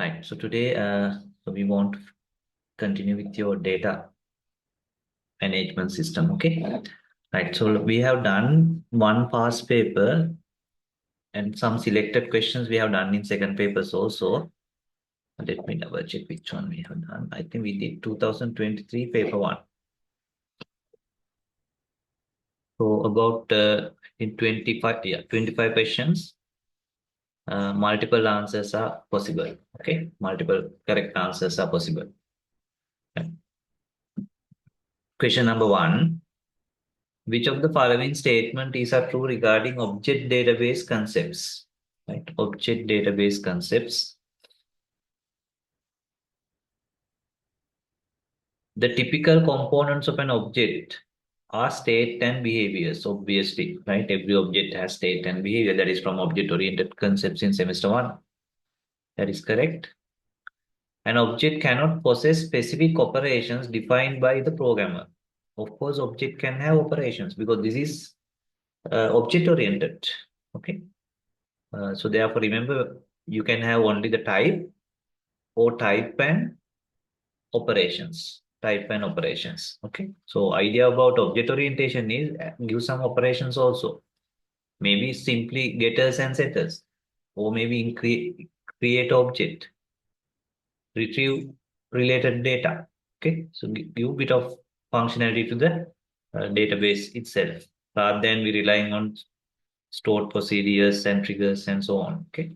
Right. So today, we want to continue with your data management system. Okay. Right. So we have done one past paper and some selected questions we have done in second papers also. Let me double check which one we have done. I think we did 2023 paper one. So about in 25 questions, multiple answers are possible. Okay. Multiple correct answers are possible. Okay. Question number one. Which of the following statement is are true regarding object database concepts? Right, object database concepts. The typical components of an object are state and behaviors, obviously, right? Every object has state and behavior. That is from object-oriented concepts in semester one. That is correct. An object cannot possess specific operations defined by the programmer. Of course, object can have operations because this is object-oriented. Okay. So therefore, remember, you can have only the type or type and operations. Type and operations. Okay. So idea about object orientation is give some operations also. Maybe simply getters and setters, or maybe in create object, retrieve related data. Okay. So give a bit of functionality to the database itself, rather than we relying on stored procedures and triggers and so on. Okay.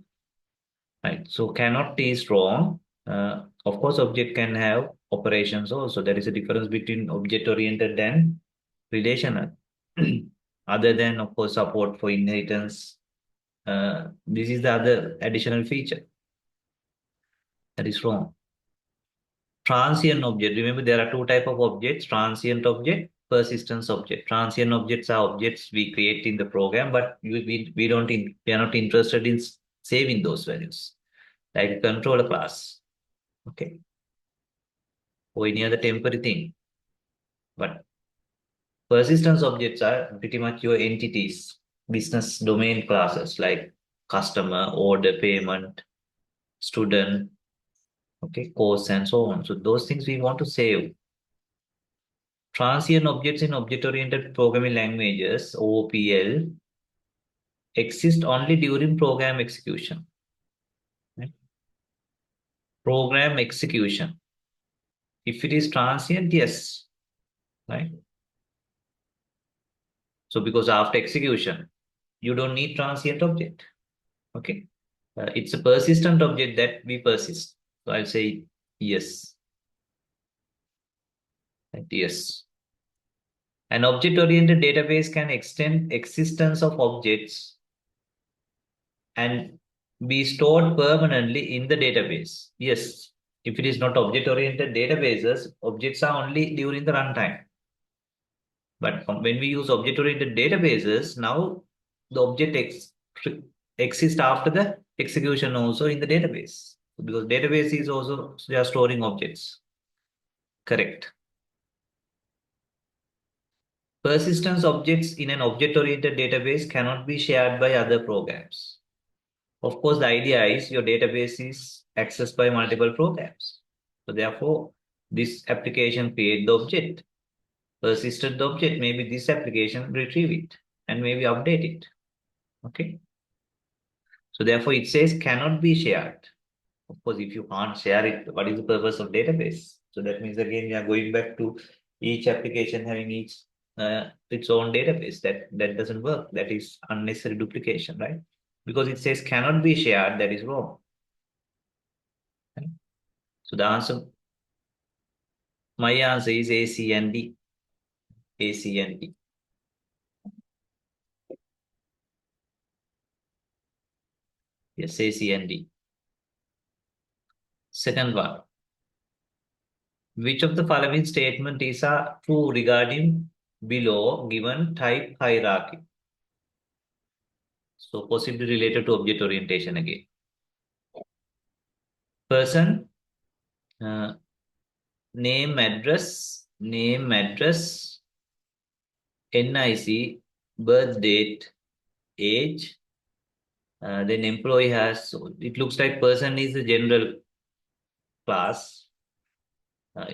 Right. So cannot is wrong. Of course, object can have operations also. There is a difference between object-oriented and relational. Other than, of course, support for inheritance. This is the other additional feature. That is wrong. Transient object. Remember, there are two types of objects: transient object, persistence object. Transient objects are objects we create in the program, but we are not interested in saving those values, like controller class. Okay. Or any other temporary thing. But persistence objects are pretty much your entities, business domain classes like customer, order, payment, student, okay, course, and so on. So those things we want to save. Transient objects in object-oriented programming languages, OOPL, exist only during program execution. Right? Program execution. If it is transient, yes. Right? So because after execution, you don't need transient object. Okay. It's a persistent object that we persist. So I'll say yes. Yes. An object-oriented database can extend existence of objects and be stored permanently in the database. Yes. If it is not object-oriented databases, objects are only during the runtime. But when we use object-oriented databases, now the object exists after the execution also in the database. Because database is also just storing objects. Correct. Persistence objects in an object-oriented database cannot be shared by other programs. Of course, the idea is your database is accessed by multiple programs. So therefore, this application create the object. Persisted the object, maybe this application retrieve it and maybe update it. Okay. So therefore, it says cannot be shared. Of course, if you can't share it, what is the purpose of database? So that means again, we are going back to each application having its own database. That doesn't work. That is unnecessary duplication, right? Because it says cannot be shared, that is wrong. Right? So the answer, my answer is A, C, and D. A, C, and D. Yes, A, C, and D. Second one. Which of the following statement is true regarding below given type hierarchy? So possibly related to object orientation again. Person, uh, name, address, NIC, birth date, age. Then employee has, so it looks like person is the general class,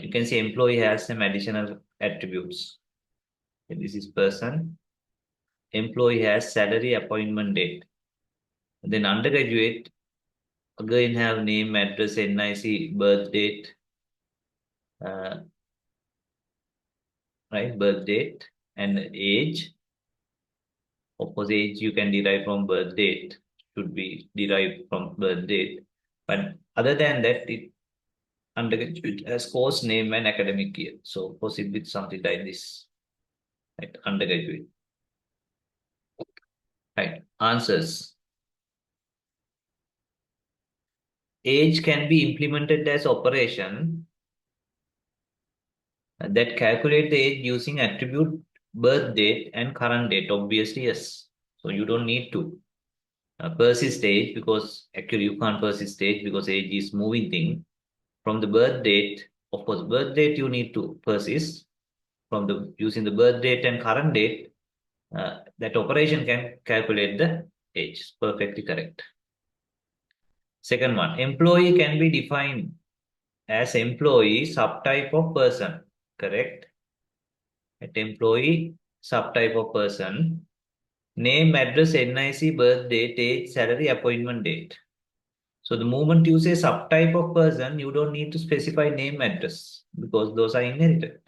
you can see employee has some additional attributes. This is person. Employee has salary, appointment date. Then undergraduate again have name, address, NIC, birth date, uh, right? Birth date and age. Of course, age you can derive from birth date, should be derived from birth date. But other than that, it undergraduate has course name and academic year. So proceed with something like this, right? Undergraduate, right? Answers. Age can be implemented as operation that calculate the age using attribute birth date and current date. Obviously, yes. So you don't need to persist age, because actually you can't persist age because age is moving thing. From the birth date, of course, birth date you need to persist. From the using the birth date and current date, that operation can calculate the age. Perfectly correct. Second one, employee can be defined as employee subtype of person. Correct. At employee subtype of person, name, address, NIC, birth date, age, salary, appointment date. So the moment you say subtype of person, you don't need to specify name, address, because those are inherited.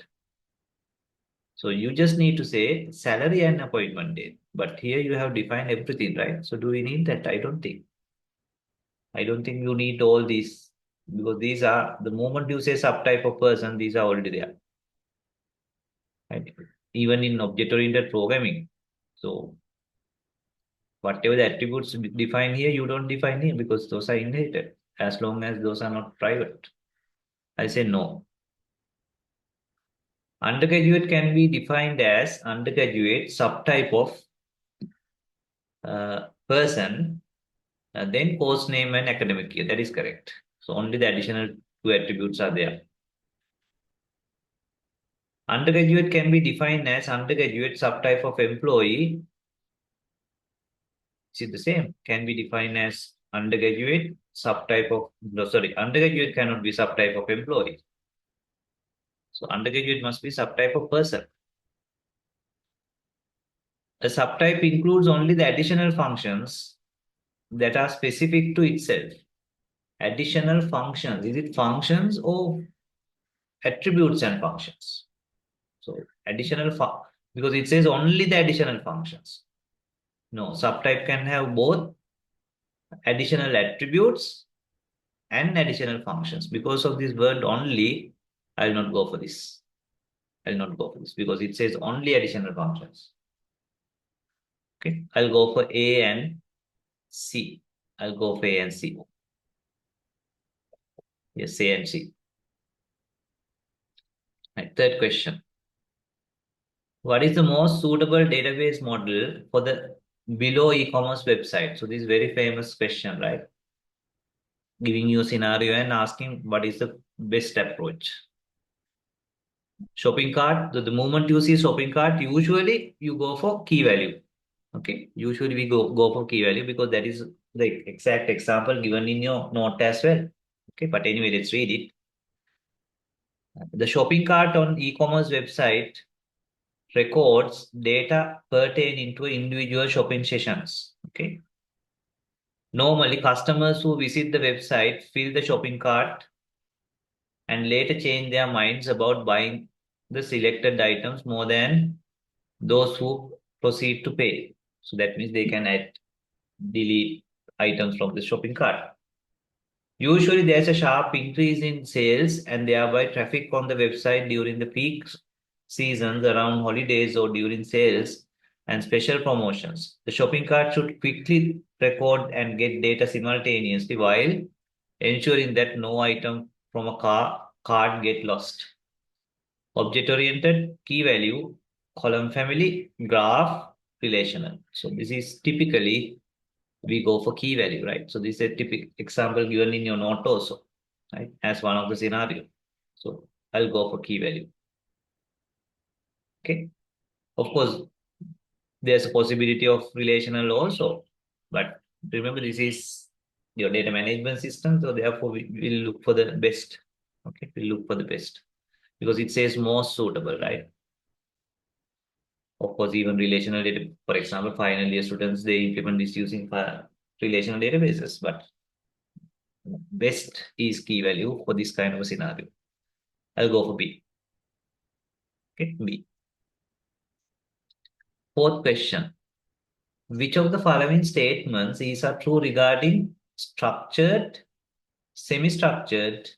So you just need to say salary and appointment date. But here you have defined everything, right? So do we need that? I don't think. I don't think you need all these, because these are the moment you say subtype of person, these are already there. Right? Even in object-oriented programming. So whatever the attributes defined here, you don't define here because those are inherited, as long as those are not private. I say no. Undergraduate can be defined as undergraduate subtype of person, then course name and academic year. That is correct. So only the additional two attributes are there. Undergraduate can be defined as undergraduate subtype of employee. Is the same? Can be defined as undergraduate subtype of, no, sorry, undergraduate cannot be subtype of employee. So undergraduate must be subtype of person. A subtype includes only the additional functions that are specific to itself. Additional functions. Is it functions or attributes and functions? So additional because it says only the additional functions. No, subtype can have both additional attributes and additional functions. Because of this word only, I'll not go for this. I'll not go for this because it says only additional functions. Okay, I'll go for A and C. I'll go for A and C. Yes, A and C. Right, third question. What is the most suitable database model for the below e-commerce website? So this is very famous question, right? Giving you a scenario and asking what is the best approach. Shopping cart, the moment you see shopping cart, usually you go for key value. Okay, usually we go for key value because that is the exact example given in your note as well. Okay, but anyway, let's read it. The shopping cart on e-commerce website records data pertaining to individual shopping sessions. Okay. Normally, customers who visit the website fill the shopping cart and later change their minds about buying the selected items more than those who proceed to pay. So that means they can add, delete items from the shopping cart. Usually, there's a sharp increase in sales and thereby traffic on the website during the peak seasons around holidays or during sales and special promotions. The shopping cart should quickly record and get data simultaneously while ensuring that no item from a cart get lost. Object-oriented, key value, column family, graph, relational. So this is typically we go for key value, right? So this is a typical example given in your note also, right? As one of the scenario. So I'll go for key value. Okay. Of course, there's a possibility of relational also, but remember this is your data management system. So therefore, we will look for the best. Okay, we'll look for the best because it says most suitable, right? Of course, even relational data, for example, final year students, they implement this using relational databases, but best is key value for this kind of a scenario. I'll go for B. Okay, B. Fourth question. Which of the following statements are true regarding structured, semi-structured,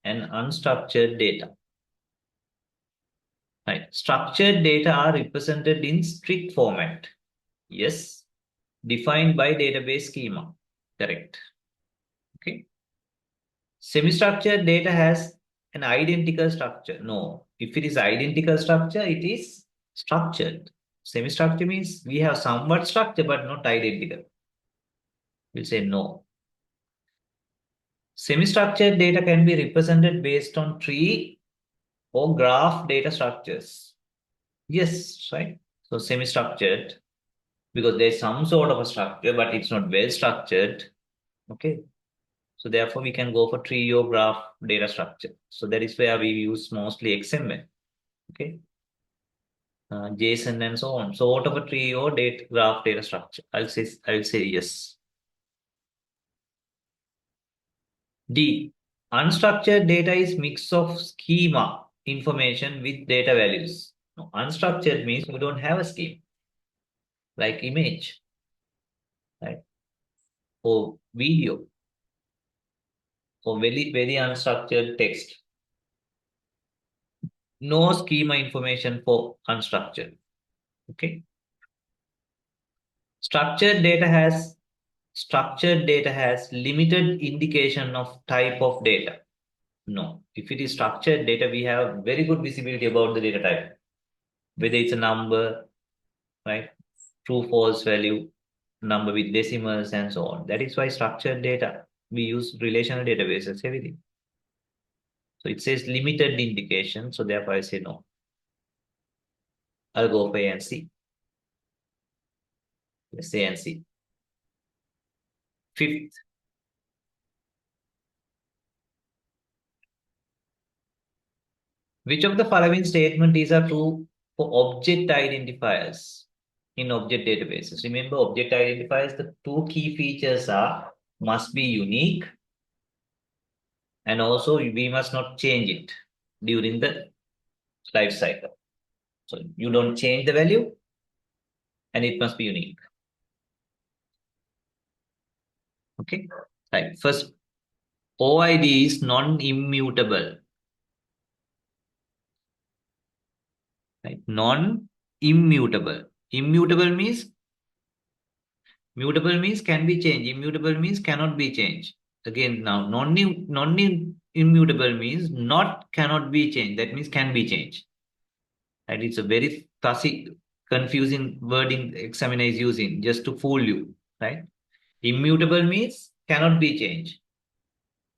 and unstructured data? Right. Structured data are represented in strict format. Yes. Defined by database schema. Correct. Okay. Semi-structured data has an identical structure. No. If it is identical structure, it is structured. Semi-structure means we have somewhat structure, but not identical. We'll say no. Semi-structured data can be represented based on tree or graph data structures. Yes, right. So semi-structured because there's some sort of a structure, but it's not well structured. Okay. So therefore, we can go for tree or graph data structure. So that is where we use mostly XML. Okay. JSON and so on. So whatever tree or data graph data structure, I'll say yes. D. Unstructured data is mix of schema information with data values. No, unstructured means we don't have a scheme like image, right? Or video or very unstructured text. No schema information for unstructured. Okay. Structured data has limited indication of type of data. No. If it is structured data, we have very good visibility about the data type, whether it's a number, right? True, false value, number with decimals, and so on. That is why structured data, we use relational databases, everything. So it says limited indication, so therefore I say no. I'll go for A and C. Let's say A and C. Fifth, which of the following statement is a true for object identifiers in object databases? Remember, object identifiers, the two key features are must be unique and also we must not change it during the life cycle. So you don't change the value and it must be unique. Okay. Right. First, OID is non-immutable. Right. Non-immutable. Mutable means can be changed. Immutable means cannot be changed. Again, now non-immutable means not cannot be changed. That means can be changed. And it's a very fussy, confusing wording examiner is using just to fool you, right? Immutable means cannot be changed.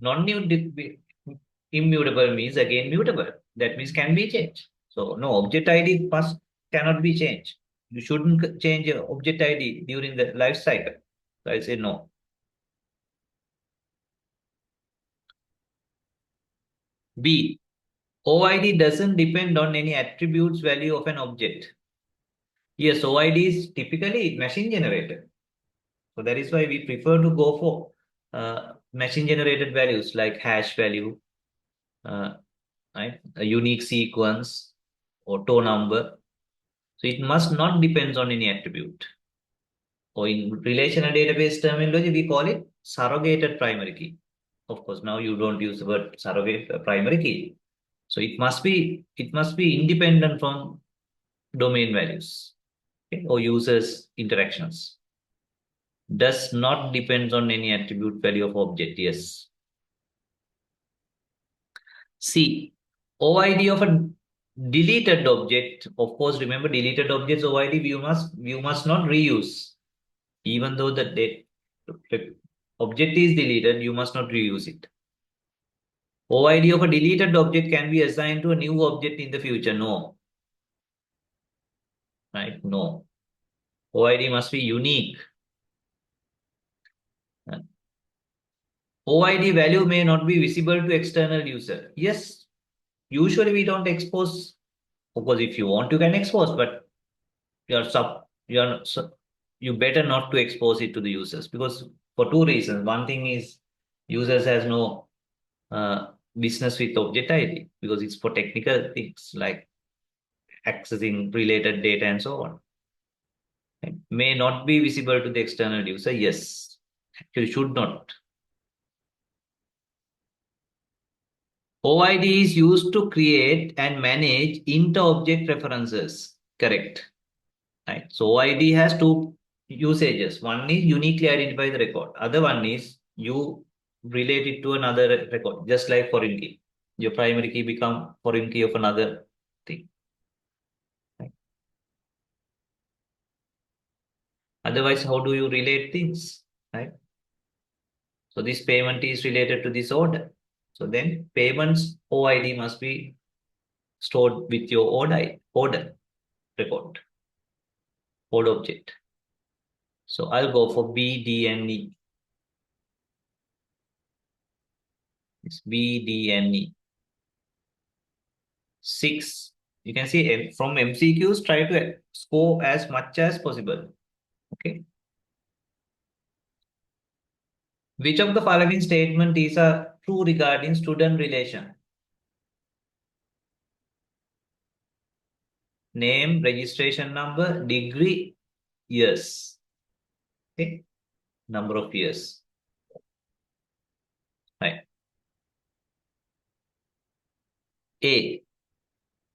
Non-immutable means again mutable. That means can be changed. So no object ID must cannot be changed. You shouldn't change your object ID during the life cycle. So I say no. B. OID doesn't depend on any attributes value of an object. Yes, OID is typically machine generated. So that is why we prefer to go for machine generated values like hash value, uh, right? A unique sequence or tow number. So it must not depend on any attribute. Or in relational database terminology, we call it surrogated primary key. Of course, now you don't use the word surrogate primary key. So it must be independent from domain values, okay, or users interactions. Does not depend on any attribute value of object. Yes. C. OID of a deleted object. Of course, remember deleted objects OID you must not reuse. Even though the object is deleted, you must not reuse it. OID of a deleted object can be assigned to a new object in the future. No. Right? No. OID must be unique. OID value may not be visible to external user. Yes, usually we don't expose. Of course, if you want, you can expose, but you better not to expose it to the users because for two reasons. One thing is users has no business with object ID because it's for technical things like accessing related data and so on. It may not be visible to the external user. Yes, actually should not. OID is used to create and manage inter-object references. Correct. Right. So OID has two usages. One is uniquely identify the record. Other one is you relate it to another record, just like foreign key. Your primary key become foreign key of another thing. Right. Otherwise, how do you relate things? Right. So this payment is related to this order. So then payments OID must be stored with your order record, order object. So I'll go for B, D, and E. It's B, D, and E. 6. You can see from MCQs, try to score as much as possible. Okay. Which of the following statement is a true regarding student relation? Name, registration number, degree, years. Okay. Number of years. Right. A.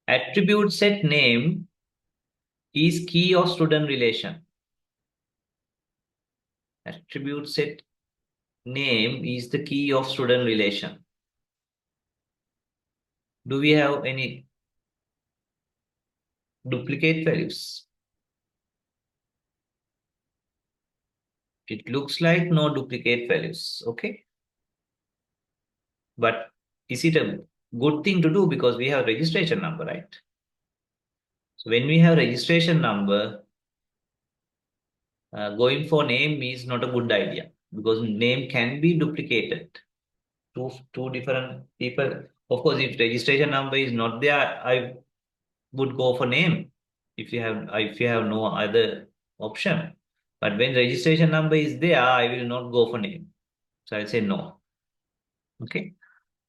Attribute set name is key of student relation. Attribute set name is the key of student relation. Do we have any duplicate values? It looks like no duplicate values. Okay. But is it a good thing to do because we have registration number, right? So when we have registration number, going for name is not a good idea because name can be duplicated. Two different people. Of course, if registration number is not there, I would go for name if you have no other option. But when registration number is there, I will not go for name. So I'll say no. Okay,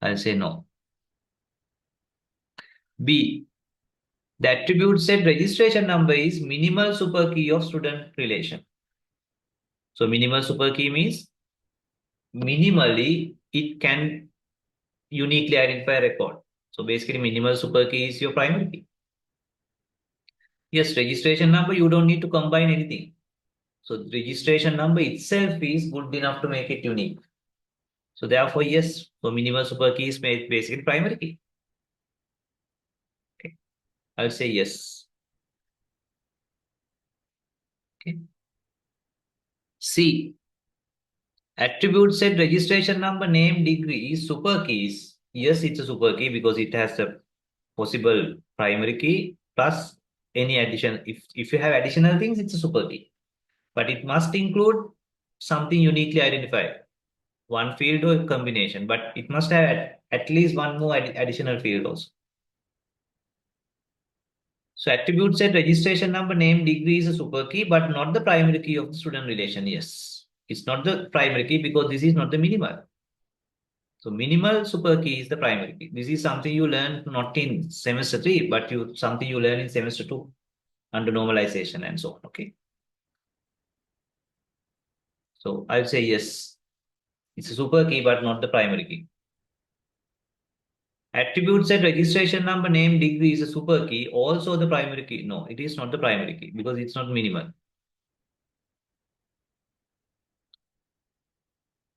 I'll say no. B. The attribute set registration number is minimal super key of student relation. So minimal super key means minimally it can uniquely identify a record. So basically minimal super key is your primary key. Yes, registration number, you don't need to combine anything. So the registration number itself is good enough to make it unique. So therefore, yes, so minimal super key is basically primary key. Okay, I'll say yes. Okay. C. Attribute set registration number, name, degree is super keys. Yes, it's a super key because it has a possible primary key plus any addition. If you have additional things, it's a super key. But it must include something uniquely identified. One field or combination, but it must have at least one more additional field also. So attribute set registration number, name, degree is a super key, but not the primary key of the student relation. Yes, it's not the primary key because this is not the minimal. So minimal super key is the primary key. This is something you learn not in semester 3, but something you learn in semester 2 under normalization and so on. Okay. So I'll say yes. It's a super key, but not the primary key. Attribute set registration number, name, degree is a super key. Also the primary key. No, it is not the primary key because it's not minimal.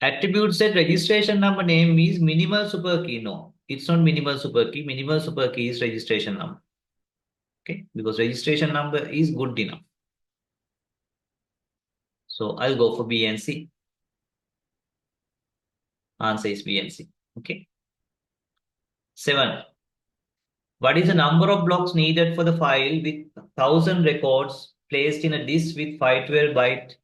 Attribute set registration number, name is minimal super key. No, it's not minimal super key. Minimal super key is registration number. Okay, because registration number is good enough. So I'll go for B and C. Answer is B and C. Okay. 7. What is the number of blocks needed for the file with 1,000 records placed in a disk with 512 byte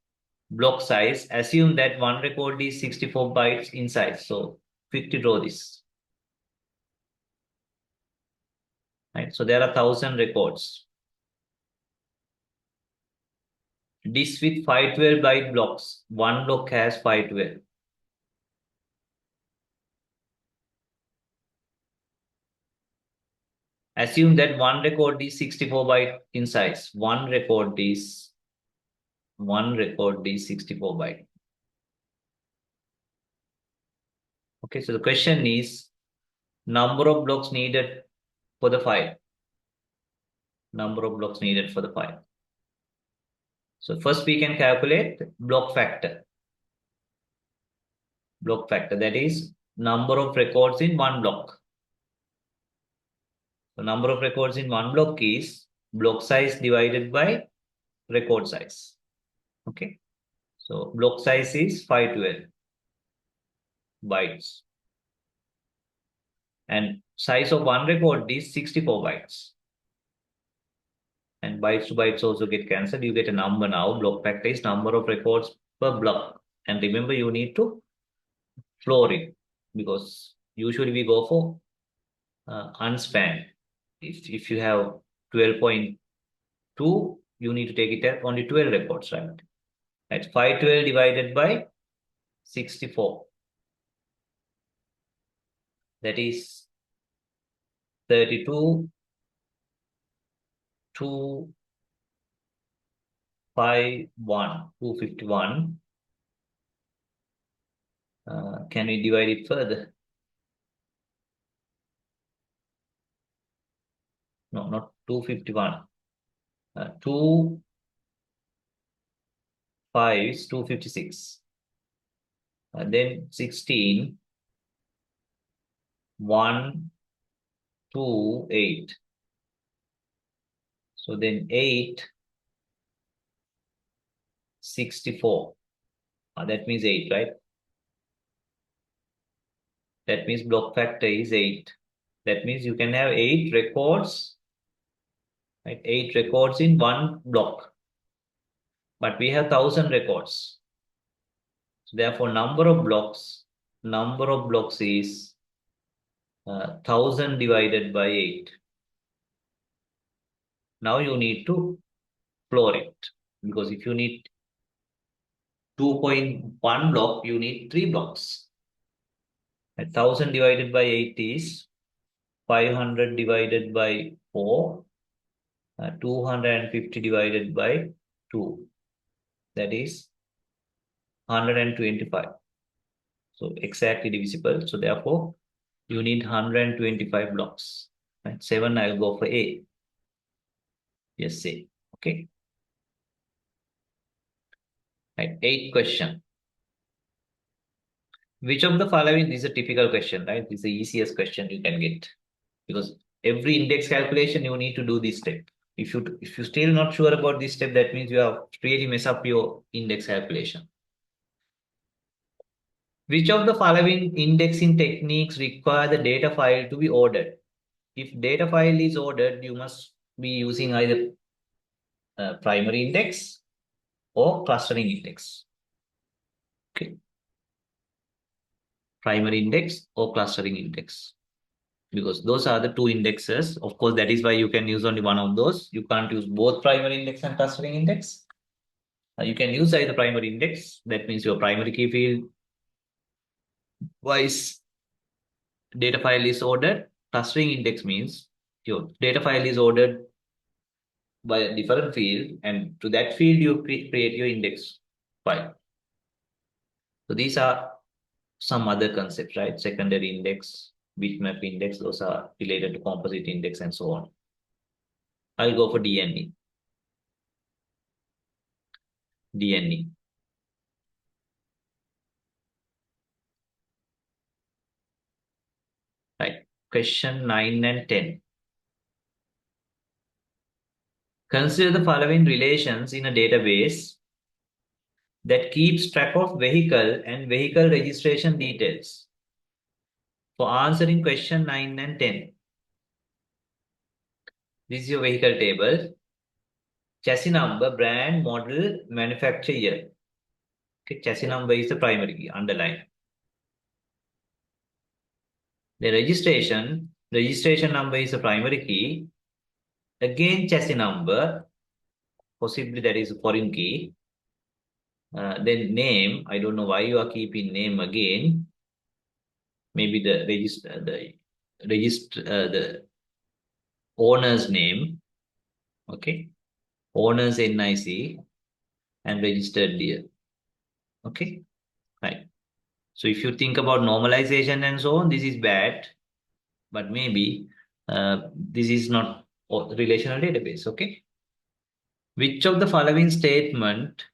block size. Assume that one record is 64 bytes in size. So quickly draw this. Right. So there are 1,000 records. This with 512 byte blocks. One block has 512. Assume that one record is 64 byte in size. One record is 64 byte. Okay, so the question is number of blocks needed for the file. Number of blocks needed for the file. So first we can calculate block factor. Block factor, that is number of records in one block. So number of records in one block is block size divided by record size. Okay. So block size is 512 bytes. And size of one record is 64 bytes. And bytes to bytes also get cancelled. You get a number now. Block factor is number of records per block. And remember, you need to floor it because usually we go for unspanned. If you have 12.2, you need to take it at only 12 records, right? That's 512 divided by 64. That is 32, 251. Can we divide it further? No, not 251. 2, 5 is 256. Then 16, 1, 2, 8. So then 8, 64. That means 8, right? That means block factor is 8. That means you can have 8 records, right? 8 records in one block. But we have 1,000 records. So therefore, number of blocks is 1,000 divided by 8. Now you need to floor it because if you need 2.1 block, you need 3 blocks. 1,000 divided by 8 is 500 divided by 4, 250 divided by 2. That is 125. So exactly divisible. So therefore, you need 125 blocks. Right? 7, I'll go for A. Yes, A. Okay. Right. 8th question. Which of the following, this is a typical question, right? This is the easiest question you can get. Because every index calculation, you need to do this step. If you still not sure about this step, that means you have really mess up your index calculation. Which of the following indexing techniques require the data file to be ordered? If data file is ordered, you must be using either primary index or clustering index. Okay. Primary index or clustering index. Because those are the two indexes. Of course, that is why you can use only one of those. You can't use both primary index and clustering index. You can use either primary index. That means your primary key field wise data file is ordered. Clustering index means your data file is ordered by a different field, and to that field you create your index file. So these are some other concepts, right? Secondary index, bitmap index, those are related to composite index and so on. I'll go for DNE. DNE. Right. Question 9 and 10. Consider the following relations in a database that keeps track of vehicle and vehicle registration details. For answering question 9 and 10. This is your vehicle table. Chassis number, brand, model, manufacturer year. Okay, chassis number is the primary key, underline. The registration number is the primary key. Again, chassis number, possibly that is a foreign key. Then name, I don't know why you are keeping name again. Maybe the owner's name. Okay, owner's NIC and registered year. Okay, right. So if you think about normalization and so on, this is bad, but maybe this is not a relational database. Okay, which of the following statement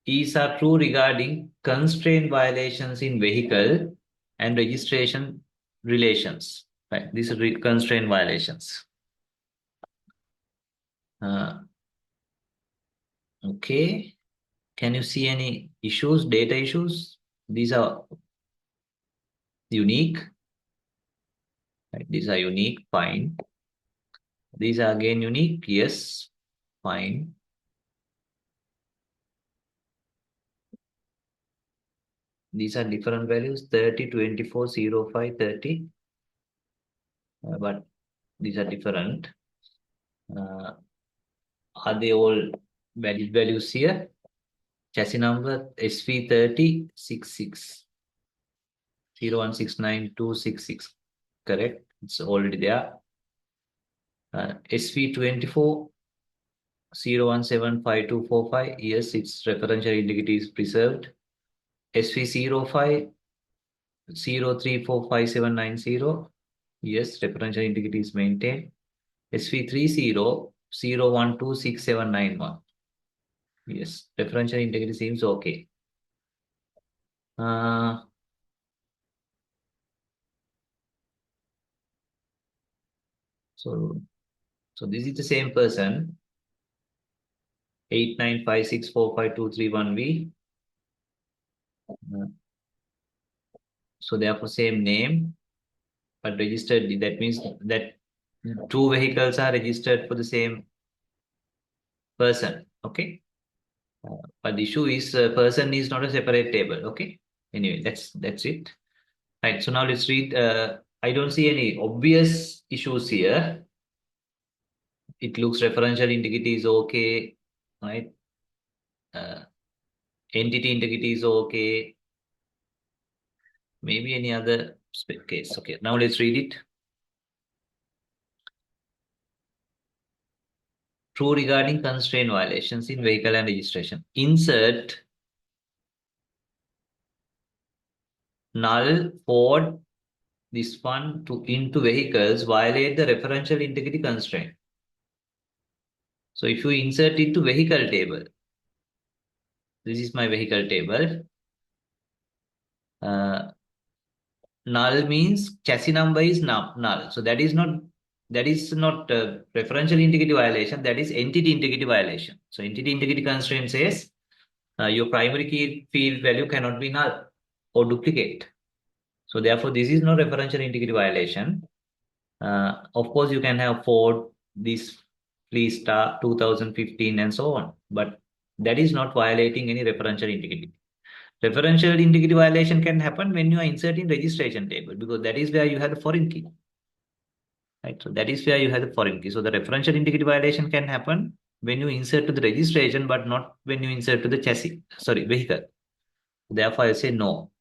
is are true regarding constraint violations in vehicle and registration relations? Right, these are constraint violations. Uh, okay, can you see any issues, data issues? These are unique. Right, these are unique. Fine. These are again unique. Yes. Fine. These are different values 30, 24, 0, 5, 30. But these are different. Are they all valid values here? Chassis number SV30 66 0169266. Correct. It's already there. SV24 0175245. Yes, its referential integrity is preserved. SV05 0345790. Yes, referential integrity is maintained. SV30 0126791. Yes, referential integrity seems okay. Uh, so this is the same person. 89564523 v. So therefore same name, but registered. That means that two vehicles are registered for the same person. Okay. But the issue is person is not a separate table. Okay. Anyway, that's it. Right. So now let's read. I don't see any obvious issues here. It looks referential integrity is okay. Right. Uh, entity integrity is okay. Maybe any other case. Okay. Now let's read it. True regarding constraint violations in vehicle and registration. Insert null for this one into vehicles violate the referential integrity constraint. So if you insert into vehicle table, this is my vehicle table. Null means chassis number is null. So that is not referential integrity violation. That is entity integrity violation. So entity integrity constraint says your primary key field value cannot be null or duplicate. So therefore, this is not referential integrity violation. Of course, you can have Ford, this Fleet Star 2015 and so on, but that is not violating any referential integrity. Referential integrity violation can happen when you are inserting registration table because that is where you have the foreign key. Right? So that is where you have the foreign key. So the referential integrity violation can happen when you insert to the registration, but not when you insert to the chassis, sorry, vehicle. Therefore, I say no.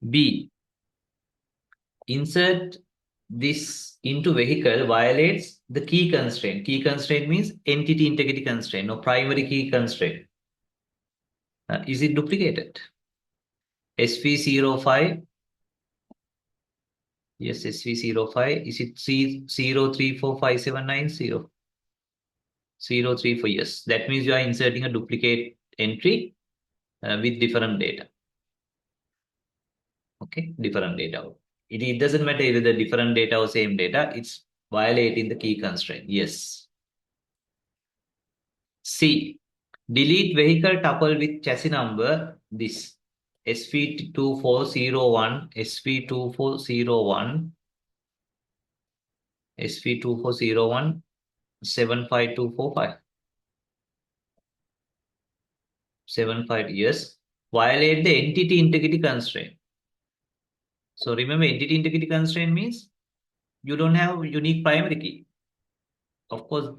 B, insert this into vehicle violates the key constraint. Key constraint means entity integrity constraint or primary key constraint. Is it duplicated? SV05. Yes, SV05. Is it C0345790? 034. Yes. That means you are inserting a duplicate entry with different data. Okay, different data. It doesn't matter either the different data or same data. It's violating the key constraint. Yes. C, delete vehicle tuple with chassis number this SV2401, SV2401, SV2401 75245. 75 years, violate the entity integrity constraint. So remember, entity integrity constraint means you don't have unique primary key. Of course,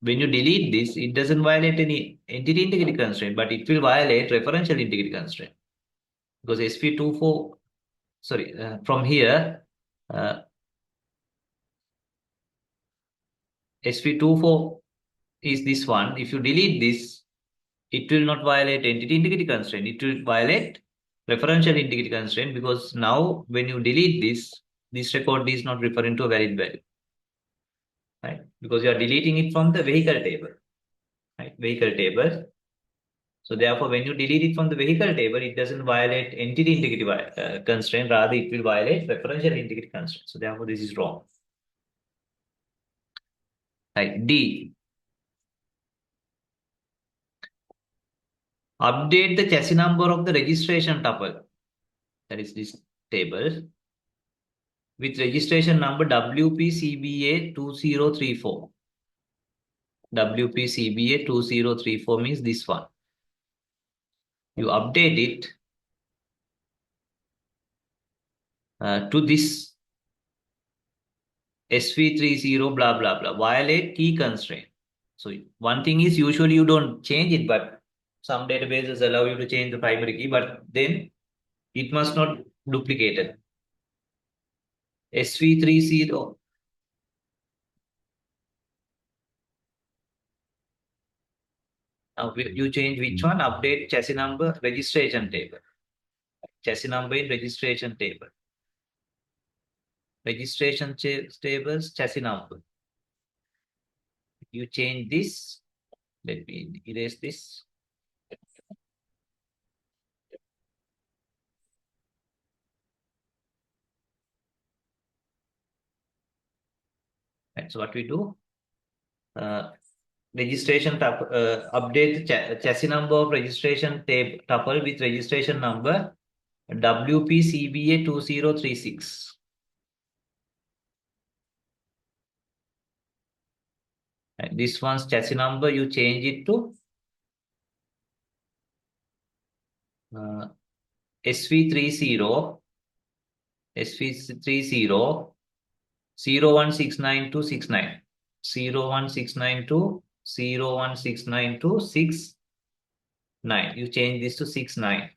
when you delete this, it doesn't violate any entity integrity constraint, but it will violate referential integrity constraint. Because SP24, sorry, from here, uh, SP24 is this one. If you delete this, it will not violate entity integrity constraint. It will violate referential integrity constraint, because now when you delete this record is not referring to a valid value, right? Because you are deleting it from the vehicle table, right? Vehicle table. So therefore, when you delete it from the vehicle table, it doesn't violate entity integrity constraint. Rather, it will violate referential integrity constraint. So therefore, this is wrong. Right. D. Update the chassis number of the registration tuple. That is this table with registration number WPCBA 2034. WPCBA 2034 means this one. You update it to this SV30 blah blah blah. Violate key constraint. So one thing is, usually you don't change it, but some databases allow you to change the primary key, but then it must not duplicated. SV30. Now you change which one? Update chassis number registration table. Chassis number in registration table. Registration tables, chassis number. You change this. Let me erase this. Right, so what we do? Registration update the chassis number of registration tuple with registration number WPCBA 2036. And this one's chassis number, you change it to SV30 SV30 0169 0169 You change this to 69.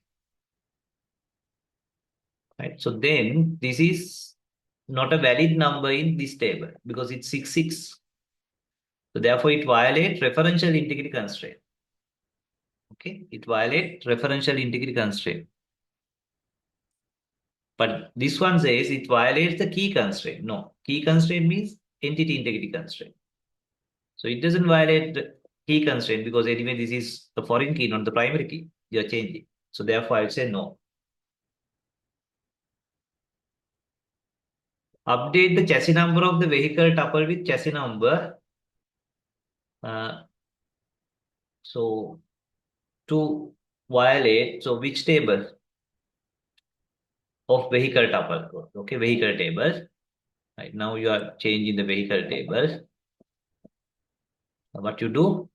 Right. So then this is not a valid number in this table because it's 66. So therefore it violates referential integrity constraint. Okay, it violates referential integrity constraint. But this one says it violates the key constraint. No, key constraint means entity integrity constraint. So it doesn't violate the key constraint because anyway this is the foreign key, not the primary key. You're changing. So therefore I would say no. Update the chassis number of the vehicle tuple with chassis number. So to violate, so which table of vehicle tuple? Okay, vehicle table. Right now you are changing the vehicle table. What you do?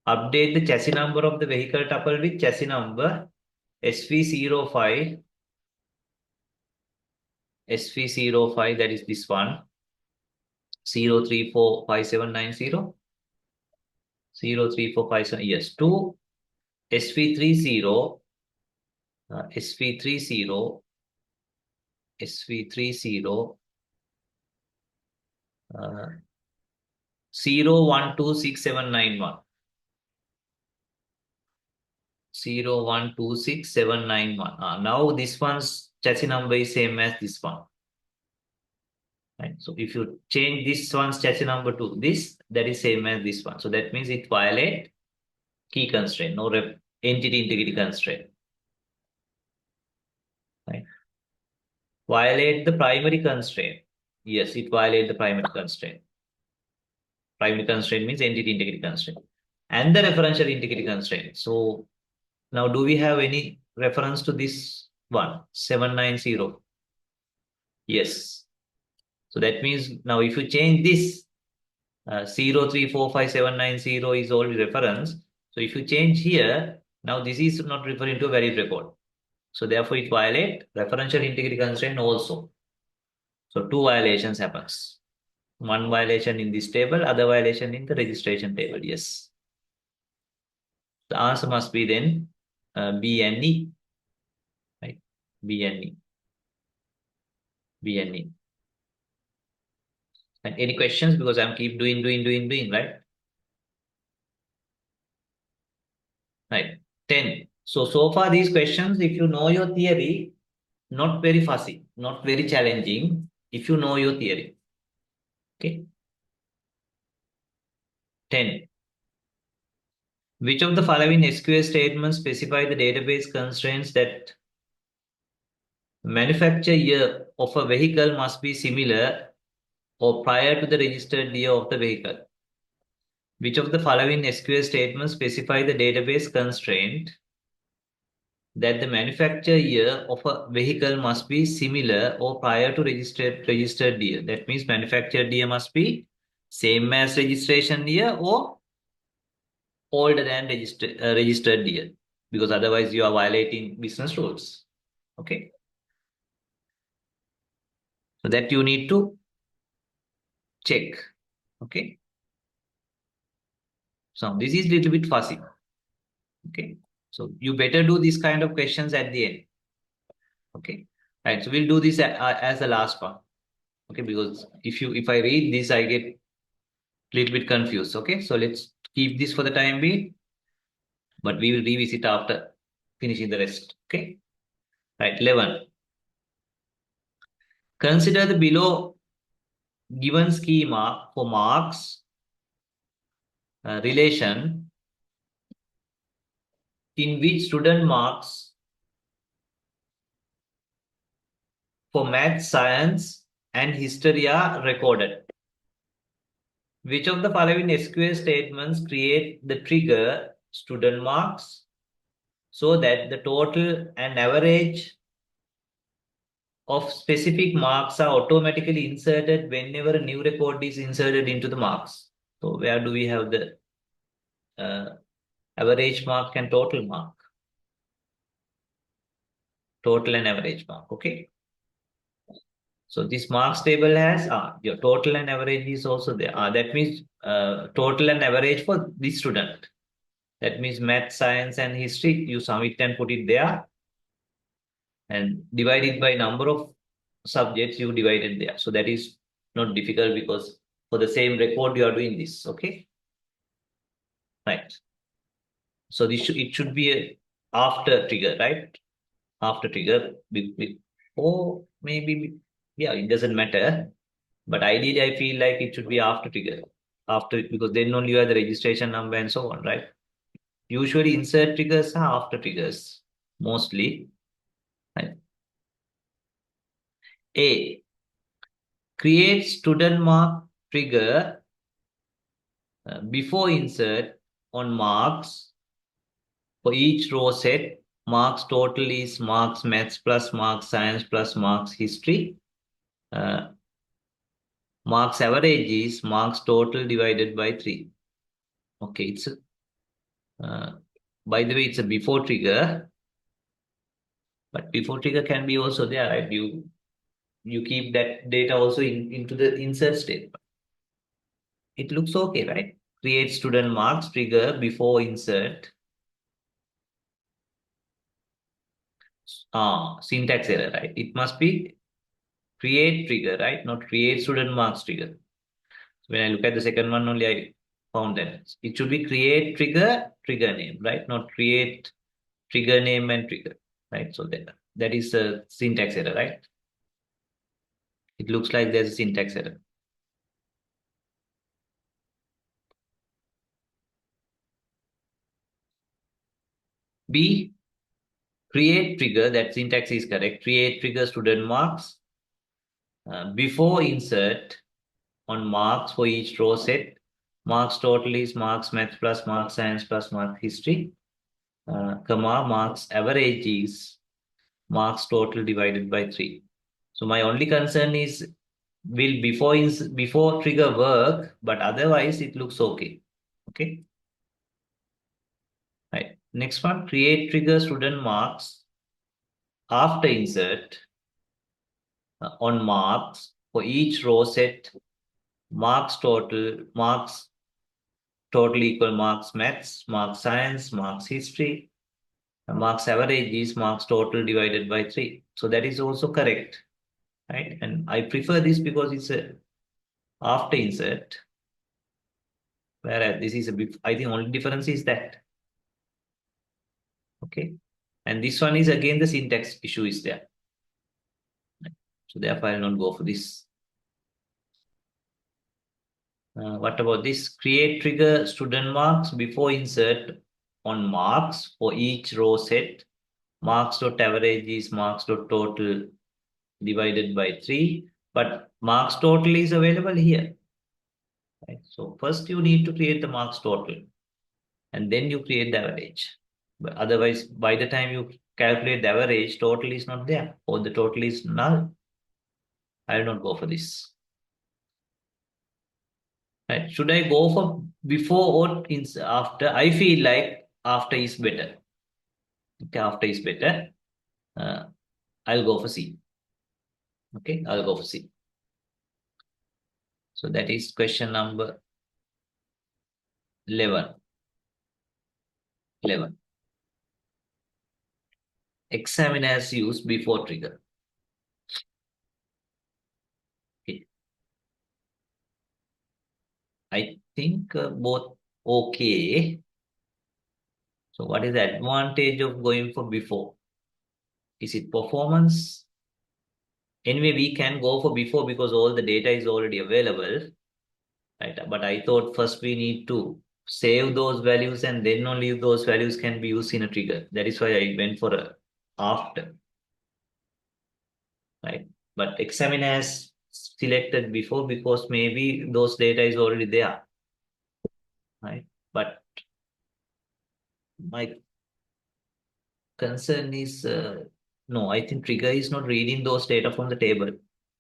Update the chassis number of the vehicle tuple with chassis number SV05. SV05, that is this one. 0345790. 03457, yes, to SV30. SV30. SV30. 01267191. 01267191. Now this one's chassis number is same as this one. Right. So if you change this one's chassis number to this, that is same as this one. So that means it violates key constraint, no entity integrity constraint. Right. Violate the primary constraint. Yes, it violates the primary constraint. Primary constraint means entity integrity constraint. And the referential integrity constraint. So now do we have any reference to this one? 790. Yes. So that means now if you change this, 0345790 is already reference. So if you change here, Now this is not referring to a valid record. So therefore it violates referential integrity constraint also. So two violations happens. One violation in this table, other violation in the registration table. Yes. The answer must be then B and E. Right? B and E. B and E. And any questions? Because I'm keep doing, right? Right. 10. So far these questions, if you know your theory, not very fussy, not very challenging, if you know your theory. Okay. 10. Which of the following SQL statements specify the database constraints that manufacture year of a vehicle must be similar or prior to the registered year of the vehicle? Which of the following SQL statements specify the database constraint that the manufacture year of a vehicle must be similar or prior to registered year? That means manufactured year must be same as registration year or older than registered year, because otherwise you are violating business rules. Okay, so that you need to check. Okay, so this is little bit fussy. Okay, so you better do these kind of questions at the end. Okay, right. So we'll do this as the last part. Okay, because if I read this, I get little bit confused. Okay, so let's keep this for the time being, but we will revisit after finishing the rest. Okay, right. 11. Consider the below given schema for marks relation in which student marks for math, science, and history are recorded. Which of the following SQL statements create the trigger student marks so that the total and average of specific marks are automatically inserted whenever a new record is inserted into the marks? So where do we have the average mark and total mark? Total and average mark, okay? So this marks table has your total and average is also there. That means total and average for this student. That means math, science, and history. You sum it and put it there, and divide it by number of subjects you divided there. So that is not difficult because for the same record you are doing this. Okay, right. So it should be a after trigger, right? After trigger, or maybe yeah, it doesn't matter. But ideally, I feel like it should be after trigger, after, because then only you have the registration number and so on, right? Usually, insert triggers are after triggers, mostly. Right? A, create student mark trigger before insert on marks for each row set. Marks total is marks maths plus marks science plus marks history. Uh, Marks average is marks total divided by 3. Okay, it's by the way, it's a before trigger, but before trigger can be also there, right? You keep that data also into the insert statement. It looks okay, right? Create student marks trigger before insert. Syntax error, right? It must be create trigger, right? Not create student marks trigger. When I look at the second one only, I found that it should be create trigger name, right? Not create trigger name and trigger, right? So that is a syntax error, right? It looks like there's a syntax error. B, create trigger, that syntax is correct. Create trigger student marks before insert on marks for each row set. Marks total is marks math plus marks science plus marks history, comma, marks average is marks total divided by 3. So my only concern is, will before trigger work, but otherwise it looks okay. Okay. Right. Next one, create trigger student marks after insert on marks for each row set, marks total equal marks maths, marks science, marks history, marks average is marks total divided by 3. So that is also correct, right? And I prefer this because it's a after insert, whereas this is I think only difference is that, okay? And this one is again the syntax issue is there. So therefore I'll not go for this. What about this? Create trigger student marks before insert on marks for each row set. Marks dot average is marks dot total divided by 3. But marks total is available here. Right? So first you need to create the marks total and then you create the average. But otherwise, by the time you calculate the average, total is not there or the total is null. I will not go for this. Right? Should I go for before or after? I feel like after is better. Okay, after is better. Uh, I'll go for C. Okay, I'll go for C. So that is question number 11. 11. Examine as used before trigger. Okay. I think both okay. So what is the advantage of going for before? Is it performance? Anyway, we can go for before because all the data is already available, right? But I thought first we need to save those values and then only those values can be used in a trigger. That is why I went for a after, right? But examine as selected before because maybe those data is already there, right? But my concern is no, I think trigger is not reading those data from the table.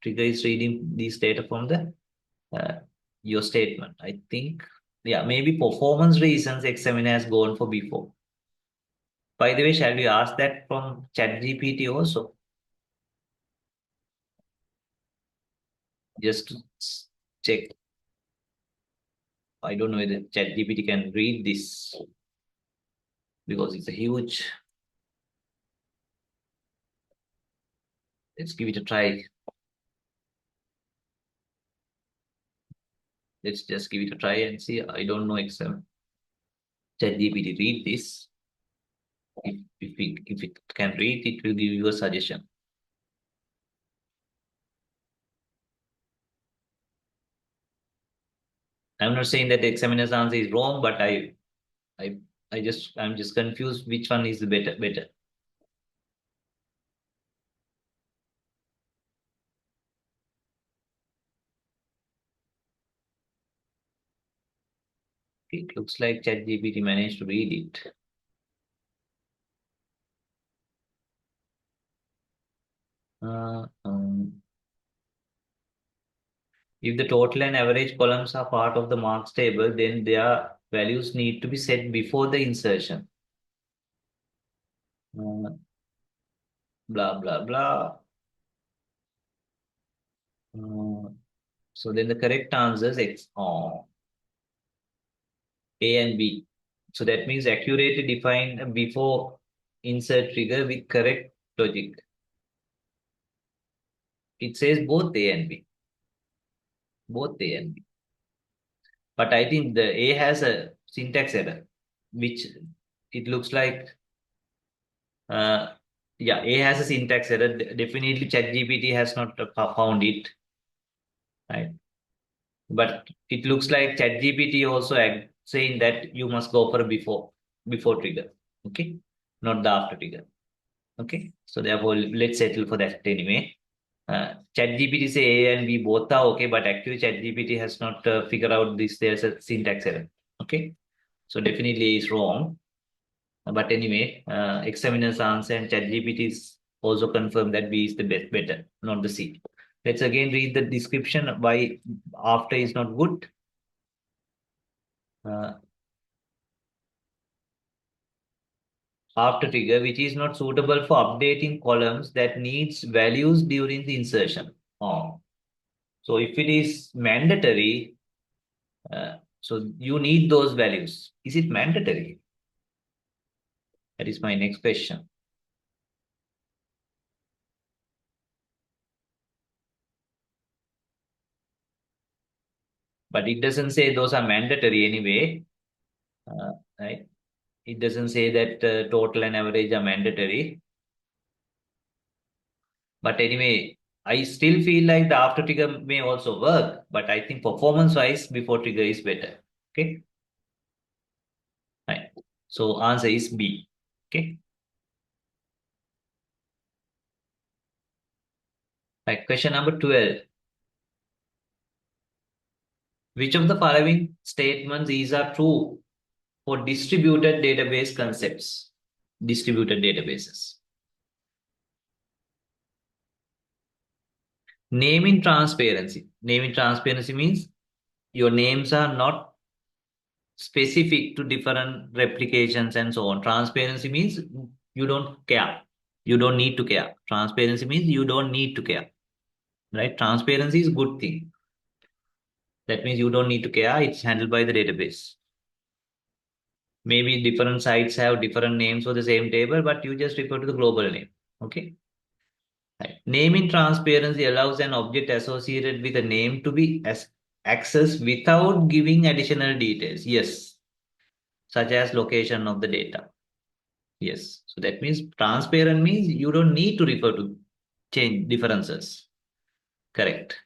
Trigger is reading these data from the your statement. I think, yeah, maybe performance reasons examiner has gone for before. By the way, shall we ask that from ChatGPT also? Just to check. I don't know whether ChatGPT can read this because it's a huge. Let's give it a try. Let's just give it a try and see. I don't know exam. ChatGPT read this. If it can read, it will give you a suggestion. I'm not saying that the examiner's answer is wrong, but I I'm just confused which one is the better. It looks like ChatGPT managed to read it. If the total and average columns are part of the marks table, then their values need to be set before the insertion. Uh, blah, blah, blah. So then the correct answers A and B. So that means accurately define a before insert trigger with correct logic. It says both A and B. Both A and B. But I think the A has a syntax error, which it looks like, yeah, A has a syntax error. Definitely ChatGPT has not found it, right? But it looks like ChatGPT also saying that you must go for a before trigger, okay? Not the after trigger, okay? So therefore, let's settle for that anyway. ChatGPT say A and B both are okay, but actually ChatGPT has not figured out this. There's a syntax error, okay? So definitely is wrong. But anyway, examiner's answer and ChatGPT is also confirmed that B is the better, not the C. Let's again read the description why after is not good. Uh, after trigger, which is not suitable for updating columns that needs values during the insertion. Oh. So if it is mandatory, so you need those values. Is it mandatory? That is my next question. But it doesn't say those are mandatory anyway, right? It doesn't say that total and average are mandatory. But anyway, I still feel like the after trigger may also work, but I think performance wise, before trigger is better. Okay. Right. So answer is B. Okay. Right. Question number 12. Which of the following statements is are true for distributed database concepts? Distributed databases. Naming transparency. Naming transparency means your names are not specific to different replications and so on. Transparency means you don't care. You don't need to care. Transparency means you don't need to care. Right? Transparency is good thing. That means you don't need to care. It's handled by the database. Maybe different sites have different names for the same table, but you just refer to the global name. Okay. Right. Naming transparency allows an object associated with a name to be accessed without giving additional details. Yes, such as location of the data. Yes. So that means transparent means you don't need to refer to change differences. Correct.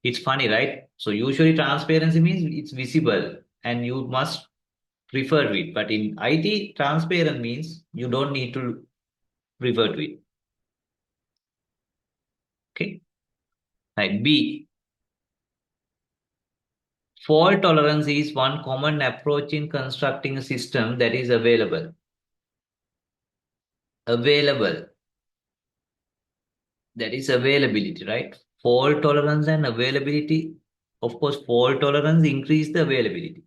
It's funny, right? So usually transparency means it's visible and you must refer to it. But in IT, transparent means you don't need to refer to it. Okay. Right. B. Fault tolerance is one common approach in constructing a system that is available. Available. That is availability, right? Fault tolerance and availability. Of course, fault tolerance increase the availability.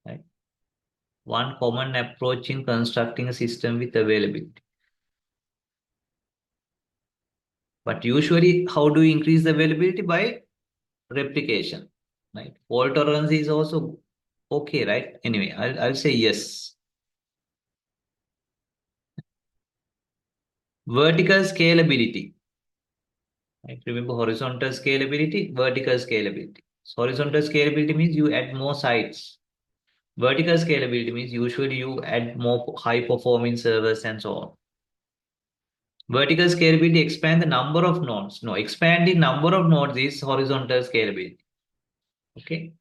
Right? One common approach in constructing a system with availability. But usually, how do you increase the availability? By replication. Right? Fault tolerance is also okay, right? Anyway, I'll say yes. Vertical scalability. Right? Remember horizontal scalability, vertical scalability. So horizontal scalability means you add more sites. Vertical scalability means usually you add more high performing servers and so on. Vertical scalability expand the number of nodes. No, expanding number of nodes is horizontal scalability. Okay.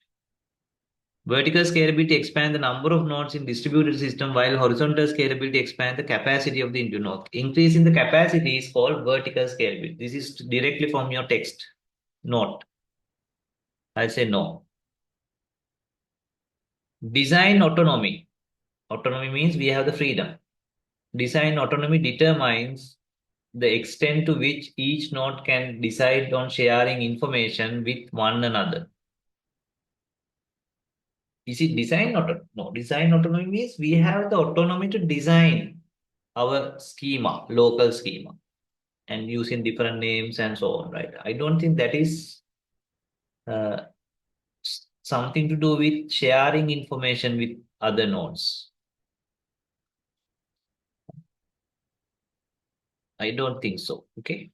Vertical scalability expand the number of nodes in distributed system, while horizontal scalability expand the capacity of the node. Increasing the capacity is called vertical scalability. This is directly from your text note. I say no. Design autonomy. Autonomy means we have the freedom. Design autonomy determines the extent to which each node can decide on sharing information with one another. Is it design autonomy? No, design autonomy means we have the autonomy to design our schema, local schema, and using different names and so on, right? I don't think that is uh, something to do with sharing information with other nodes. I don't think so. Okay.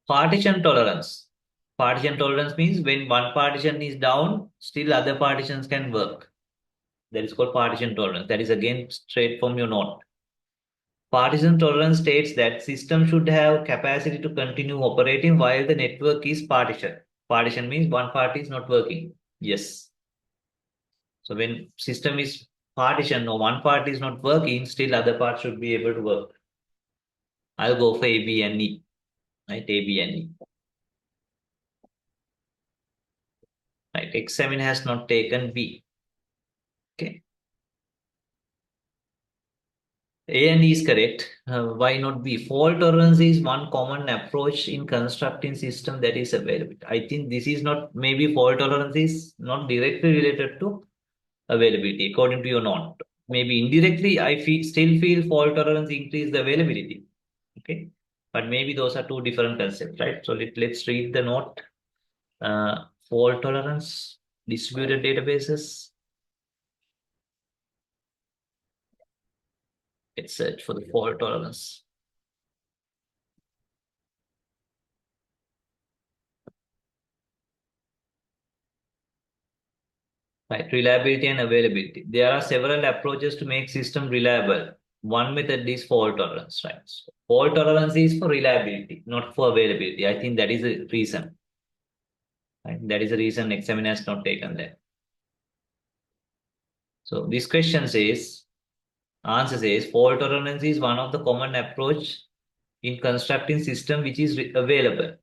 Partition tolerance. Partition tolerance means when one partition is down, still other partitions can work. That is called partition tolerance. That is again straight from your note. Partition tolerance states that system should have capacity to continue operating while the network is partitioned. Partition means one part is not working. Yes. So when system is partitioned or one part is not working, still other part should be able to work. I'll go for A, B, and E. Right? A, B, and E. Right? Examine has not taken B. Okay. A and E is correct. Why not B? Fault tolerance is one common approach in constructing system that is available. I think this is not, maybe fault tolerance is not directly related to availability according to your note. Maybe indirectly, still feel fault tolerance increase the availability. Okay, but maybe those are two different concepts, right? So let's read the note. Fault tolerance, distributed databases. Let's search for the fault tolerance. Right, reliability and availability. There are several approaches to make system reliable. One method is fault tolerance, right? So fault tolerance is for reliability, not for availability. I think that is a reason. Right? That is the reason examiner has not taken that. So this question says, answer says, fault tolerance is one of the common approach in constructing system which is available.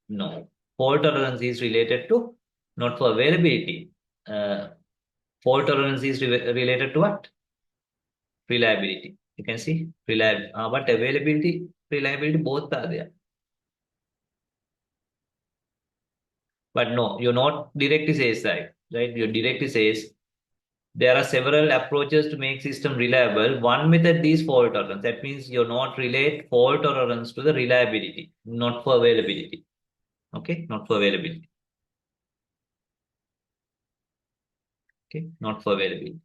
No, fault tolerance is related to not for availability. Uh, Fault tolerance is related to what? Reliability. You can see reliable, but availability, reliability, both are there. But no, your note directly says that, right? Your directly says there are several approaches to make system reliable. One method is fault tolerance. That means you're not relate fault tolerance to the reliability, not for availability. Okay, not for availability. Okay, not for availability.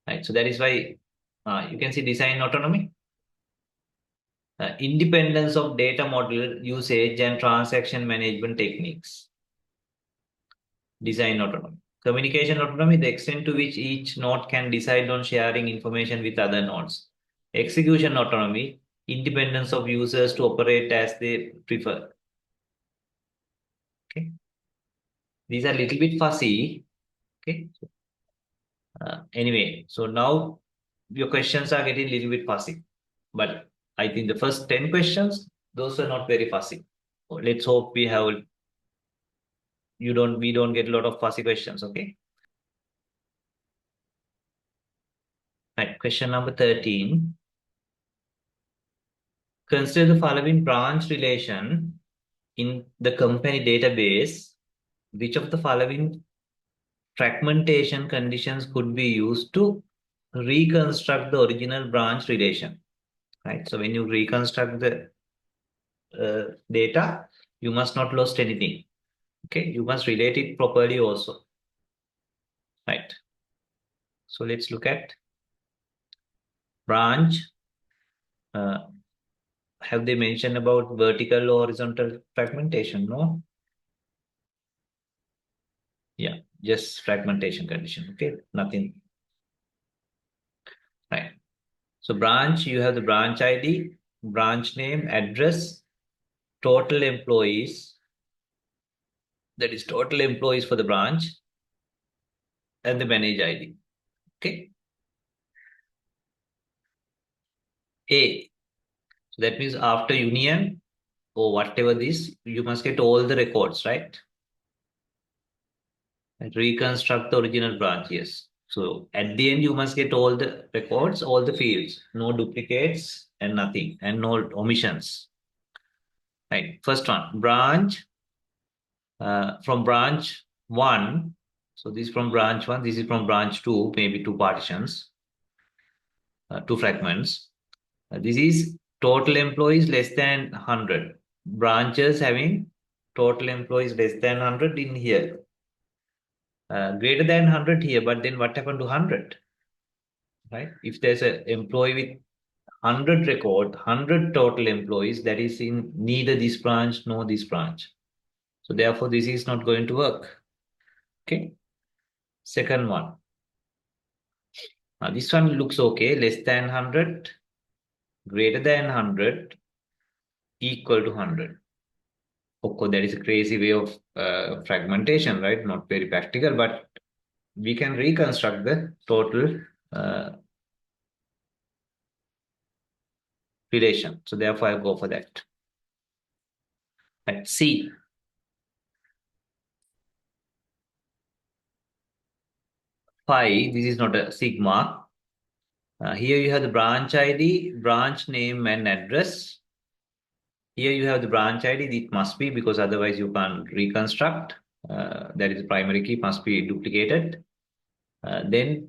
Right. So that is why you can see design autonomy. Independence of data model usage and transaction management techniques. Design autonomy. Communication autonomy, the extent to which each node can decide on sharing information with other nodes. Execution autonomy, independence of users to operate as they prefer. Okay. These are a little bit fuzzy. Okay. Anyway, so now your questions are getting a little bit fuzzy. But I think the first 10 questions, those are not very fuzzy. Let's hope we don't get a lot of fuzzy questions, okay? Right, question number 13. Consider the following branch relation in the company database. Which of the following fragmentation conditions could be used to reconstruct the original branch relation? Right, so when you reconstruct the data, you must not lose anything. Okay, you must relate it properly also. Right. So let's look at branch. Have they mentioned about vertical or horizontal fragmentation? No. Yeah, just fragmentation condition. Okay, nothing. Right. So branch, you have the branch ID, branch name, address, total employees. That is total employees for the branch, and the manage ID. Okay. A. So that means after union or whatever this, you must get all the records, right? And reconstruct the original branch, yes. So at the end, you must get all the records, all the fields, no duplicates and nothing, and no omissions. Right. First one, branch from branch one. So this is from branch one, this is from branch two, maybe two partitions, two fragments. This is total employees less than 100. Branches having total employees less than 100 in here. Greater than 100 here, but then what happened to 100? Right? If there's an employee with 100 record, 100 total employees, that is in neither this branch nor this branch. So therefore, this is not going to work. Okay. Second one. Now this one looks okay. Less than 100, greater than 100, equal to 100. Of course, that is a crazy way of fragmentation, right? Not very practical, but we can reconstruct the total relation. So therefore, I'll go for that. Let's see. Phi, this is not a sigma. Here you have the branch ID, branch name, and address. Here you have the branch ID. It must be because otherwise you can't reconstruct. that is primary key must be duplicated.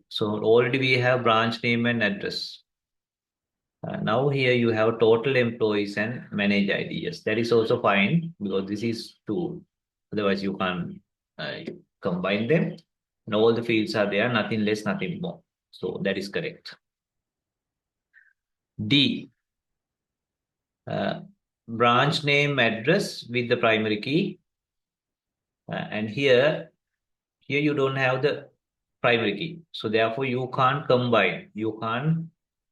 So already we have branch name and address. Now here you have total employees and manage ID. Yes, that is also fine because this is two. Otherwise you can't uh, combine them. And all the fields are there, nothing less, nothing more. So that is correct. D, uh, branch name address with the primary key. And here you don't have the primary key. So therefore you can't combine. You can't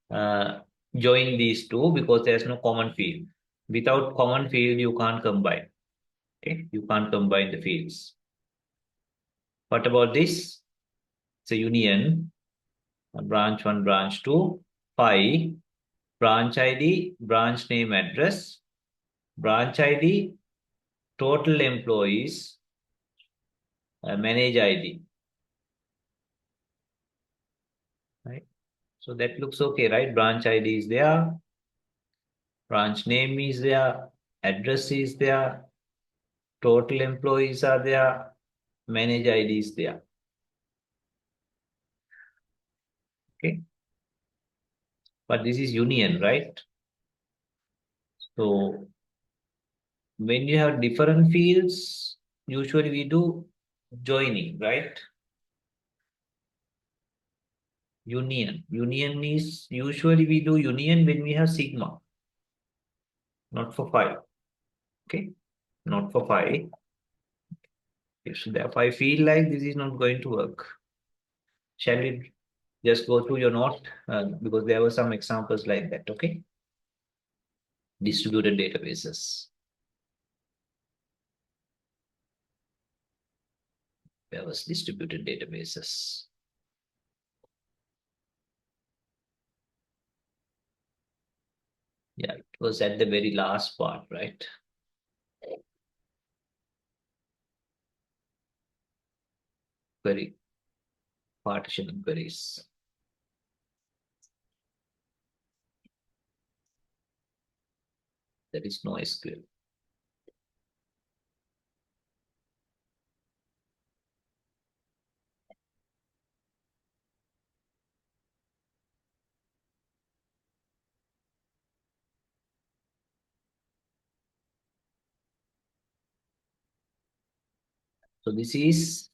uh, join these two because there's no common field. Without common field, you can't combine. Okay, you can't combine the fields. What about this? It's a union, branch one, branch two, phi, branch ID, branch name address, branch ID, total employees, manage ID. Right? So that looks okay, right? Branch ID is there, branch name is there, address is there, total employees are there, manage ID is there. Okay, but this is union, right? So when you have different fields, usually we do joining, right? Union. Union is usually we do union when we have sigma, not for phi. Okay, not for phi. So therefore, I feel like this is not going to work. Shall we just go through your note because there were some examples like that. Okay, distributed databases. There was distributed databases. Yeah, it was at the very last part, right? Query, partition queries. There is no SQL. So this is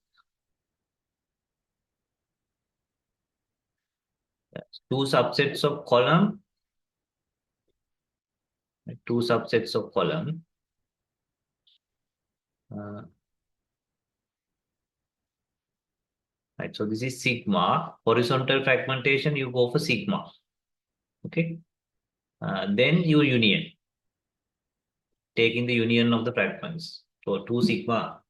two subsets of column, two subsets of column. Uh, right, so this is sigma. Horizontal fragmentation, you go for sigma. Okay. Then you union, taking the union of the fragments. So two sigma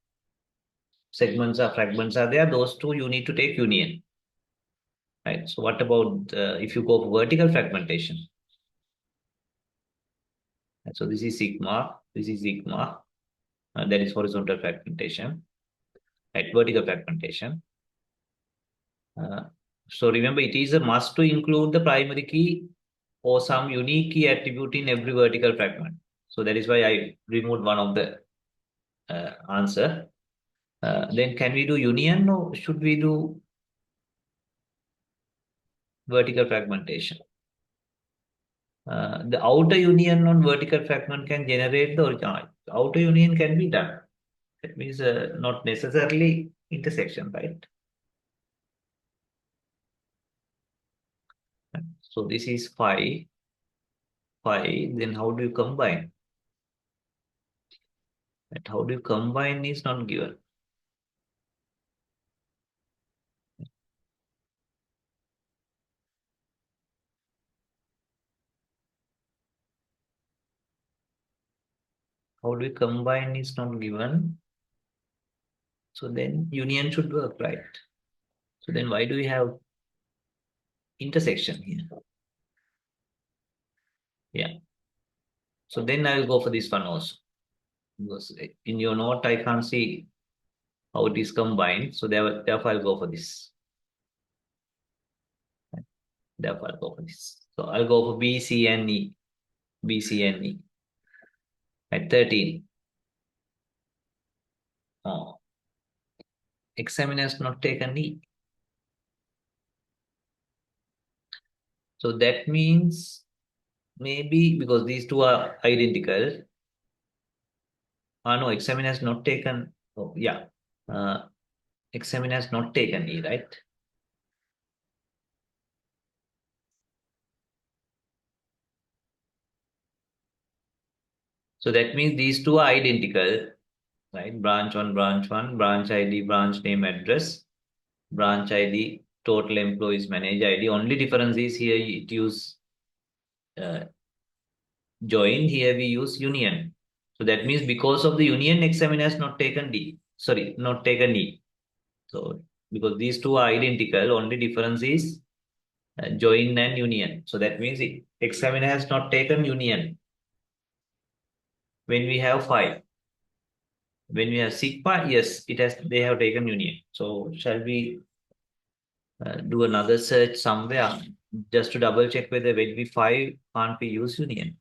segments or fragments are there. Those two you need to take union. Right. So what about if you go for vertical fragmentation? Right, so this is sigma. This is sigma. That is horizontal fragmentation. Right. Vertical fragmentation. So remember, it is a must to include the primary key or some unique key attribute in every vertical fragment. So that is why I removed one of the answer. Then can we do union or should we do vertical fragmentation? The outer union on vertical fragment can generate the original. Outer union can be done. That means not necessarily intersection, right? So this is phi. Then how do you combine? And how do you combine is not given. How do you combine is not given. So then union should work, right? So then why do we have intersection here? Yeah. So then I will go for this one also. Because in your note, I can't see how it is combined. So therefore I'll go for this. Therefore I'll go for this. So I'll go for B, C, and E. B, C, and E. At 13. Oh. examiner has not taken E. So that means maybe because these two are identical. No, examiner has not taken. Oh, yeah. Uh, examiner has not taken E, right? So that means these two are identical, right? Branch 1, branch ID, branch name, address, branch ID, total employees, manage ID. Only difference is here it use uh, join, here we use union. So that means because of the union, examiner has not taken D. Sorry, not taken E. So because these two are identical, only difference is join and union. So that means examiner has not taken union when we have five. When we have sigma, yes, it has. They have taken union. So shall we do another search somewhere just to double check whether when we five can't we use union?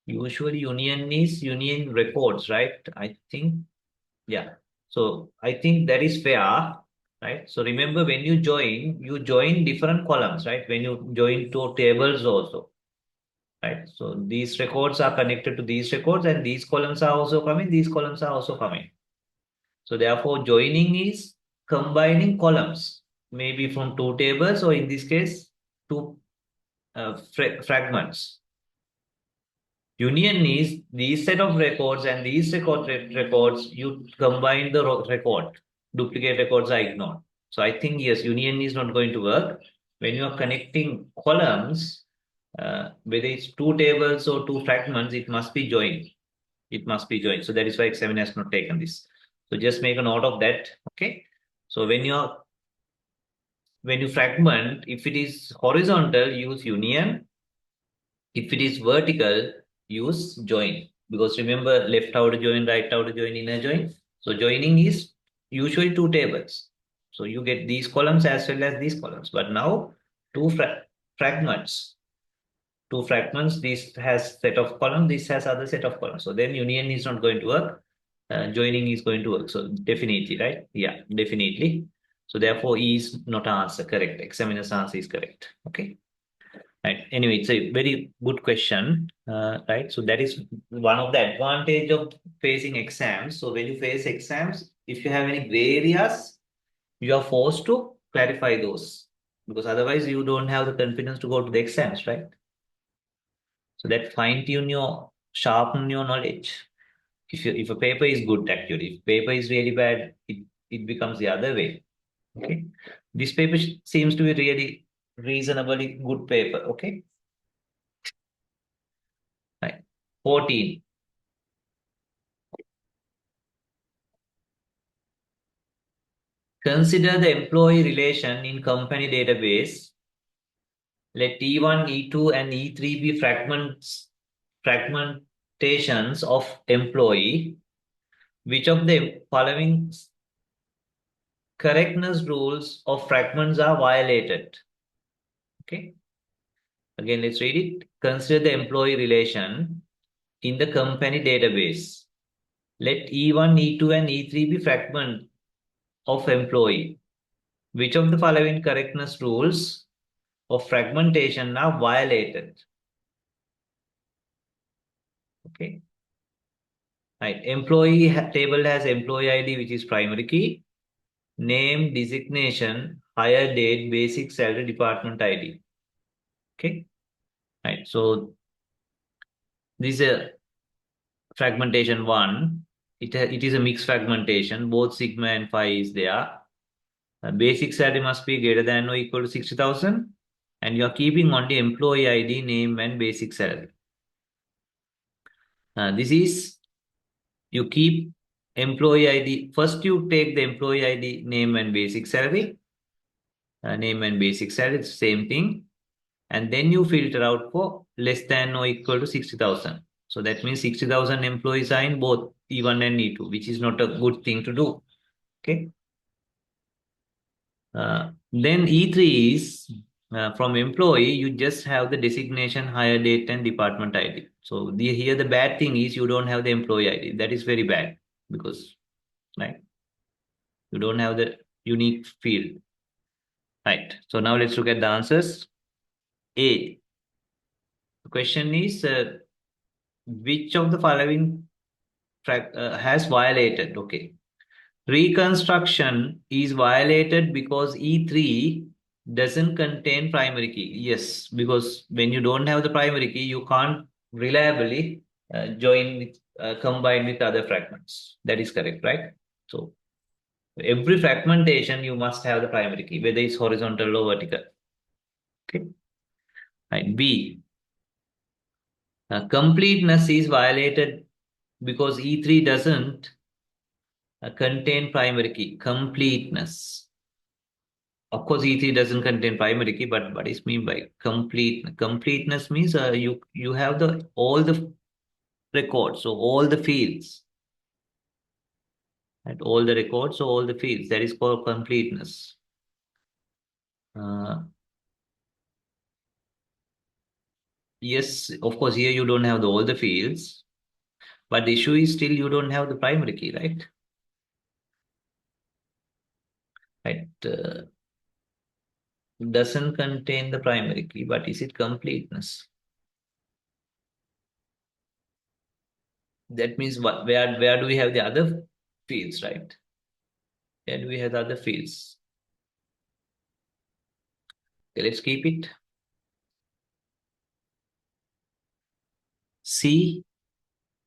Usually union is union records, right? I think, yeah. So I think that is fair, right? So remember when you join different columns, right? When you join two tables also, right? So these records are connected to these records and these columns are also coming, these columns are also coming. So therefore joining is combining columns, maybe from two tables or in this case, two fragments. Union is these set of records and these records, you combine the record. Duplicate records are ignored. So I think, yes, union is not going to work. When you are connecting columns, whether it's two tables or two fragments, it must be joined. It must be joined. So that is why examiner has not taken this. So just make a note of that. Okay. So when you fragment, if it is horizontal, use union. If it is vertical, use join. Because remember, left outer join, right outer join, inner join. So joining is usually two tables. So you get these columns as well as these columns. But now two fragments. Two fragments, this has set of columns, this has other set of columns. So then union is not going to work. Joining is going to work. So definitely, right? Yeah, definitely. So therefore, E is not answer correct. Examiner's answer is correct. Okay. Right. Anyway, it's a very good question, right? So that is one of the advantage of facing exams. So when you face exams, if you have any gray areas, you are forced to clarify those because otherwise you don't have the confidence to go to the exams, right? So that sharpen your knowledge. If a paper is good, actually, if paper is really bad, it becomes the other way. Okay, this paper seems to be really reasonably good paper. Okay, right. 14. Consider the employee relation in company database. Let E1, E2, and E3 be fragmentations of employee. Which of the following correctness rules of fragments are violated? Okay. Again, let's read it. Consider the employee relation in the company database. Let E1, E2, and E3 be fragment of employee. Which of the following correctness rules of fragmentation are violated? Okay. Right. Employee table has employee ID, which is primary key, name, designation, hire date, basic salary, department ID. Okay. Right. So this is a fragmentation one. It is a mixed fragmentation. Both sigma and phi is there. Basic salary must be greater than or equal to 60,000. And you are keeping only employee ID, name, and basic salary. This is you keep employee ID. First, you take the employee ID, name, and basic salary. Name and basic salary, it's the same thing. And then you filter out for less than or equal to 60,000. So that means 60,000 employees are in both E1 and E2, which is not a good thing to do. Okay. Then E3 is from employee, you just have the designation, hire date, and department ID. So here the bad thing is you don't have the employee ID. That is very bad because, right? You don't have the unique field. Right. So now let's look at the answers. A. The question is which of the following has violated? Okay. Reconstruction is violated because E3 doesn't contain primary key. Yes, because when you don't have the primary key, you can't reliably combine with other fragments. That is correct, right? So every fragmentation, you must have the primary key, whether it's horizontal or vertical. Okay. Right. B. Completeness is violated because E3 doesn't contain primary key. Completeness. Of course, E3 doesn't contain primary key, but what is mean by complete? Completeness means you have the all the records, so all the fields, right? All the records, so all the fields. That is called completeness. Uh, yes, of course, here you don't have all the fields, but the issue is still you don't have the primary key, right? Right. Doesn't contain the primary key, but is it completeness? That means what? Where do we have the other fields, right? Where do we have the other fields? Okay, let's keep it. C.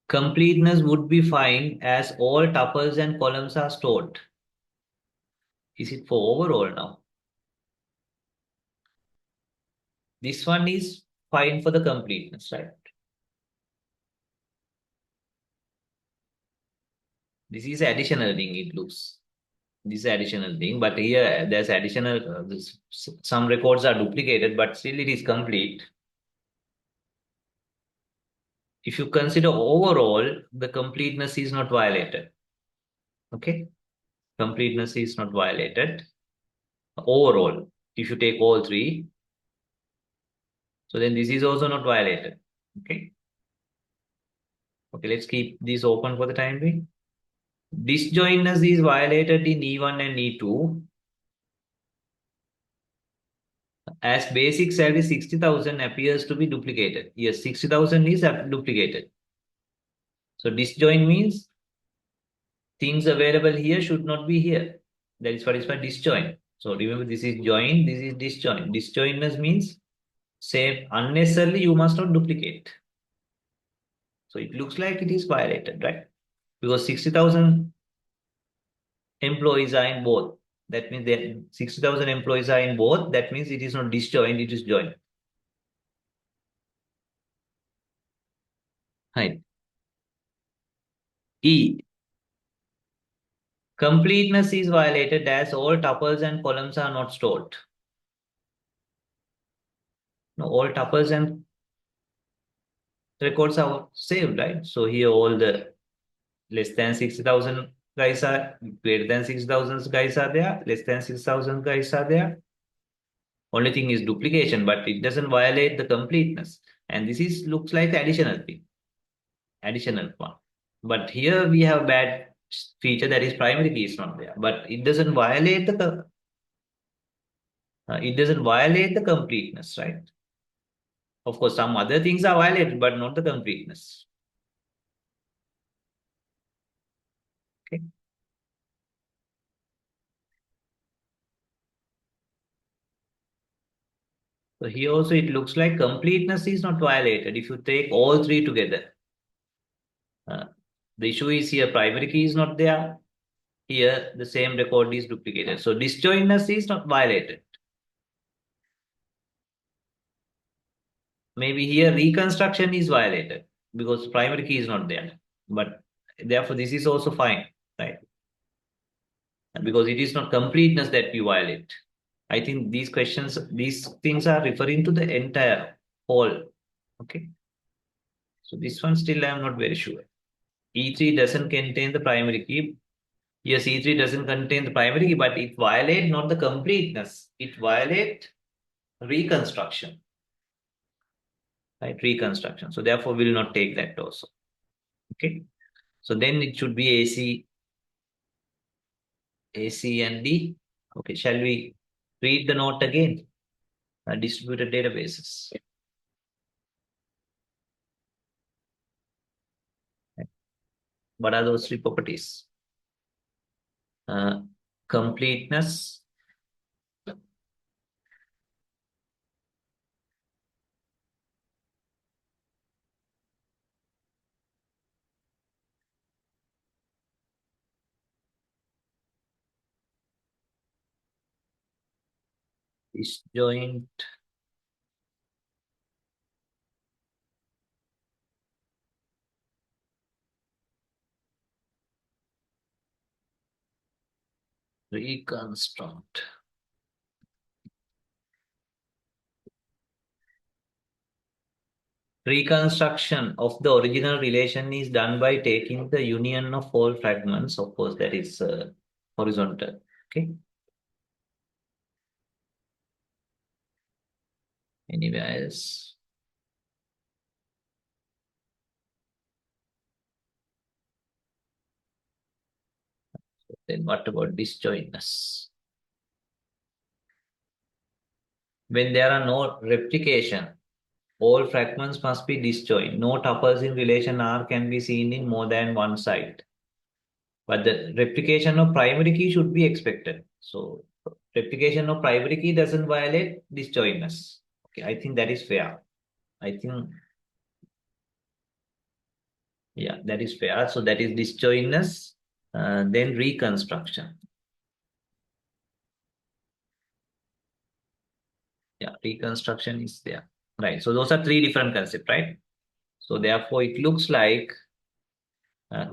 Completeness would be fine as all tuples and columns are stored. Is it for overall now? This one is fine for the completeness, right? This is additional thing, it looks. This is additional thing, but here there's additional, some records are duplicated, but still it is complete. If you consider overall, the completeness is not violated. Okay? Completeness is not violated. Overall, if you take all three, so then this is also not violated. Okay? Okay, let's keep this open for the time being. Disjointness is violated in E1 and E2 as basic salary 60,000 appears to be duplicated. Yes, 60,000 is duplicated. So disjoint means things available here should not be here. That is what is by disjoint. So remember, this is joint, this is disjoint. Disjointness means same unnecessarily you must not duplicate. So it looks like it is violated, right? Because 60,000 employees are in both. That means that 60,000 employees are in both. That means it is not disjoint, it is joint. Right. E. Completeness is violated as all tuples and columns are not stored. No, all tuples and records are saved, right? So here all the less than 60,000 guys are, greater than 6,000 guys are there, less than 6,000 guys are there. Only thing is duplication, but it doesn't violate the completeness. And this is looks like the additional thing, additional one. But here we have bad feature, that is primary key is not there, but it doesn't violate the completeness, right? Of course, some other things are violated, but not the completeness. Okay. So here also it looks like completeness is not violated if you take all three together. Uh, the issue is here primary key is not there. Here the same record is duplicated. So disjointness is not violated. Maybe here reconstruction is violated because primary key is not there. But therefore this is also fine, right? Because it is not completeness that you violate. I think these questions, these things are referring to the entire whole. Okay. So this one still I am not very sure. E3 doesn't contain the primary key. Yes, E3 doesn't contain the primary key, but it violates not the completeness. It violates reconstruction. Right? Reconstruction. So therefore, we will not take that also. Okay. So then it should be AC and D. Okay, shall we read the note again? Distributed databases. What are those three properties? Uh, Completeness, disjoint, reconstruct. Reconstruction of the original relation is done by taking the union of all fragments. Of course, that is horizontal. Okay. Anywhere else? Then what about disjointness? When there are no replication, all fragments must be disjoint. No tuples in relation R can be seen in more than one site. But the replication of primary key should be expected. So replication of primary key doesn't violate disjointness. Okay, I think that is fair. I think, yeah, that is fair. So that is disjointness. Then reconstruction. Yeah, reconstruction is there. Right. So those are three different concepts, right? So therefore, it looks like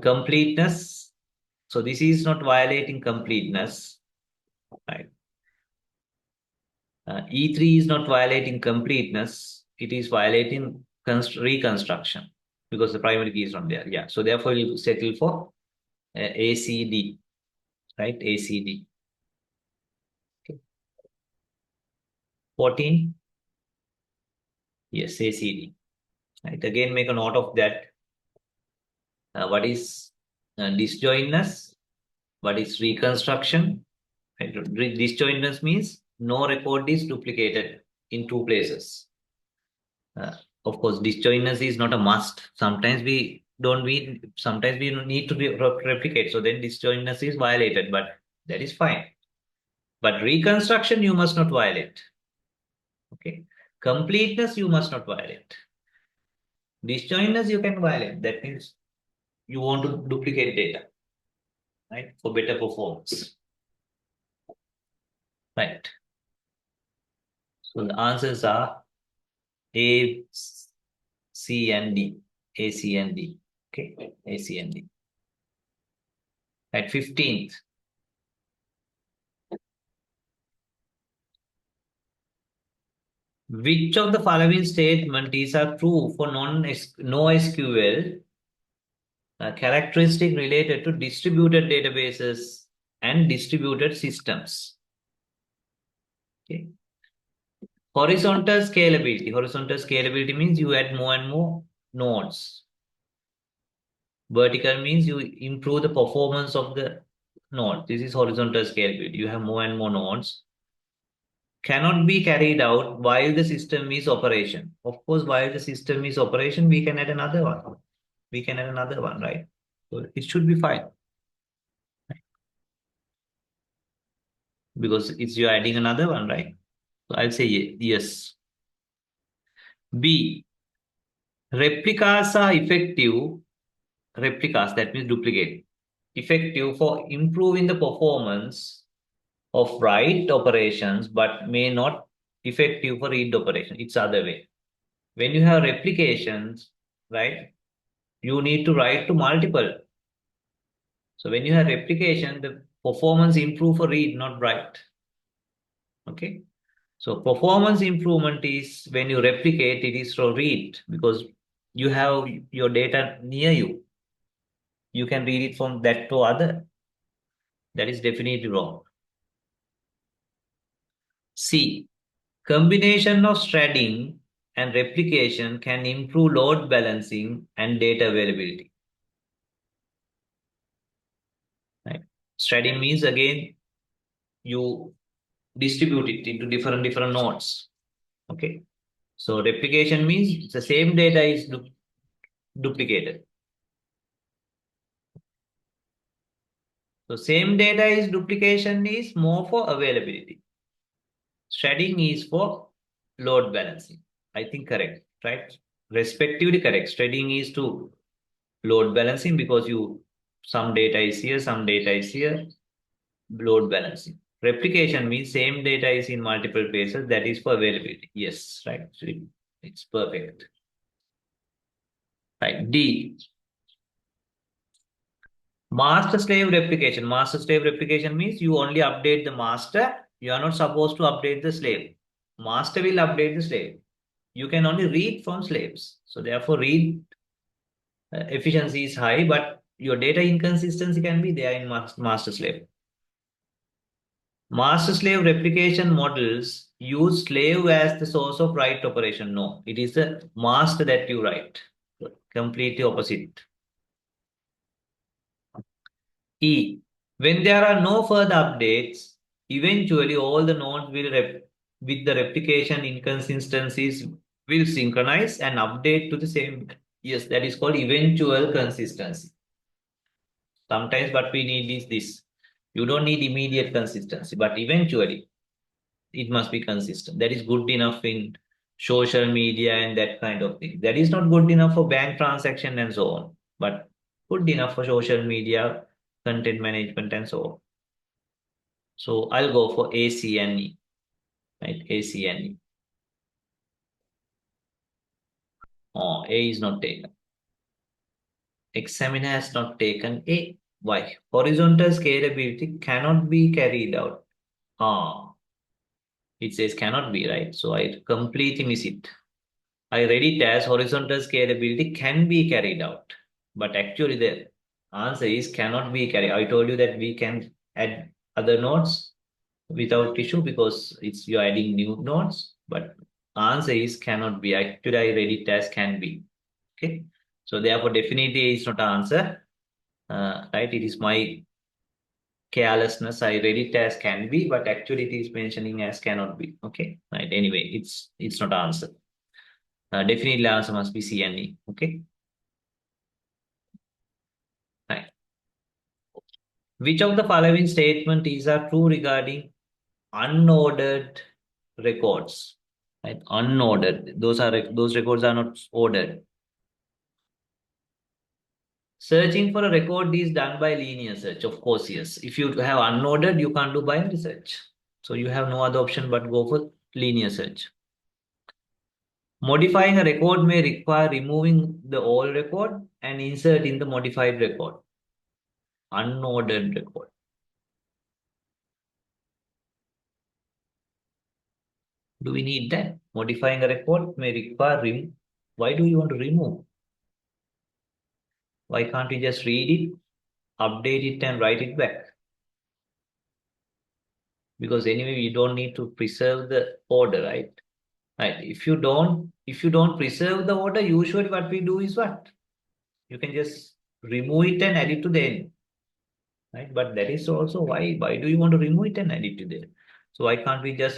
completeness. So this is not violating completeness, right? E3 is not violating completeness. It is violating reconstruction because the primary key is not there. Yeah. So therefore, we'll settle for ACD, right? ACD. Okay. 14. Yes, ACD. Right. Again, make a note of that. What is disjointness? What is reconstruction? Right. Disjointness means no record is duplicated in two places. Uh, of course, disjointness is not a must. Sometimes we need to replicate. So then disjointness is violated, but that is fine. But reconstruction, you must not violate. Okay. Completeness, you must not violate. Disjointness, you can violate. That means you want to duplicate data, right? For better performance. Right. So the answers are A, C, and D. A, C, and D. Okay. A, C, and D. At 15th. Which of the following statement is are true for NoSQL characteristic related to distributed databases and distributed systems? Okay. Horizontal scalability. Horizontal scalability means you add more and more nodes. Vertical means you improve the performance of the node. This is horizontal scalability. You have more and more nodes. Cannot be carried out while the system is operation. Of course, while the system is operation, we can add another one. We can add another one, right? So it should be fine because it's you're adding another one, right? So I'll say yes. B, replicas are effective. Replicas, that means duplicate. Effective for improving the performance of write operations, but may not effective for read operation. It's other way. When you have replications, right, you need to write to multiple. So when you have replication, the performance improve for read, not write. Okay. So performance improvement is when you replicate, it is for read because you have your data near you. You can read it from that to other. That is definitely wrong. C. Combination of shredding and replication can improve load balancing and data availability. Right? Shredding means again you distribute it into different nodes. Okay. So replication means the same data is duplicated. So same data is duplication is more for availability. Shredding is for load balancing. I think correct, right? Respectively correct. Shredding is to load balancing because you some data is here, some data is here. Load balancing. Replication means same data is in multiple places. That is for availability. Yes, right. So it's perfect. Right. D. Master slave replication. Master slave replication means you only update the master. You are not supposed to update the slave. Master will update the slave. You can only read from slaves. So therefore, read efficiency is high, but your data inconsistency can be there in master slave. Master slave replication models use slave as the source of write operation. No, it is the master that you write. Completely opposite. E. When there are no further updates, eventually all the nodes will with the replication inconsistencies will synchronize and update to the same. Yes, that is called eventual consistency. Sometimes what we need is this. You don't need immediate consistency, but eventually it must be consistent. That is good enough in social media and that kind of thing. That is not good enough for bank transaction and so on, but good enough for social media, content management, and so on. So I'll go for A, C, and E. Right? A, C, and E. Oh, A is not taken. Examiner has not taken A. Why? Horizontal scalability cannot be carried out. Ah, it says cannot be, right? So I completely miss it. I read it as horizontal scalability can be carried out, but actually the answer is cannot be carried. I told you that we can add other nodes without issue because it's you're adding new nodes, but answer is cannot be. Actually, I read it as can be. Okay, so therefore, definitely it's not answer. Right? It is my carelessness. I read it as can be, but actually it is mentioning as cannot be. Okay, right? Anyway, it's not answer. Definitely answer must be C and E. Okay. Right. Which of the following statement is are true regarding unordered records? Right? Unordered. Those records are not ordered. Searching for a record is done by linear search. Of course, yes. If you have unordered, you can't do binary search. So you have no other option but go for linear search. Modifying a record may require removing the old record and insert in the modified record. Unordered record. Do we need that? Modifying a record may require Why do you want to remove? Why can't we just read it, update it, and write it back? Because anyway, we don't need to preserve the order, right? Right. If you don't preserve the order, usually what we do is what? You can just remove it and add it to the end. Right. But that is also why. Why do you want to remove it and add it to the end? So why can't we just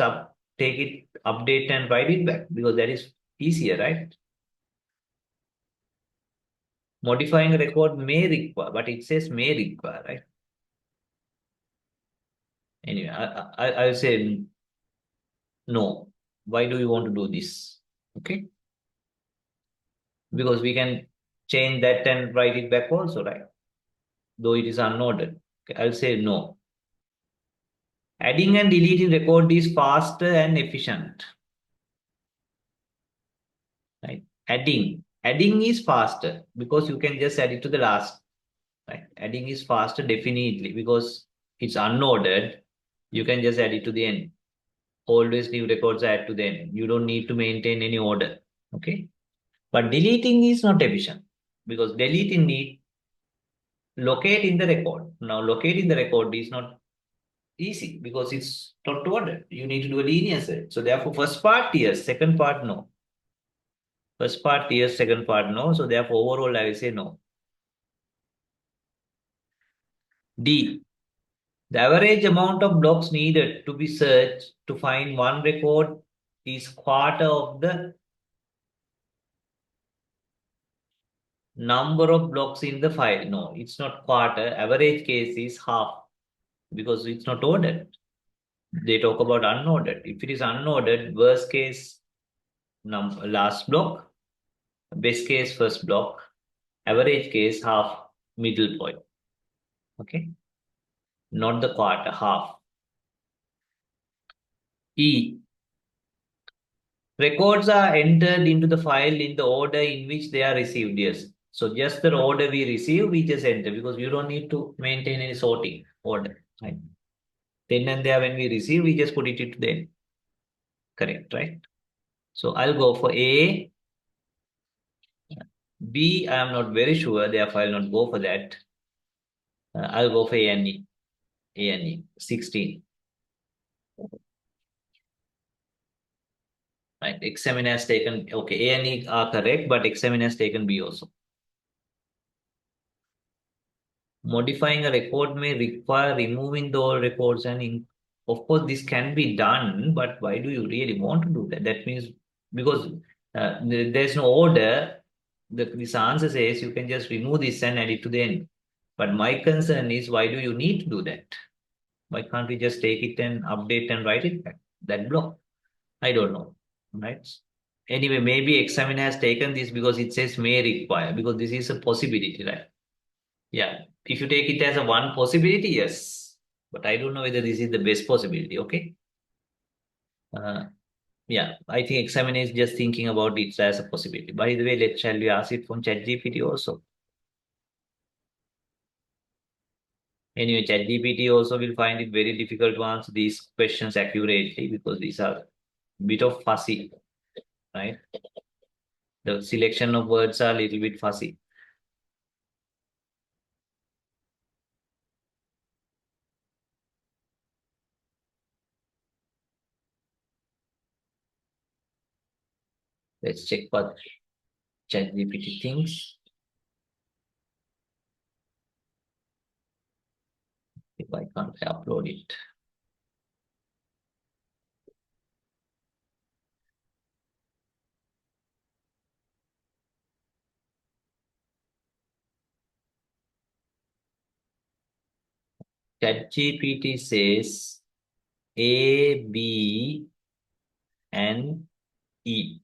take it, update and write it back? Because that is easier, right? Modifying a record may require, but it says may require, right? Anyway, I'll say no. Why do you want to do this? Okay, because we can change that and write it back also, right? Though it is unordered. Okay, I'll say no. Adding and deleting record is faster and efficient, right? Adding is faster because you can just add it to the last, right? Adding is faster definitely because it's unordered. You can just add it to the end. Always new records add to the end. You don't need to maintain any order. Okay. But deleting is not efficient because deleting need locate in the record. Now locating the record is not easy because it's not ordered. You need to do a linear search. So therefore, first part yes, second part no. First part yes, second part no. So therefore, overall I will say no. D. The average amount of blocks needed to be searched to find one record is quarter of the number of blocks in the file. No, it's not quarter. Average case is half because it's not ordered. They talk about unordered. If it is unordered, worst case last block, best case first block, average case half middle point. Okay, not the quarter, half. E. Records are entered into the file in the order in which they are received. Yes. So just the order we receive, we just enter because you don't need to maintain any sorting order. Right. Then and there when we receive, we just put it into the correct, right? So I'll go for A. B, I am not very sure. Therefore, I'll not go for that. I'll go for A and E. A and E. 16. Right. Examiner has taken, okay, A and E are correct, but examiner has taken B also. Modifying a record may require removing the old records of course this can be done, but why do you really want to do that? That means because there's no order. This answer says you can just remove this and add it to the end. But my concern is why do you need to do that? Why can't we just take it and update and write it back? That block. I don't know. Right? Anyway, maybe examiner has taken this because it says may require, because this is a possibility, right? Yeah. If you take it as a one possibility, yes. But I don't know whether this is the best possibility. Okay. Uh, yeah, I think examiner is just thinking about it as a possibility. By the way, shall we ask it from ChatGPT also? Anyway, ChatGPT also will find it very difficult to answer these questions accurately because these are a bit of fuzzy, right? The selection of words are a little bit fuzzy. Let's check what ChatGPT thinks. If I can't upload it. ChatGPT says A, B, and E.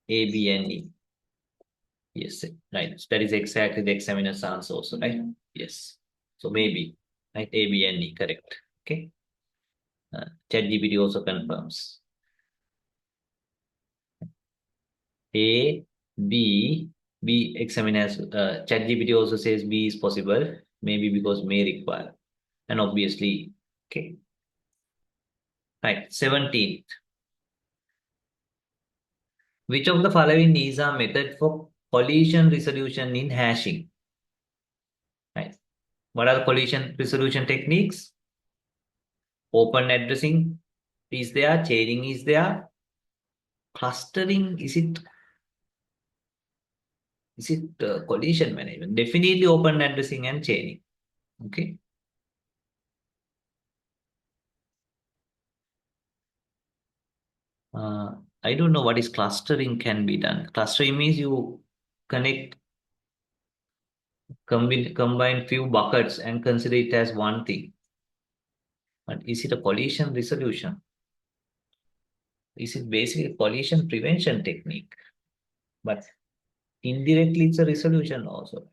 A, B, and E. Yes, right. That is exactly the examiner's answer also, right? Yes. So maybe, right? A, B, and E, correct. Okay. ChatGPT also confirms. A, B, B examiners, ChatGPT also says B is possible, maybe because may require. And obviously, okay. Right. 17th. Which of the following is a method for collision resolution in hashing? Right. What are the collision resolution techniques? Open addressing is there, chaining is there, clustering, is it collision management? Definitely open addressing and chaining. Okay. Uh, I don't know what is clustering can be done. Clustering means you connect, combine few buckets and consider it as one thing. But is it a collision resolution? Is it basically a collision prevention technique? But indirectly, it's a resolution also.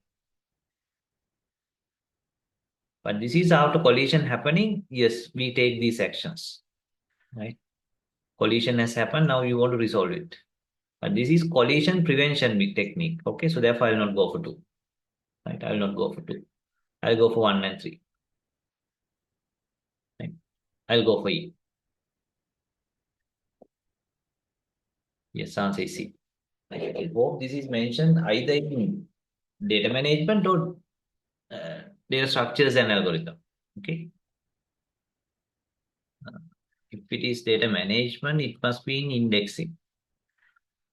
But this is after collision happening. Yes, we take these actions, right? Collision has happened. Now you want to resolve it. But this is collision prevention technique. Okay, so therefore I will not go for two. Right, I will not go for two. I'll go for one and three. Right, I'll go for E. Yes, answer is C. I hope this is mentioned either in data management or uh, data structures and algorithm. Okay. If it is data management, it must be in indexing.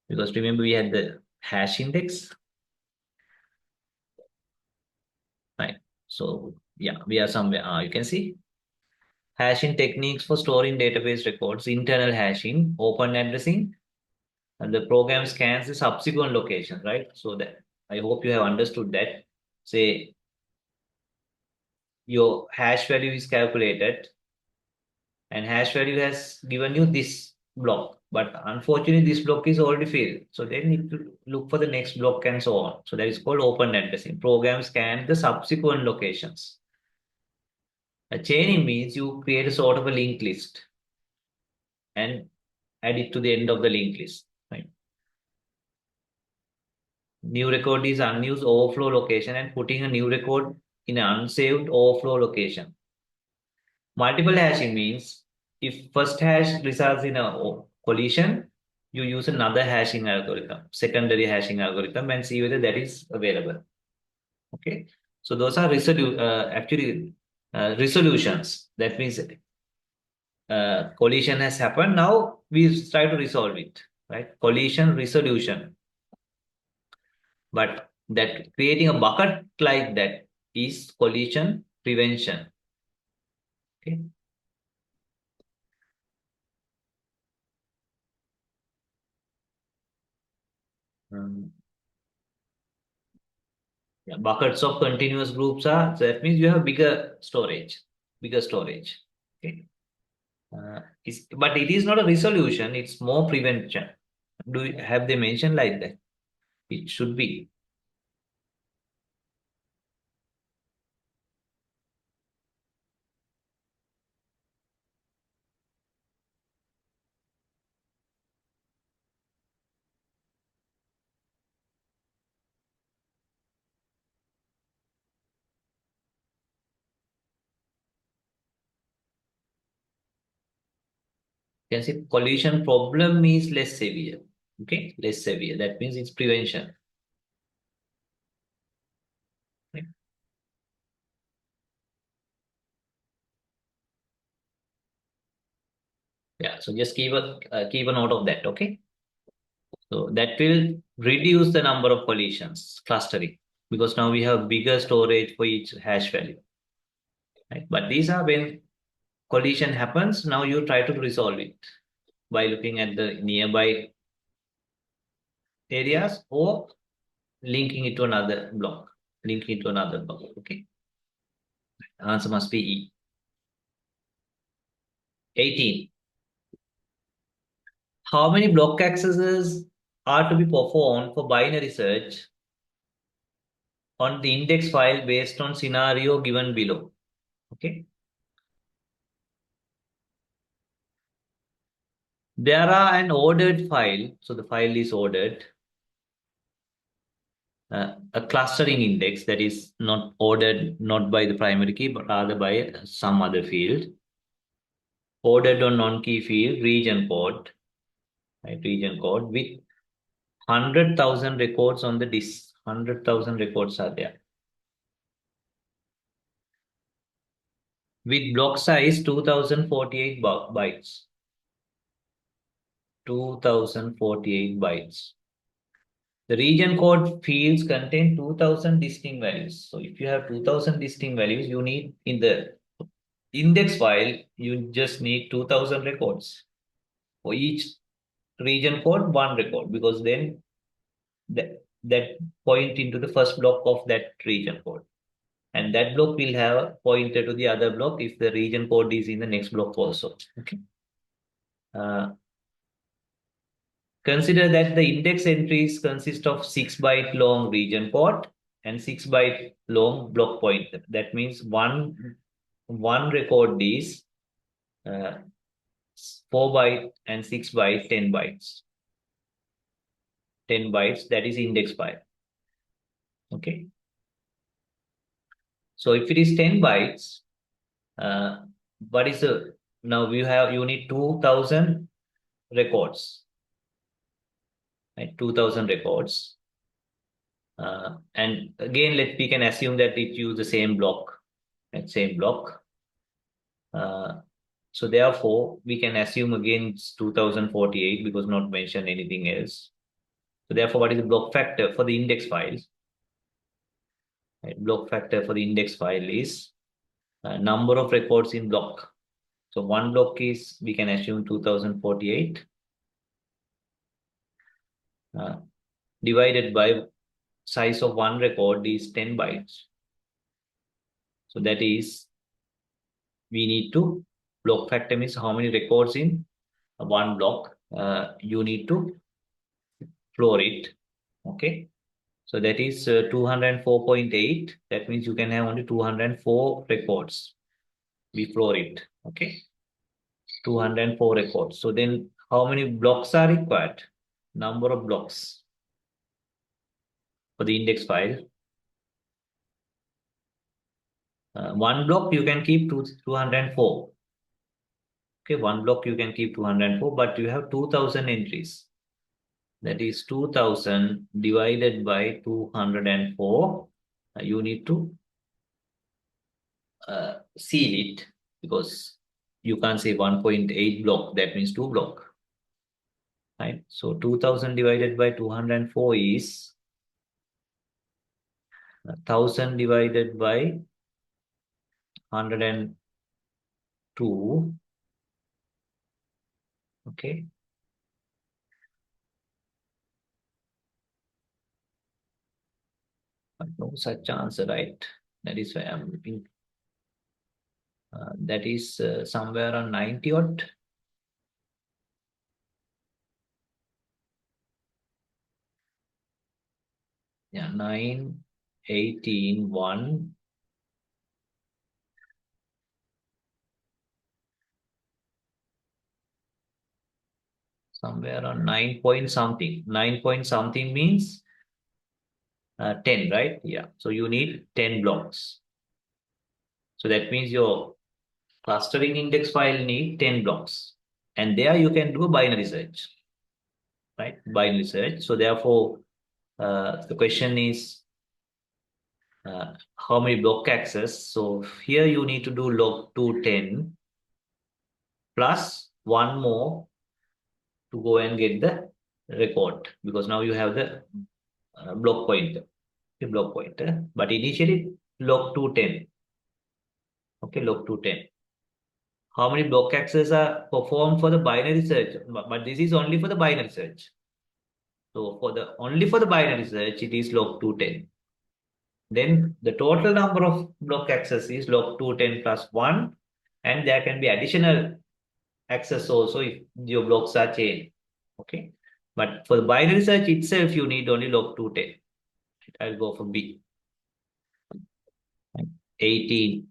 Because remember we had the hash index. Right. So yeah, we are somewhere. You can see Hashing techniques for storing database records, internal hashing, open addressing, and the program scans the subsequent location, right? So that I hope you have understood that. Say your hash value is calculated and hash value has given you this block, but unfortunately this block is already filled. So they need to look for the next block and so on. So that is called open addressing. Program scan the subsequent locations. A chaining means you create a sort of a linked list and add it to the end of the linked list. Right? New record is unused overflow location and putting a new record in an unsaved overflow location. Multiple hashing means if first hash results in a collision, you use another hashing algorithm, secondary hashing algorithm, and see whether that is available. Okay. So those are resolutions. That means collision has happened. Now we try to resolve it. Right. Collision resolution. But that creating a bucket like that is collision prevention. Okay. Um, yeah, buckets of continuous groups are, so that means you have bigger storage. Okay. But it is not a resolution, it's more prevention. Have they mentioned like that? It should be. You can say collision problem is less severe. Okay, less severe. That means it's prevention. Okay? Yeah, so just keep a note of that. Okay, so that will reduce the number of collisions, clustering, because now we have bigger storage for each hash value. Right? But these are when collision happens, now you try to resolve it by looking at the nearby areas or linking it to another block. Linking it to another block. Okay. Answer must be E. 18. How many block accesses are to be performed for binary search on the index file based on scenario given below? Okay. There are an ordered file. So the file is ordered. A clustering index that is not ordered not by the primary key but rather by some other field. Ordered on non-key field, region code, right? Region code with 100,000 records on the disk. 100,000 records are there. With block size 2048 bytes. 2048 bytes. The region code fields contain 2000 distinct values. So if you have 2000 distinct values, you need in the index file, you just need 2000 records. For each region code, one record, because then that point into the first block of that region code. And that block will have a pointer to the other block if the region code is in the next block also. Okay. Uh, Consider that the index entries consist of 6-byte long region code and 6-byte long block pointer. That means one record is 4-byte and 6-byte, 10 bytes. 10 bytes, that is index file. Okay. So if it is 10 bytes, what is the, now you need 2000 records, right? 2000 records. And again, we can assume that it use the same block, right? Same block. So therefore, we can assume again it's 2048 because not mention anything else. So therefore, what is the block factor for the index files? Right? Block factor for the index file is number of records in block. So one block is, we can assume 2048 divided by size of one record is 10 bytes. So that is, we need to, block factor means how many records in one block. You need to floor it. Okay. So that is 204.8. That means you can have only 204 records. We floor it. Okay. 204 records. So then how many blocks are required? Number of blocks for the index file. One block you can keep 204. Okay, one block you can keep 204, but you have 2000 entries. That is 2000 divided by 204. You need to seal it, because you can't say 1.8 block. That means 2 block. Right? So 2000 divided by 204 is 1000 divided by 102. Okay. But no such answer, right? That is why I'm looking. That is somewhere on 90 odd. Yeah, 9, 18, 1. Somewhere on 9 point something. 9 point something means 10, right? Yeah. So you need 10 blocks. So that means your clustering index file need 10 blocks. And there you can do a binary search, right? Binary search. So therefore, the question is how many block access? So here you need to do log 210 plus one more to go and get the record, because now you have the block pointer. Okay, block pointer. But initially log 210. Okay, log 210. How many block access are performed for the binary search? But this is only for the binary search. So for the only for the binary search, it is log 210. Then the total number of block access is log 210 plus 1. And there can be additional access also if your blocks are changed. Okay. But for the binary search itself, you need only log 210. I'll go for B. 18.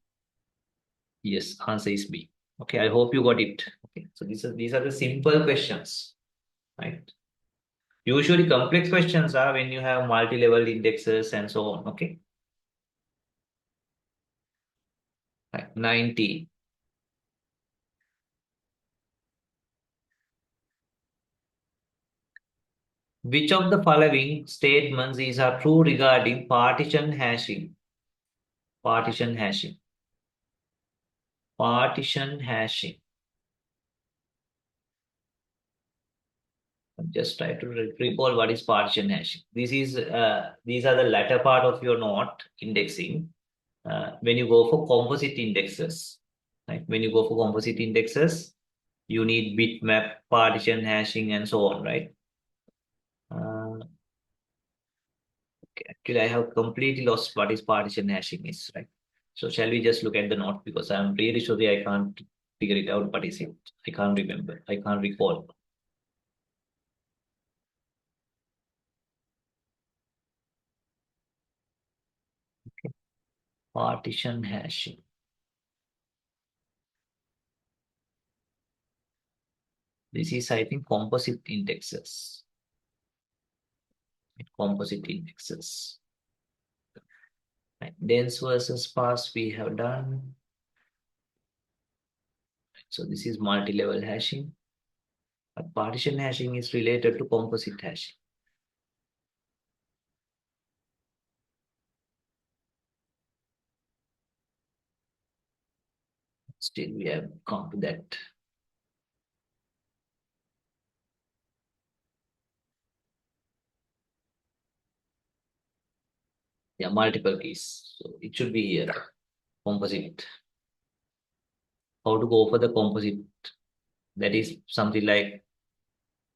Yes, answer is B. Okay, I hope you got it. Okay, so these are the simple questions, right? Usually complex questions are when you have multi-level indexes and so on. Okay. Right. 90. Which of the following statements are true regarding partition hashing? Partition hashing. Partition hashing. Just try to recall what is partition hashing. These are the latter part of your note indexing. When you go for composite indexes, right? When you go for composite indexes, you need bitmap, partition hashing, and so on, right? Okay, actually, I have completely lost what is partition hashing is, right? So shall we just look at the note, because I'm really sorry I can't figure it out. What is it? I can't remember. I can't recall. Partition hashing. This is, I think, composite indexes. Composite indexes. Right. Dense versus sparse we have done. So this is multi-level hashing. But partition hashing is related to composite hashing. Still, we have come to that. Yeah, multiple keys. So it should be here. Composite. how to go for the composite. That is something like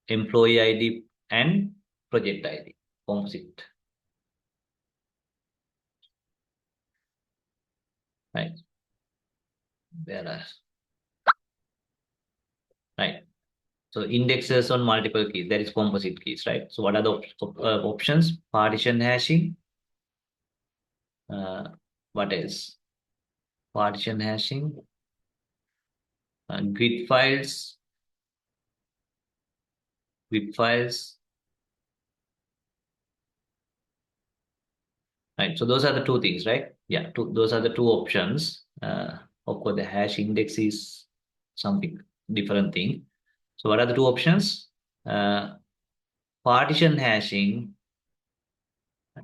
employee ID and project ID, composite. Right. Whereas, right. So indexes on multiple keys, that is composite keys, right? So what are the options? Partition hashing. What else? Partition hashing, grid files, zip files. Right. So those are the two things, right? Yeah. Those are the two options. Of course, the hash index is something different thing. So what are the two options? Uh, Partition hashing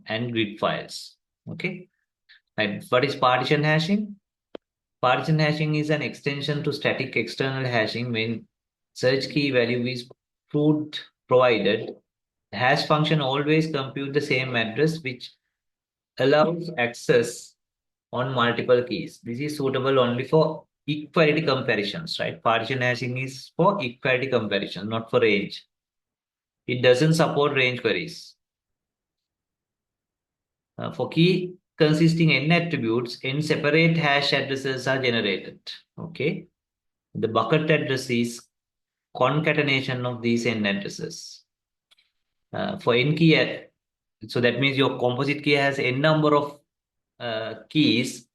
and grid files. Okay. Right. What is partition hashing? Partition hashing is an extension to static external hashing when search key value is proved provided. The hash function always compute the same address which allows access on multiple keys. This is suitable only for equality comparisons, right? Partition hashing is for equality comparison, not for range. It doesn't support range queries. For key consisting n attributes, n separate hash addresses are generated. Okay. The bucket address is concatenation of these n addresses. For n key, so that means your composite key has n number of keys,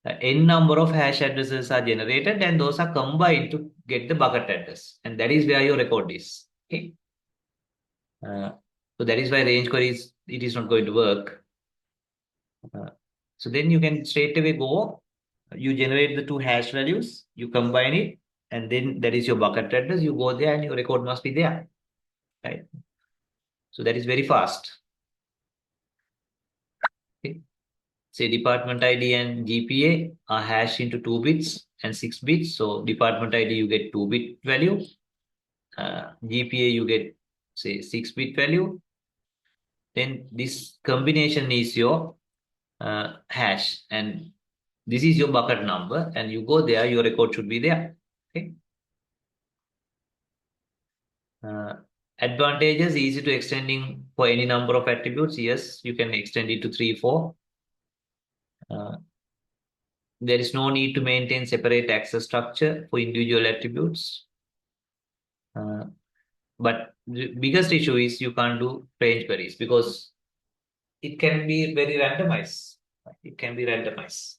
n number of hash addresses are generated, and those are combined to get the bucket address, and that is where your record is. Okay. So that is why range queries, it is not going to work. So then you can straight away go, you generate the two hash values, you combine it, and then that is your bucket address. You go there and your record must be there, right? So that is very fast. Okay. Say department ID and GPA are hashed into 2 bits and 6 bits. So department ID you get 2-bit value. GPA you get say 6-bit value. Then this combination is your hash, and this is your bucket number, and you go there, your record should be there. Okay. Advantages, easy to extending for any number of attributes. Yes, you can extend it to 3, 4. There is no need to maintain separate access structure for individual attributes. But the biggest issue is you can't do range queries because it can be very randomized. It can be randomized.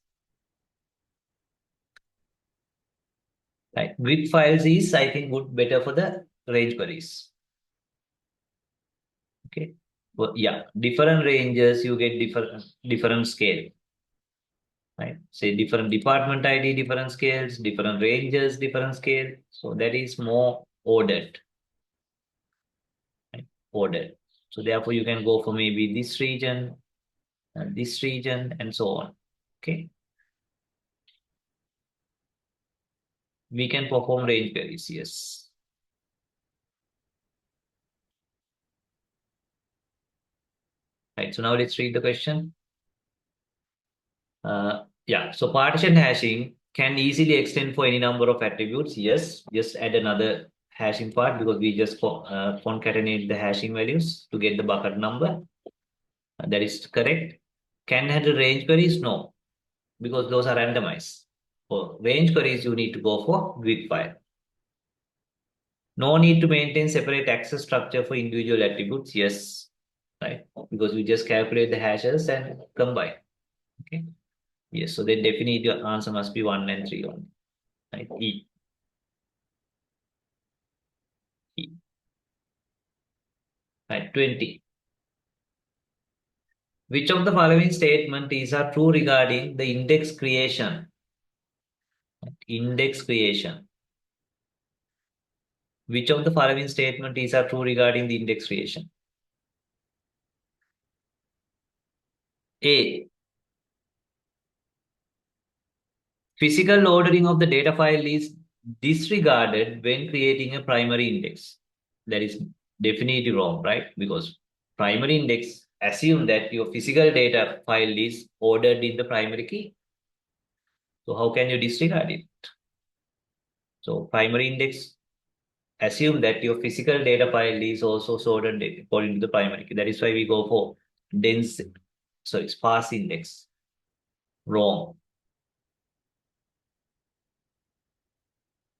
Right. Grid files is, I think, better for the range queries. Okay. Well, yeah, different ranges, you get different scale. Right. Say different department ID, different scales, different ranges, different scale. So that is more ordered. Right? Ordered. So therefore you can go for maybe this region, and so on. Okay. We can perform range queries, yes. Right. So now let's read the question. Yeah. So partition hashing can easily extend for any number of attributes. Yes. Just add another hashing part because we just concatenate the hashing values to get the bucket number. That is correct. Can handle range queries? No, because those are randomized. For range queries, you need to go for grid file. No need to maintain separate access structure for individual attributes. Yes, right? Because we just calculate the hashes and combine. Okay. Yes. So then definitely your answer must be 1 and 3 only. Right. E. E. Right. 20. Which of the following statements are true regarding the index creation? Index creation. Which of the following statements are true regarding the index creation? A. Physical ordering of the data file is disregarded when creating a primary index. That is definitely wrong, right? Because primary index assume that your physical data file is ordered in the primary key. So how can you disregard it? So primary index, assume that your physical data file is also sorted according to the primary key. That is why we go for dense, sorry, sparse index. Wrong.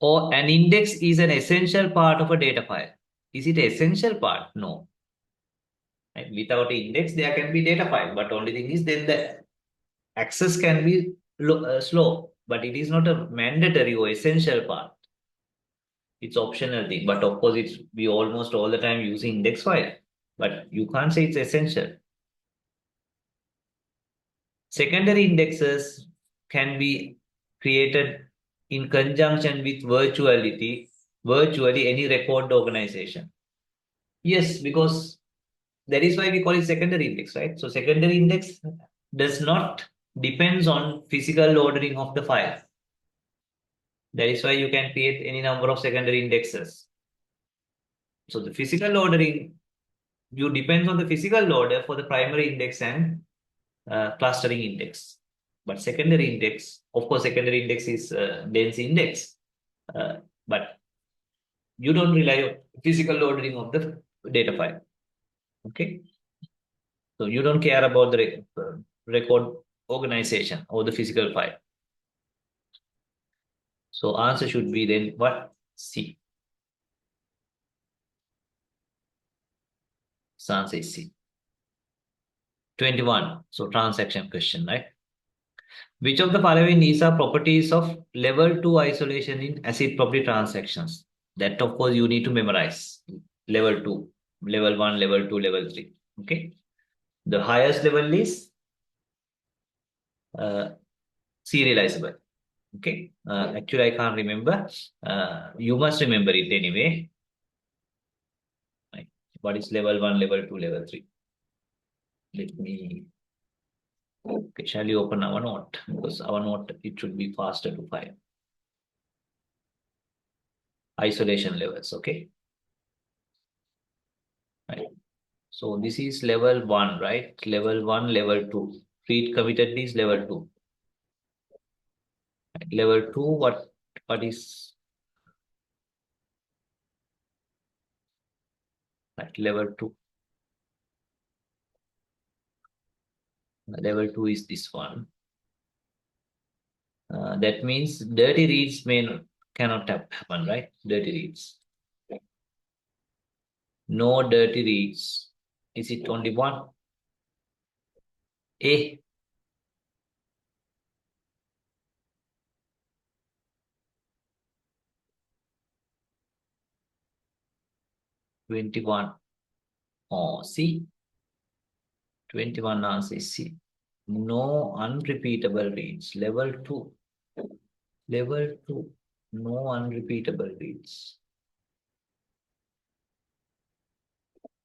Or an index is an essential part of a data file. Is it essential part? No. Right? Without an index, there can be data file, but only thing is then the access can be slow, but it is not a mandatory or essential part. It's optional thing, but of course, it's we almost all the time using index file, but you can't say it's essential. Secondary indexes can be created in conjunction with virtually any record organization. Yes, because that is why we call it secondary index, right? So secondary index does not depends on physical ordering of the file. That is why you can create any number of secondary indexes. So the physical ordering, you depends on the physical order for the primary index and clustering index. But secondary index, of course, secondary index is dense index, but you don't rely on physical ordering of the data file. Okay, so you don't care about the record organization or the physical file. So answer should be then what? C. So answer is C. 21. So transaction question, right? Which of the following is are properties of level 2 isolation in acid property transactions? That of course you need to memorize. Level 2, level 1, level 2, level 3. Okay. The highest level is uh, serializable. Okay. Actually, I can't remember. You must remember it anyway. Right. What is level 1, level 2, level 3? Let me. Okay, shall you open our note? Because our note, it should be faster to find. Isolation levels, okay? Right. So this is level 1, right? Level 1, level 2. Read committedly is level 2. Right. Level 2, what is right? Level 2. Level 2 is this one. That means dirty reads cannot happen, right? Dirty reads. No dirty reads. Is it only one? A. 21. Oh, C. 21 answer is C. No unrepeatable reads. Level 2. Level 2. No unrepeatable reads.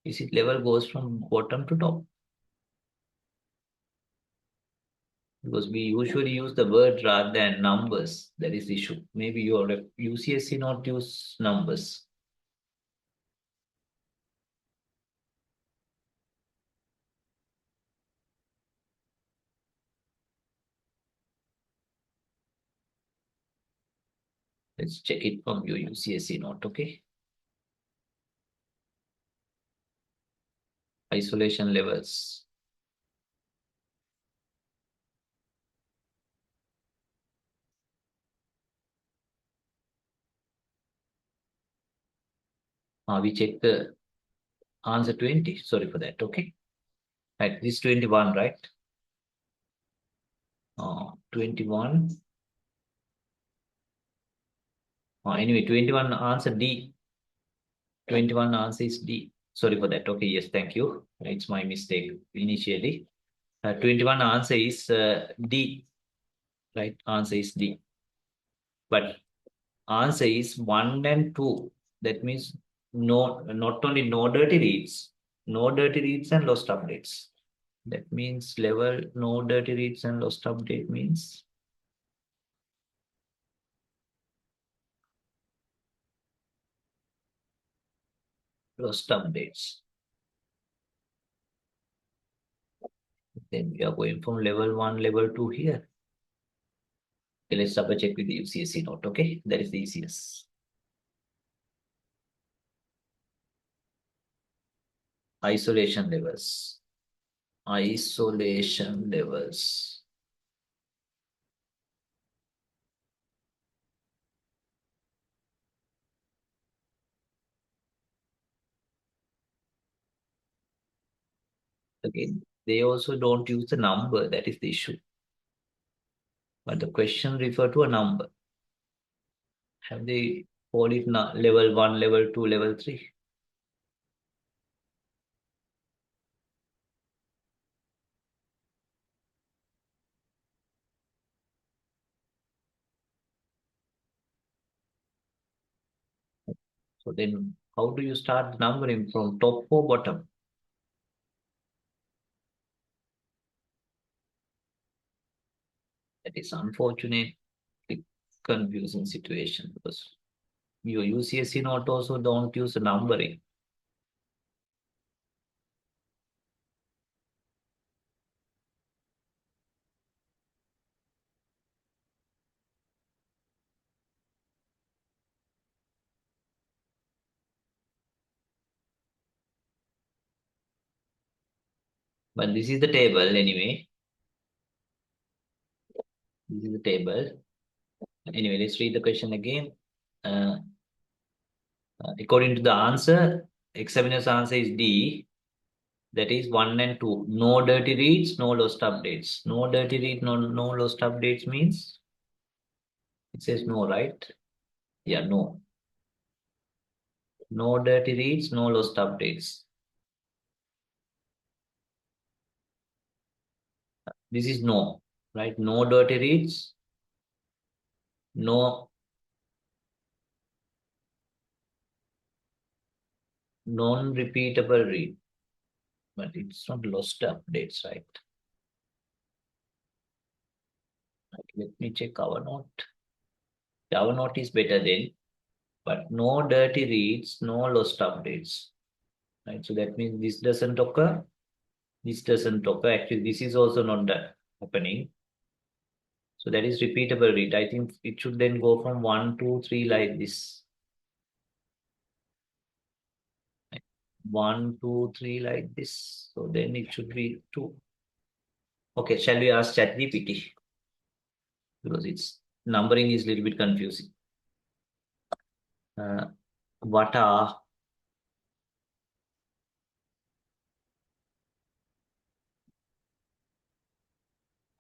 Is it level goes from bottom to top? Because we usually use the word rather than numbers. That is the issue. Maybe your UCSC not use numbers. Let's check it from your UCSC note, okay? Isolation levels. We check the answer 20. Sorry for that, okay? Right, this 21, right? 21. Anyway, 21 answer D. 21 answer is D. Sorry for that. Okay, yes, thank you. It's my mistake initially. 21 answer is D. Right, answer is D. But answer is 1 and 2. That means no, not only no dirty reads, no dirty reads and lost updates. That means level no dirty reads and lost update means lost updates. Then we are going from level 1, level 2 here. Okay, let's double check with the UCSC note. Okay, that is the easiest. Isolation levels. Isolation levels. Again, they also don't use the number. That is the issue. But the question refer to a number. Have they called it level 1, level 2, level 3? So then how do you start numbering from top or bottom? That is unfortunately confusing situation because your UCSC note also don't use the numbering. But this is the table anyway. This is the table. Anyway, let's read the question again. Uh, According to the answer, examiner's answer is D. That is 1 and 2. No dirty reads, no lost updates. No dirty read, no lost updates means it says no, right? Yeah, no. No dirty reads, no lost updates. This is no, right? No dirty reads, no non-repeatable read. But it's not lost updates, right? Okay, let me check our note. Our note is better then, but no dirty reads, no lost updates. Right? So that means this doesn't occur. This doesn't occur. Actually, this is also not happening. So that is repeatable read. I think it should then go from 1, 2, 3 like this. 1, 2, 3 like this. So then it should be 2. Okay, shall we ask ChatGPT? Because its numbering is a little bit confusing. Uh, what are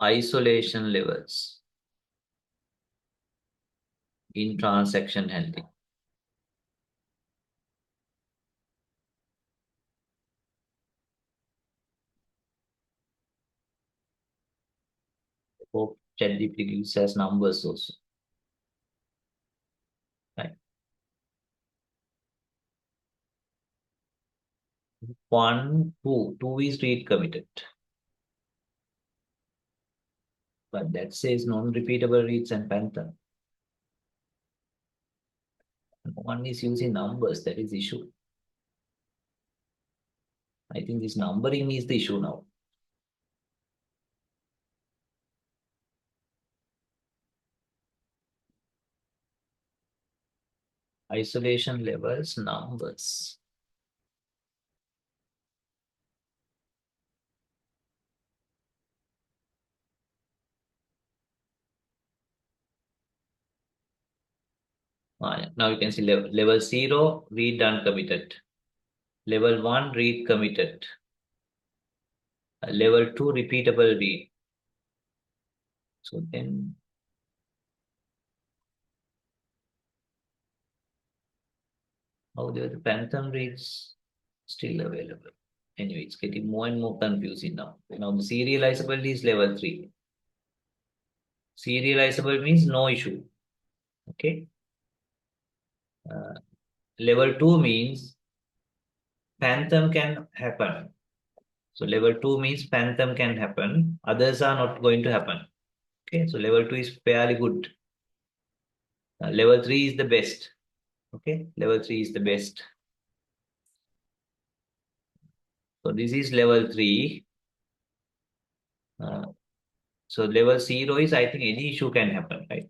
isolation levels in transaction handling? Hope ChatGPT gives us numbers also. Right. 1, 2. 2 is read committed. But that says non-repeatable reads and phantom. One is using numbers, that is the issue. I think this numbering is the issue now. Isolation levels, numbers. Now you can see level 0, read uncommitted. Level 1, read committed. Level 2, repeatable read. So then, how the phantom reads still available. Anyway, it's getting more and more confusing now. Now the serializability is level 3. Serializable means no issue. Okay. Level 2 means phantom can happen. So level 2 means phantom can happen. Others are not going to happen. Okay. So level 2 is fairly good. Level 3 is the best. Okay. Level 3 is the best. So this is level 3. So level 0 is, I think, any issue can happen, right?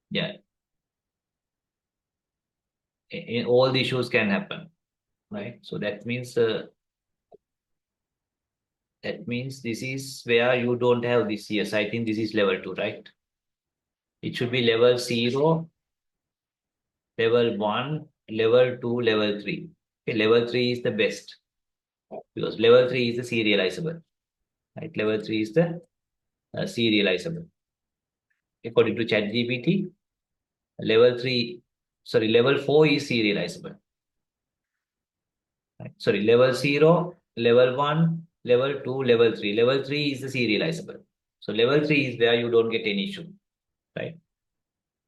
Yeah, all the issues can happen, right? So that means this is where you don't have this. Yes, I think this is level 2, right? It should be level 0, level 1, level 2, level 3. Okay, level 3 is the best because level 3 is the serializable, right? Level 3 is the serializable. According to ChatGPT, level 4 is serializable. Right? Sorry, level 0, level 1, level 2, level 3. Level 3 is the serializable. So level 3 is where you don't get any issue, right?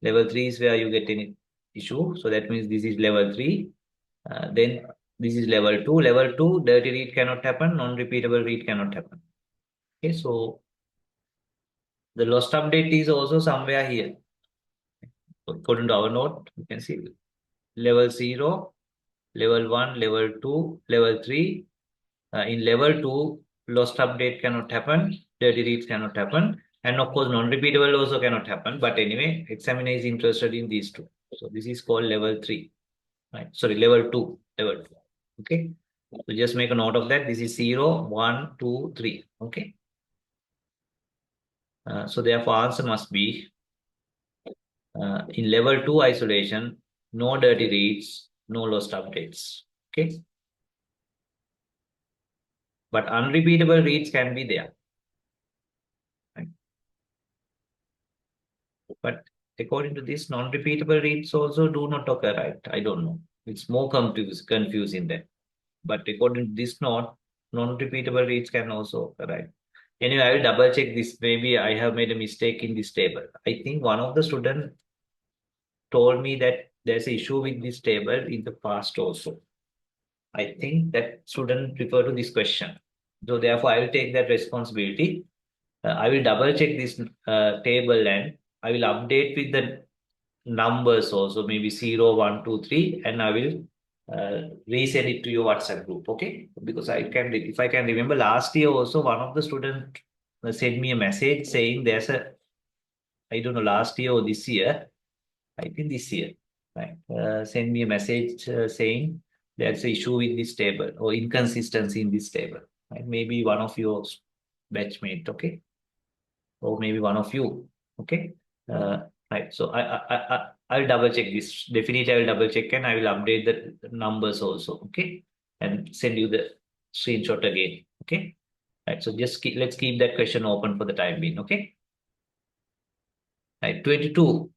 Level 3 is where you get any issue. So that means this is level 3. Then this is level 2. Level 2, dirty read cannot happen, non-repeatable read cannot happen. Okay, so the lost update is also somewhere here. According to our note, you can see level 0, level 1, level 2, level 3. In level 2, lost update cannot happen, dirty reads cannot happen, and of course, non-repeatable also cannot happen. But anyway, examiner is interested in these two. So this is called level 3, right? Sorry, level 2, level 2. Okay. So just make a note of that. This is 0, 1, 2, 3. Okay. So therefore, answer must be in level 2 isolation, no dirty reads, no lost updates. Okay. But unrepeatable reads can be there. Right? But according to this, non-repeatable reads also do not occur, right? I don't know. It's more confusing there. But according to this note, non-repeatable reads can also occur, right? Anyway, I will double check this. Maybe I have made a mistake in this table. I think one of the students told me that there's an issue with this table in the past also. I think that student refer to this question. So therefore, I will take that responsibility. I will double check this table and I will update with the numbers also, maybe 0, 1, 2, 3, and I will resend it to your WhatsApp group. Okay, because if I can remember, last year also one of the student sent me a message saying there's a, I don't know, last year or this year, I think this year, right? Send me a message saying there's an issue with this table or inconsistency in this table, right? Maybe one of your batchmate, okay, or maybe one of you, okay. Right. So I'll double check this. Definitely, I will double check and I will update the numbers also, okay, and send you the screenshot again, okay. Right. So let's keep that question open for the time being, okay. Right. 22.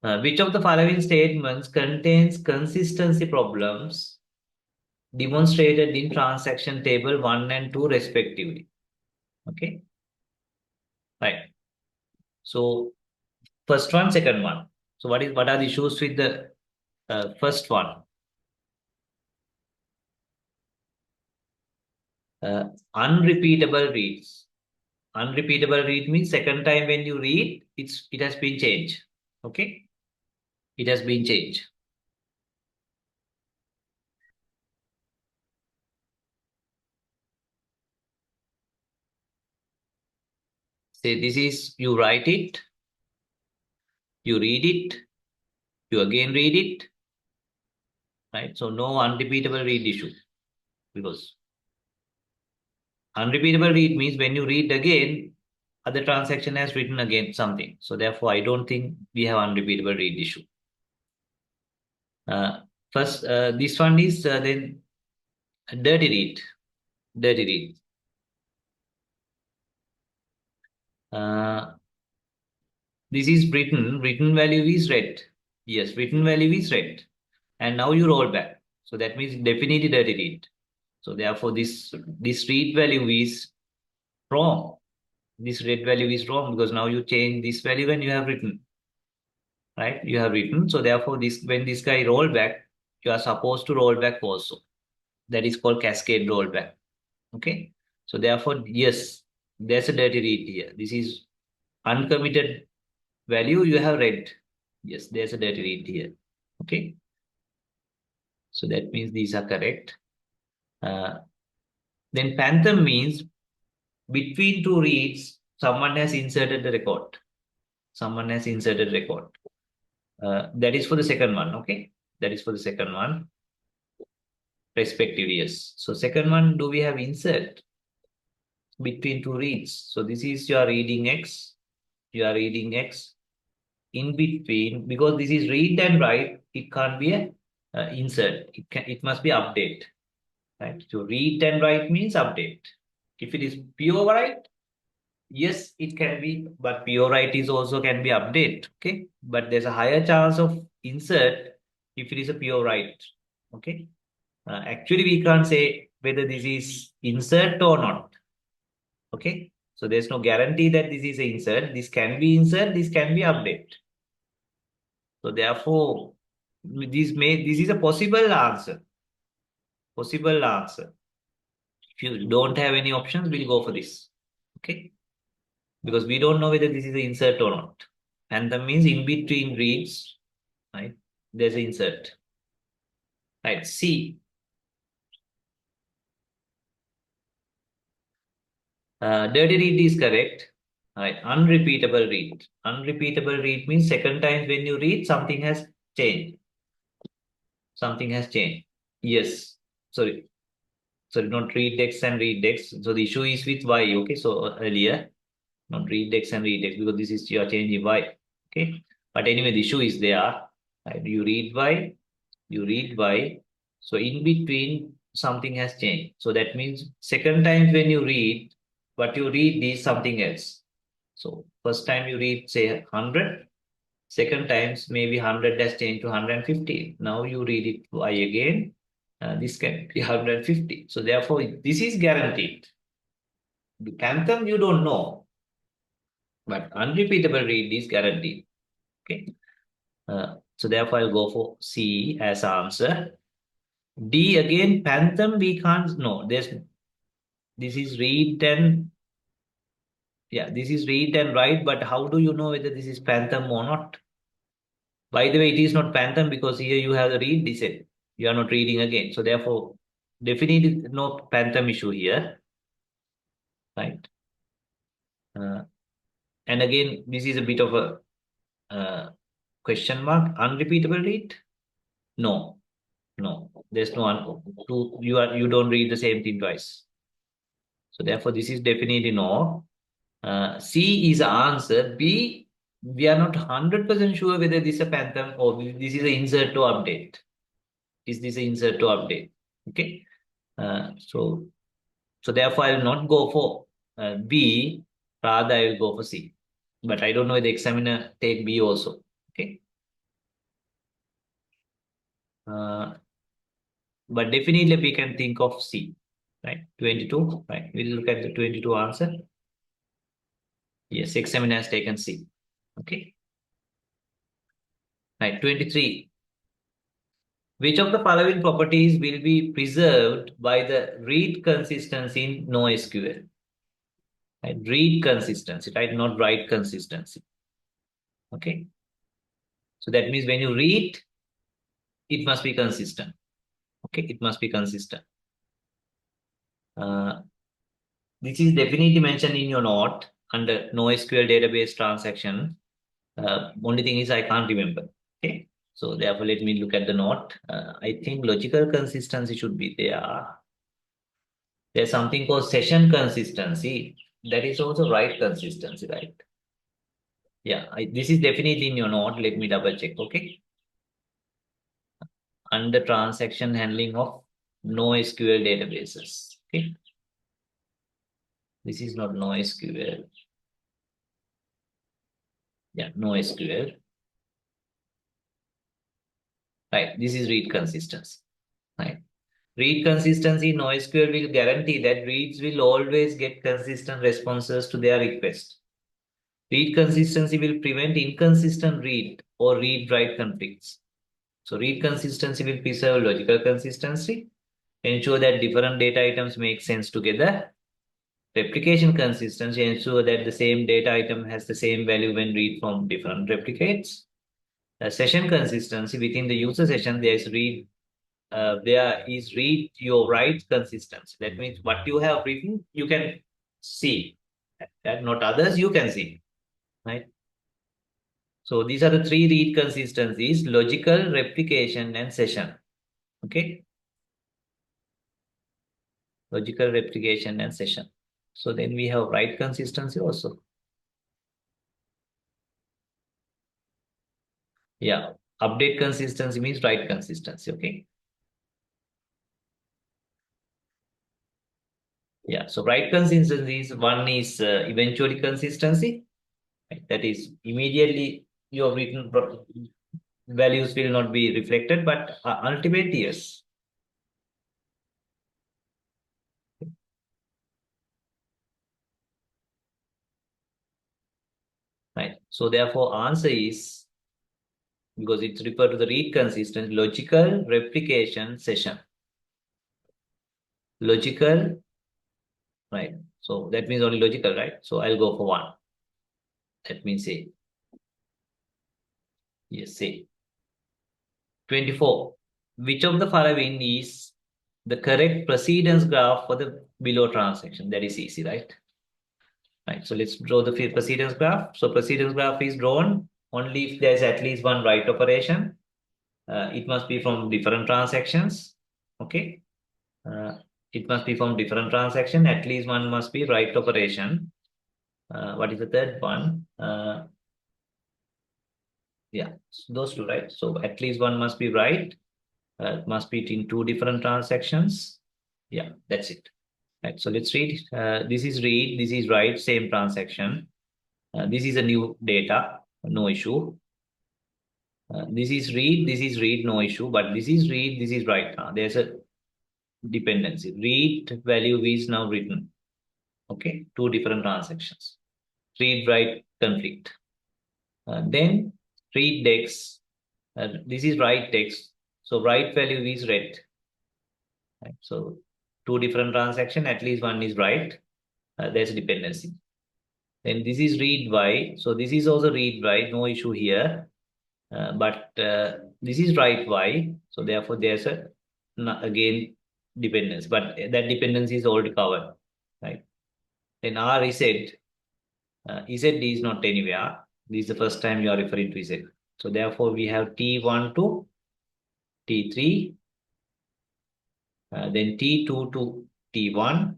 Which of the following statements contains consistency problems demonstrated in transaction table 1 and 2 respectively? Okay. Right. So first one, second one. So what are the issues with the first one? Unrepeatable reads. Unrepeatable read means second time when you read, it has been changed. Okay. It has been changed. Say this is, you write it, you read it, you again read it, right? So no unrepeatable read issue because unrepeatable read means when you read again, other transaction has written again something. So therefore, I don't think we have unrepeatable read issue. Uh, First, this one is then dirty read. Dirty read. This is written value is read. Yes, written value is read. And now you roll back. So that means definitely dirty read. So therefore, this read value is wrong. This read value is wrong because now you change this value when you have written. Right? You have written. So therefore, this when this guy roll back, you are supposed to roll back also. That is called cascade rollback. Okay. So therefore, yes, there's a dirty read here. This is uncommitted value you have read. Yes, there's a dirty read here. Okay. So that means these are correct. Then phantom means between two reads, someone has inserted the record. Someone has inserted record. That is for the second one, okay? That is for the second one. Respective, yes. So second one, do we have insert between two reads? So this is your reading X, you are reading X. In between, because this is read and write, it can't be a insert. It must be update, right? So read and write means update. If it is pure write, yes, it can be, but pure write is also can be update, okay? But there's a higher chance of insert if it is a pure write, okay? Actually, we can't say whether this is insert or not, okay? So there's no guarantee that this is a insert. This can be insert, this can be update. So therefore, this is a possible answer. Possible answer. If you don't have any options, we'll go for this. Okay. Because we don't know whether this is an insert or not. And that means in between reads, right? There's an insert. Right. C. Dirty read is correct. Right. Unrepeatable read. Unrepeatable read means second time when you read, something has changed. Something has changed. Yes. Sorry. Sorry, not read X and read X. So the issue is with Y. Okay. So earlier, not read X and read X because this is your changing Y. Okay. But anyway, the issue is there. Right? You read Y, you read Y. So in between, something has changed. So that means second time when you read, what you read is something else. So first time you read, say 100. Second times, maybe 100 has changed to 150. Now you read it Y again. This can be 150. So therefore, this is guaranteed. The phantom, you don't know. But unrepeatable read is guaranteed. Okay. So therefore, I'll go for C as answer. D again, phantom, we can't know. This is read and this is read and write, but how do you know whether this is phantom or not? By the way, it is not phantom because here you have the read this. You are not reading again. So therefore, definitely no phantom issue here. Right. Uh, and again, this is a bit of a question mark. Unrepeatable read? No. No. There's no you don't read the same thing twice. So therefore, this is definitely no. C is answer. B, we are not 100% sure whether this is a phantom or this is an insert to update. Is this an insert to update? Okay. So therefore, I will not go for B. Rather, I will go for C. But I don't know if the examiner take B also. Okay. But definitely we can think of C. Right. 22. Right. We'll look at the 22 answer. Yes, examiner has taken C. Okay. Right. 23. Which of the following properties will be preserved by the read consistency in NoSQL? Right? Read consistency, right? Not write consistency. Okay. So that means when you read, it must be consistent. Okay, it must be consistent. This is definitely mentioned in your note under NoSQL database transaction. Only thing is I can't remember. Okay, so therefore let me look at the note. I think logical consistency should be there. There's something called session consistency. That is also right consistency, right? Yeah, this is definitely in your note. Let me double check. Okay, under transaction handling of NoSQL databases. Okay, this is not NoSQL. Yeah, NoSQL. Right, this is read consistency. Right. Read consistency, NoSQL will guarantee that reads will always get consistent responses to their request. Read consistency will prevent inconsistent read or read-write conflicts. So read consistency will preserve logical consistency, ensure that different data items make sense together. Replication consistency ensure that the same data item has the same value when read from different replicates. Session consistency within the user session, there is read there is read your write consistency. That means what you have written, you can see. That not others, you can see. Right? So these are the three read consistencies: logical, replication, and session. Okay. Logical, replication, and session. So then we have write consistency also. Yeah. Update consistency means write consistency. Okay. Yeah. So write consistency is one is eventually consistency. Right? That is immediately your written values will not be reflected, but ultimate yes. Right. So therefore, answer is, because it's referred to the read consistent, logical replication session. Logical, right? So that means only logical, right? So I'll go for one. That means A. Yes, A. 24. Which of the following is the correct precedence graph for the below transaction? That is easy, right? Right. So let's draw the precedence graph. So precedence graph is drawn only if there's at least one write operation. It must be from different transactions. Okay. Uh, it must be from different transaction. At least one must be write operation. What is the third one? Yeah, those two, right? So at least one must be write. Must be in two different transactions. Yeah, that's it. Right. So let's read. This is read. This is write. Same transaction. This is a new data. No issue. This is read. This is read. No issue. But this is read. This is write. There's a dependency. Read value is now written. Okay, two different transactions. Read write conflict. Then read text. This is write text. So write value is read. Right? So two different transaction. At least one is write. There's a dependency. Then this is read by. So this is also read by. No issue here. But this is write by. So therefore there's a again dependence. But that dependency is already covered. Right. Then R is Z. Z is not anywhere. This is the first time you are referring to Z. So therefore, we have T1 to T3, then T2 to T1,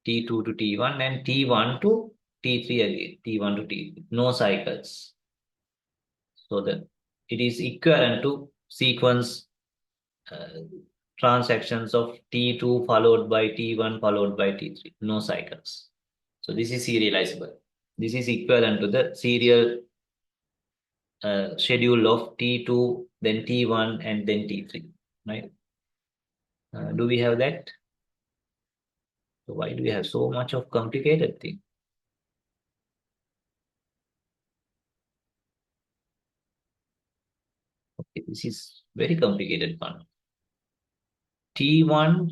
T2 to T1, and T1 to T3 again, T1 to T3. No cycles. So that it is equivalent to sequence uh, transactions of T2 followed by T1 followed by T3. No cycles. So this is serializable. This is equivalent to the serial schedule of T2, then T1, and then T3, right? Do we have that? So why do we have so much of complicated thing? Okay, this is very complicated one. T1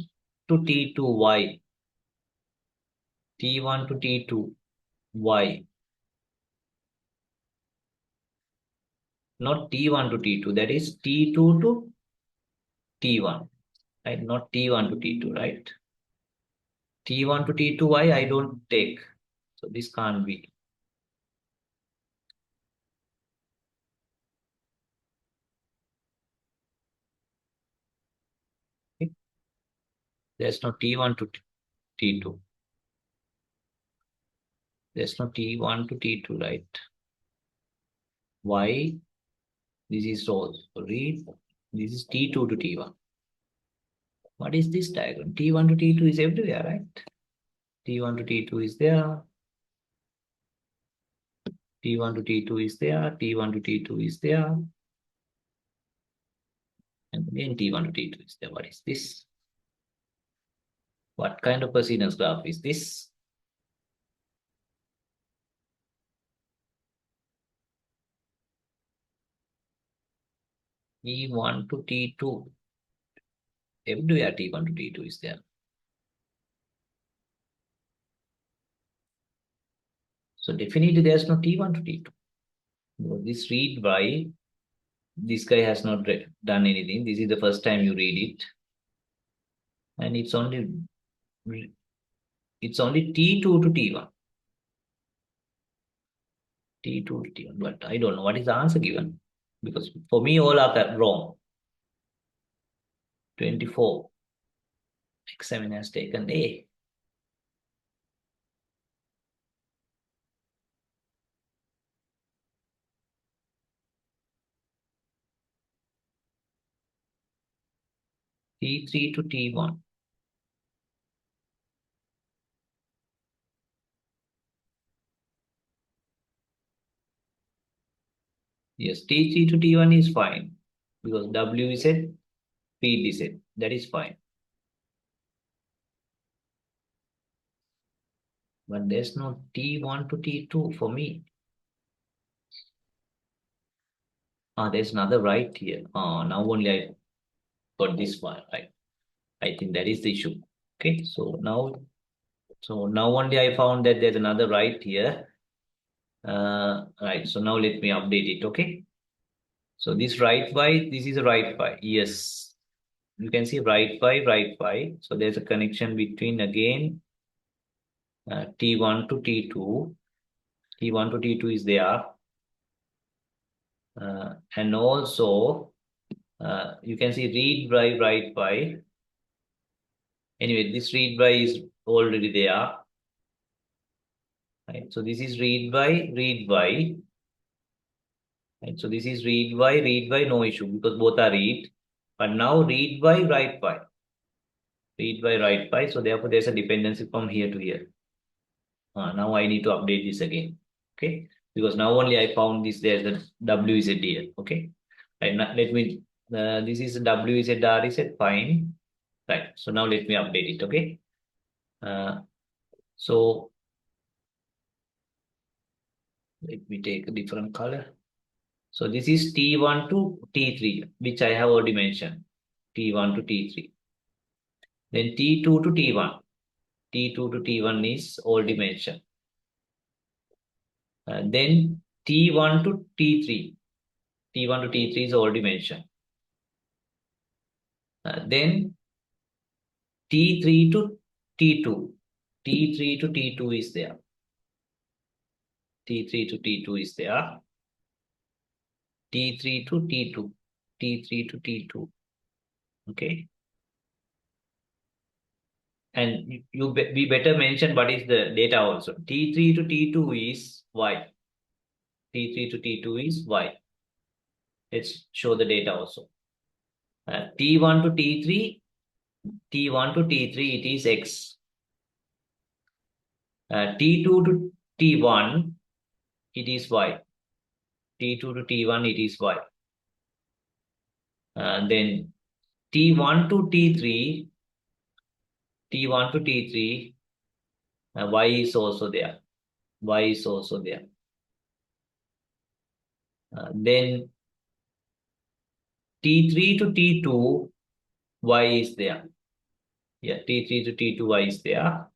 to T2, why? T1 to T2, why? Not T1 to T2, that is T2 to T1, right? Not T1 to T2, right? T1 to T2, why I don't take? So this can't be. Okay? There's no T1 to T2. There's no T1 to T2, right? Why? This is rows. So read. This is T2 to T1. What is this diagram? T1 to T2 is everywhere, right? T1 to T2 is there. T1 to T2 is there. T1 to T2 is there. And again T1 to T2 is there. What is this? What kind of precedence graph is this? T1 to T2. Everywhere T1 to T2 is there. So definitely there's no T1 to T2. This read by this guy has not done anything. This is the first time you read it, and it's only T2 to T1. T2 to T1, but I don't know what is the answer given, because for me all are wrong. 24. Examiner has taken A. T3 to T1. Yes, T3 to T1 is fine because W is set, P is set. That is fine. But there's no T1 to T2 for me. There's another right here. Now only I got this one, right? I think that is the issue. Okay, so now only I found that there's another right here. Right, so now let me update it, okay? So this right by, this is a right by, yes. You can see right by. So there's a connection between again T1 to T2. T1 to T2 is there. And also you can see read by, write by. Anyway, this read by is already there. Right? So this is read by. Right? So this is read by, no issue because both are read. But now read by, write by. Read by, write by. So therefore there's a dependency from here to here. Now I need to update this again. Okay. Because now only I found this, there's the W is a D. Okay. Right. Now let me, this is W is a R is a fine. Right. So now let me update it. Okay. So let me take a different color. So this is T1 to T3, which I have already mentioned. T1 to T3. Then T2 to T1. T2 to T1 is already mentioned. Then T1 to T3. T1 to T3 is already mentioned. Then T3 to T2. T3 to T2 is there. T3 to T2 is there. T3 to T2. T3 to T2. Okay. And we better mention what is the data also. T3 to T2 is Y. T3 to T2 is Y. Let's show the data also. T1 to T3. T1 to T3, it is X. T2 to T1, it is Y. T2 to T1, it is Y. Then T1 to T3, T1 to T3, Y is also there. Y is also there. Then T3 to T2, Y is there. Yeah, T3 to T2, Y is there.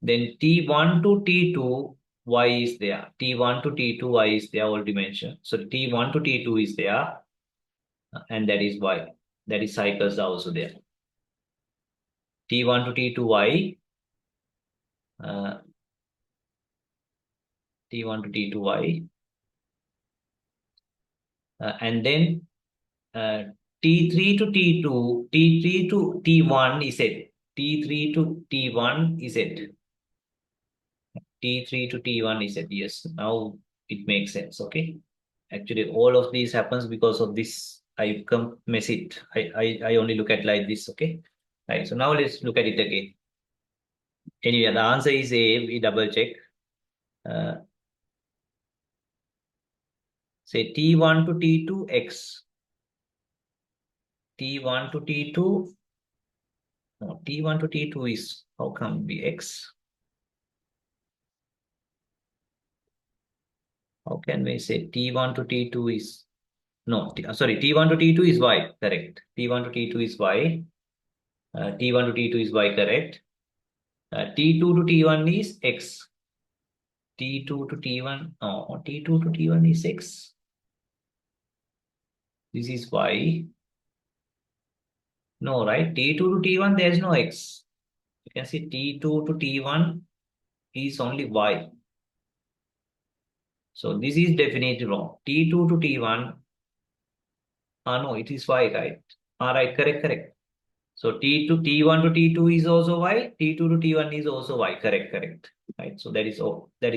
Then T1 to T2, Y is there. T1 to T2, Y is there, already mentioned. So T1 to T2 is there, and that is Y. That is cycles are also there. T1 to T2, Y. T1 to T2, Y. And then T3 to T2, T3 to T1 is it. T3 to T1 is it. T3 to T1 is it. Yes, now it makes sense. Okay. Actually, all of these happens because of this. I come mess it. I only look at like this. Okay. Right. So now let's look at it again. Anyway, the answer is A. We double check. Say T1 to T2 X. T1 to T2. No, T1 to T2 is, how come be X? How can we say T1 to T2 is, no, sorry, T1 to T2 is Y, correct. T1 to T2 is Y. T1 to T2 is Y, correct. T2 to T1 is X. T2 to T1, no, T2 to T1 is X. This is Y. No, right? T2 to T1, there is no X. You can see T2 to T1 is only Y. So this is definitely wrong. T2 to T1, no, it is Y, right? Right, correct. So T1 to T2 is also Y, T2 to T1 is also Y, correct. Right. So that is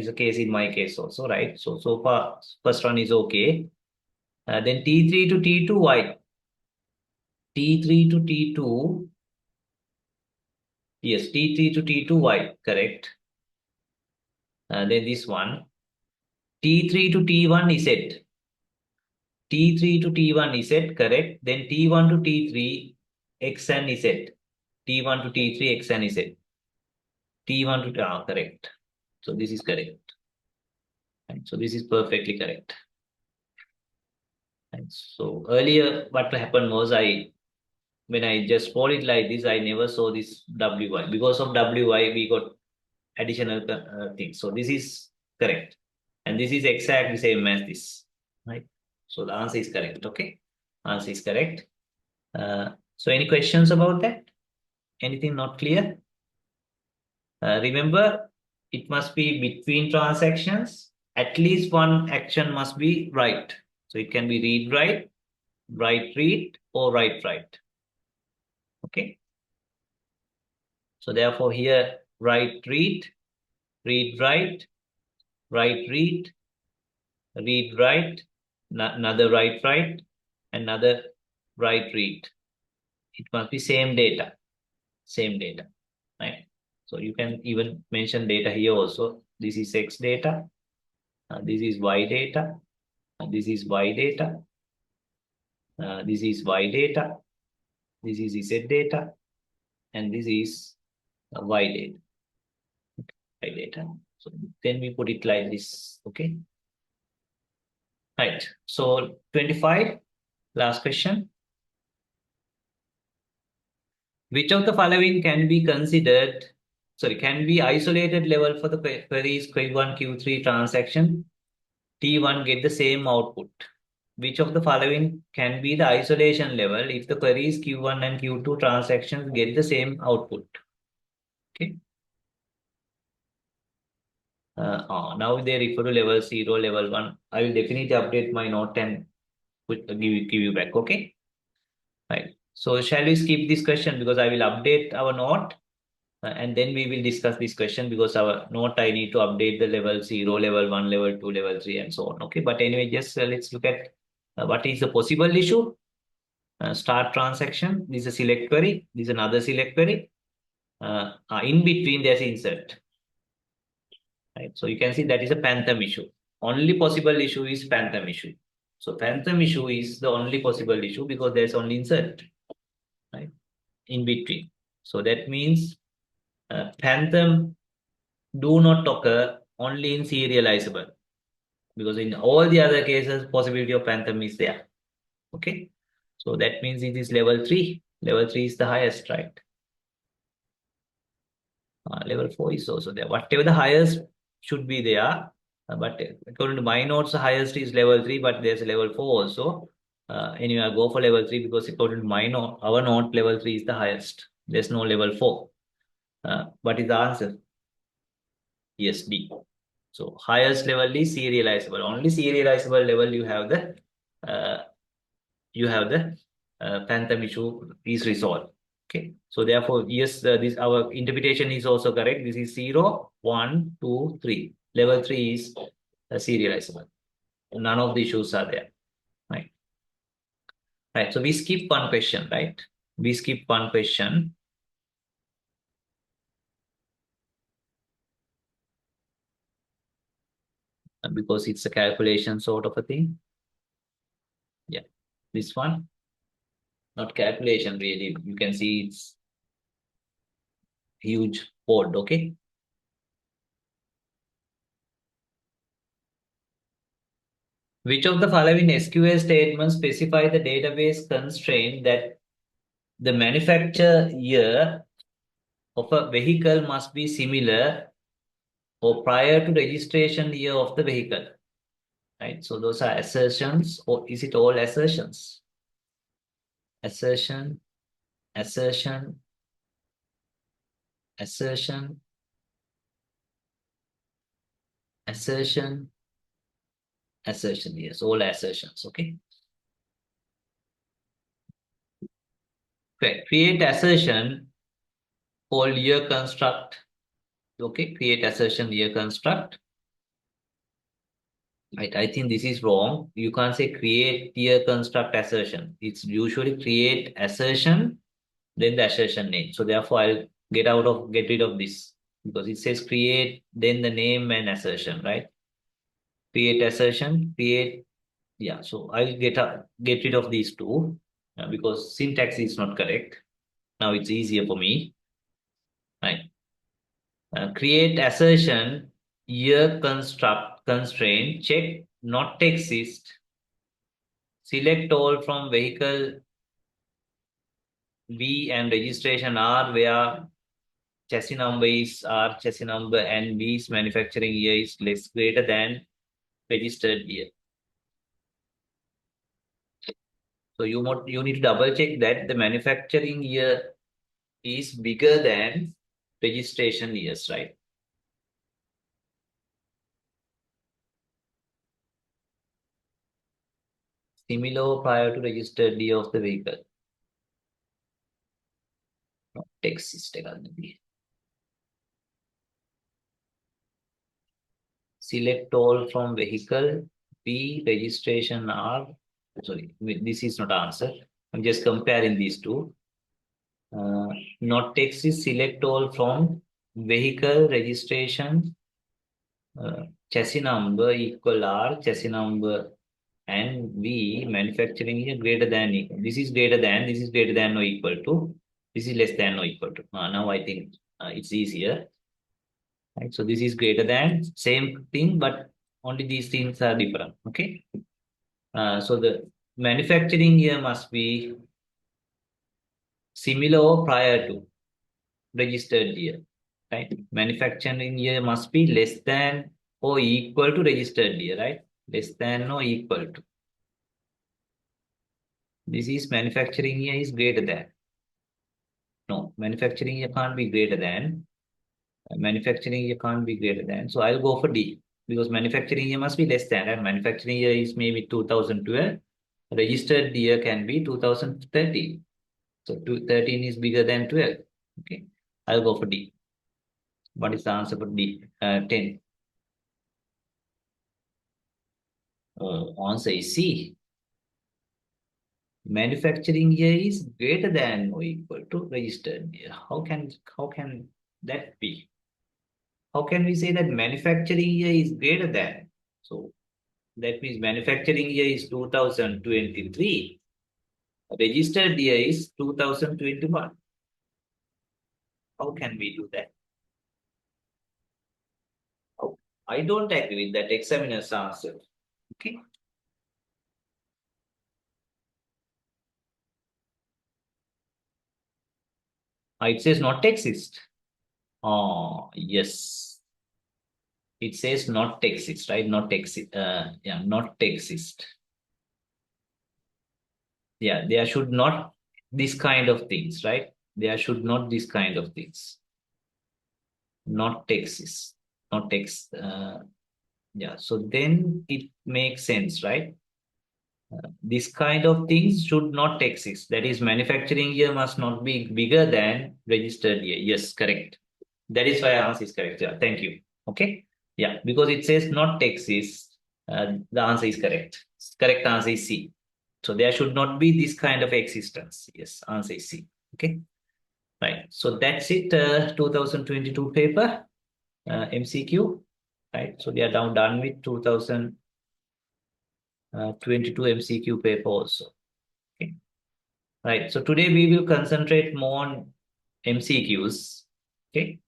the case in my case also, right? So far first one is okay. Then T3 to T2 Y. T3 to T2, yes, T3 to T2 Y, correct. Then this one, T3 to T1 is it. T3 to T1 is it, correct. Then T1 to T3, X and Z. T1 to T3, X and Z. T1 to, correct. So this is correct. Right. So this is perfectly correct. Right. So earlier, what happened was when I just call it like this, I never saw this WY. Because of WY, we got additional things. So this is correct. And this is exactly same as this. Right. So the answer is correct. Okay. Answer is correct. So any questions about that? Anything not clear? Remember, it must be between transactions. At least one action must be right. So it can be read write, write read, or write write. Okay. So therefore here write read, read write, write read write, another write write, another write read. It must be same data, right? So you can even mention data here also. This is X data, this is Y data, this is Y data, this is Y data, this is Z data, and this is Y data. Y data. So then we put it like this. Okay. Right. So 25, last question. Which of the following can be considered, can be isolated level for the queries Q1, Q3 transaction? T1 get the same output. Which of the following can be the isolation level if the queries Q1 and Q2 transactions get the same output? Okay. Now they refer to level 0, level 1. I will definitely update my note and give you back. Okay. Right. So shall we skip this question because I will update our note and then we will discuss this question because our note I need to update the level 0, level 1, level 2, level 3 and so on. Okay. But anyway, just let's look at what is the possible issue. Start transaction. This is a select query. This is another select query. In between there's insert. Right. So you can see that is a phantom issue. Only possible issue is phantom issue. So phantom issue is the only possible issue because there's only insert, right, in between. So that means phantom do not occur only in serializable because in all the other cases, possibility of phantom is there. Okay. So that means it is level 3. Level 3 is the highest, right? Level 4 is also there. Whatever the highest should be there. But according to my notes, the highest is level 3, but there's a level 4 also. Anyway, I'll go for level 3 because according to my note, our note, level 3 is the highest. There's no level 4. What is the answer? Yes, D. So highest level is serializable. Only serializable level uh, you have the phantom issue is resolved. Okay. So therefore, yes, this our interpretation is also correct. This is 0, 1, 2, 3. Level 3 is serializable. None of the issues are there. Right. Right. So we skip one question, right? We skip one question. Because it's a calculation sort of a thing. Yeah. This one. Not calculation really. You can see it's huge code. Okay. Which of the following SQL statements specify the database constraint that the manufacture year of a vehicle must be similar or prior to registration year of the vehicle? Right. So those are assertions, or is it all assertions? assertion, assertion, assertion, assertion, assertion. Yes, all assertions. Okay. Okay. Create assertion called year construct. Okay. Create assertion year construct. Right. I think this is wrong. You can't say create year construct assertion. It's usually create assertion, then the assertion name. So therefore, I'll get rid of this because it says create, then the name and assertion, right? Create assertion, create. Yeah. So I'll get rid of these two because syntax is not correct. Now it's easier for me, right? Create assertion, year construct constraint, check not exist, select all from vehicle B and registration R where chassis number is R chassis number and B's manufacturing year is less greater than registered year. So you need to double check that the manufacturing year is bigger than registration years, right? Similar prior to registered year of the vehicle. Text is select all from vehicle B registration R. Sorry, this is not answer. I'm just comparing these two. Not text is select all from vehicle registration chassis number equal R chassis number and V manufacturing is greater than equal. This is greater than, this is greater than or equal to, this is less than or equal to. Now I think it's easier. Right? So this is greater than, same thing, but only these things are different. Okay. So the manufacturing year must be similar or prior to registered year. Right? Manufacturing year must be less than or equal to registered year, right? Less than or equal to. This is manufacturing year is greater than. No, manufacturing year can't be greater than. Manufacturing year can't be greater than. So I'll go for D because manufacturing year must be less than. And manufacturing year is maybe 2012. Registered year can be 2013. So 13 is bigger than 12. Okay. I'll go for D. What is the answer for D? 10. Answer is C. Manufacturing year is greater than or equal to registered year. How can that be? How can we say that manufacturing year is greater than? So that means manufacturing year is 2023. Registered year is 2021. How can we do that? Oh, I don't agree with that examiner's answer. Okay. It says not exist. Oh, yes. It says not exist, right? Not exist. Yeah, not exist. Yeah, there should not this kind of things, right? There should not this kind of things. Not exist. Not exist. Yeah, so then it makes sense, right? This kind of things should not exist. That is, manufacturing year must not be bigger than registered year. Yes, correct. That is why answer is correct. Yeah, thank you. Okay. Yeah, because it says not exist, the answer is correct. Correct answer is C. So there should not be this kind of existence. Yes, answer is C. Okay. Right. So that's it. 2022 paper, MCQ. Right. So we are now done with 2022 MCQ paper also. Okay. Right. So today we will concentrate more on MCQs. Okay.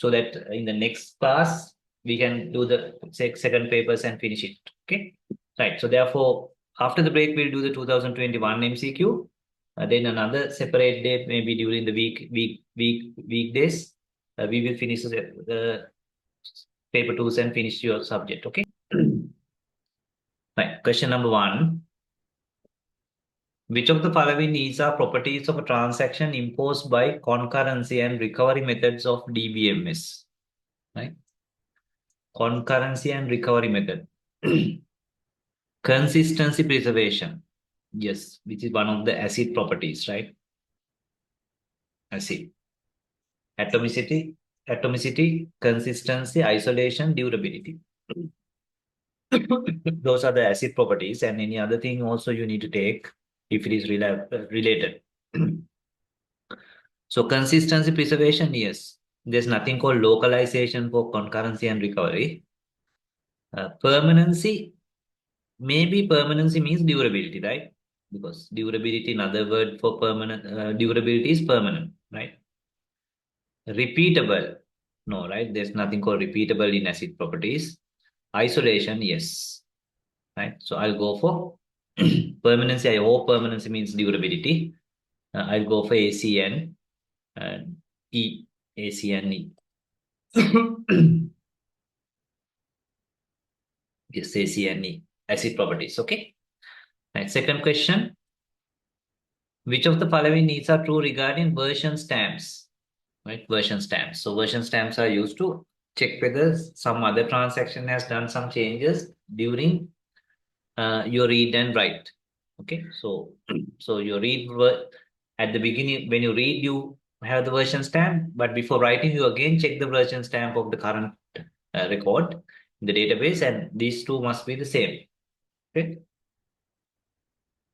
So that in the next class we can do the second papers and finish it. Okay. Right. So therefore, after the break, we'll do the 2021 MCQ. Then another separate day, maybe during the weekdays, we will finish the paper twos and finish your subject. Okay. Right. Question number 1. Which of the following is are properties of a transaction imposed by concurrency and recovery methods of DBMS? Right? Concurrency and recovery method. Consistency preservation. Yes, which is one of the acid properties, right? Acid. Atomicity, consistency, isolation, durability. Those are the acid properties, and any other thing also you need to take if it is related. So consistency preservation, yes. There's nothing called localization for concurrency and recovery. Permanency, maybe permanency means durability, right? Because durability, another word for permanent, durability is permanent, right? Repeatable, no, right? There's nothing called repeatable in acid properties. Isolation, yes, right? So I'll go for permanency. I hope permanency means durability. I'll go for ACN and E. ACN E. Yes, ACN E. Acid properties. Okay. Right. Second question. Which of the following needs are true regarding version stamps? Right. Version stamps. So version stamps are used to check whether some other transaction has done some changes during your read and write. Okay. So your read at the beginning, when you read, you have the version stamp, but before writing, you again check the version stamp of the current record in the database, and these two must be the same. Okay.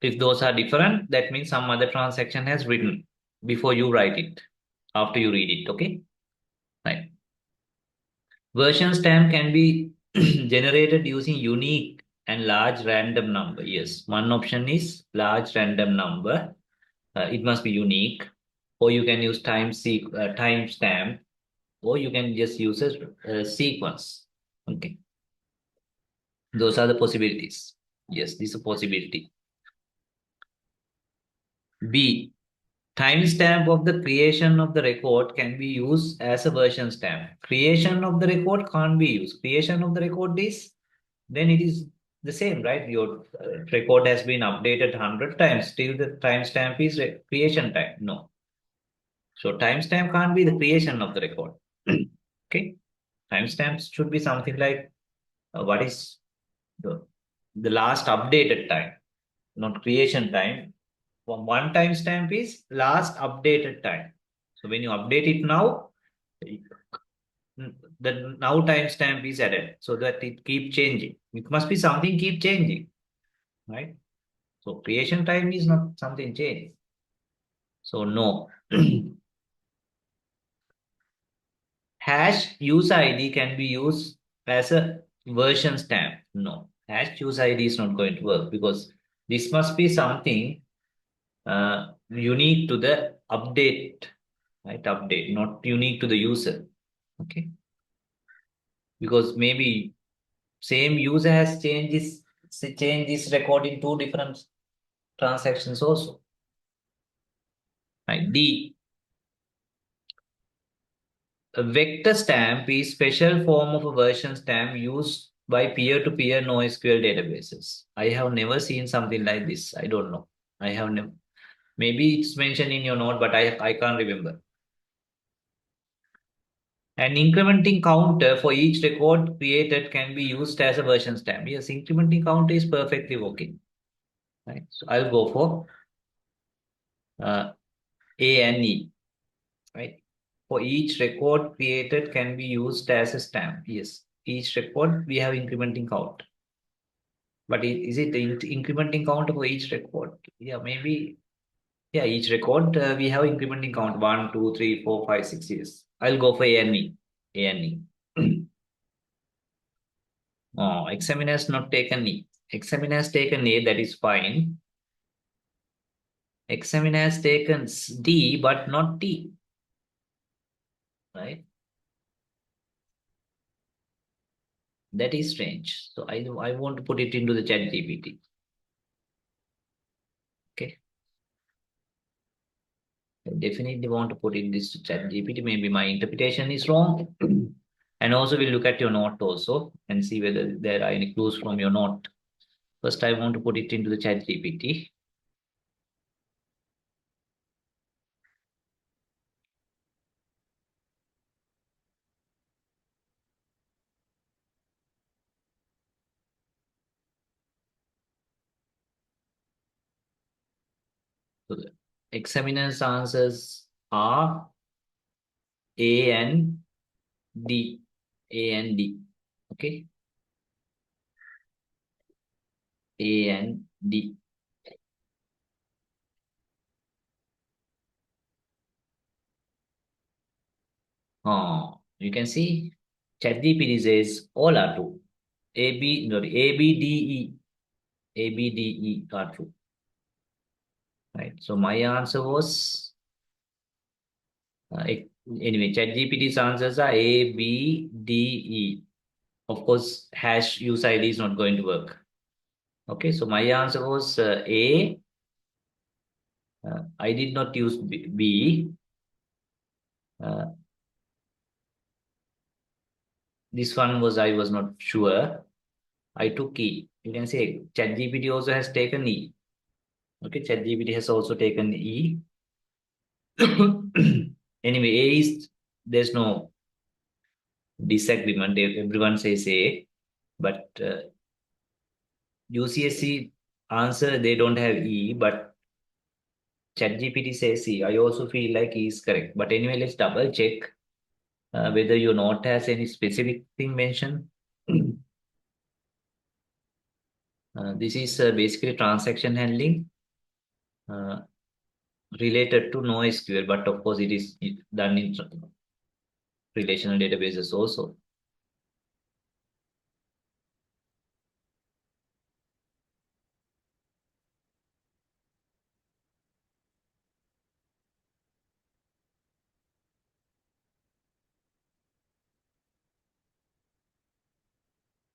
If those are different, that means some other transaction has written before you write it, after you read it. Okay. Right. Version stamp can be generated using unique and large random number. Yes, one option is large random number. It must be unique, or you can use time stamp, or you can just use a sequence. Okay, those are the possibilities. Yes, this is a possibility. B. Timestamp of the creation of the record can be used as a version stamp. Creation of the record can't be used. Creation of the record is, then it is the same, right? Your record has been updated 100 times. Still, the timestamp is creation time. No. So timestamp can't be the creation of the record. Okay. Timestamps should be something like what is the last updated time, not creation time. One timestamp is last updated time. So when you update it now, the now timestamp is added so that it keep changing. It must be something keep changing, right? So creation time is not something changed. So no. Hash user ID can be used as a version stamp. No, hash user ID is not going to work because this must be something unique to the update, right? Update, not unique to the user. Okay. Because maybe same user has changed this record in two different transactions also. Right. D. A vector stamp is special form of a version stamp used by peer-to-peer NoSQL databases. I have never seen something like this. I don't know. I have never. Maybe it's mentioned in your note, but I can't remember. An incrementing counter for each record created can be used as a version stamp. Yes, incrementing counter is perfectly okay. Right. So I'll go for A and E. Right. For each record created can be used as a stamp. Yes. Each record we have incrementing count. But is it the incrementing count for each record? Yeah, maybe. Yeah, each record we have incrementing count 1, 2, 3, 4, 5, 6 years. I'll go for A and E. A and E. Oh, examiner has not taken E. Examiner has taken A, that is fine. Examiner has taken D, but not T. Right? That is strange. So I want to put it into the chat GPT. Okay. I definitely want to put in this to chat GPT. Maybe my interpretation is wrong. And also we'll look at your note also and see whether there are any clues from your note. First, I want to put it into the chat GPT. So the examiner's answers are A and D. A and D. Okay. A and D. You can see ChatGPT says all are true. A, B, D, E are true. Right. So my answer was anyway. ChatGPT's answers are A, B, D, E. Of course, hash use ID is not going to work. Okay. So my answer was A. I did not use B. Uh, this one was I was not sure. I took E. You can say ChatGPT also has taken E. Okay, ChatGPT has also taken E. Anyway, A is there's no disagreement. Everyone says A, but UCSC answer they don't have E, but ChatGPT says E. I also feel like E is correct. But anyway, let's double check whether your note has any specific thing mentioned. This is basically transaction handling uh, related to NoSQL, but of course it is done in relational databases also.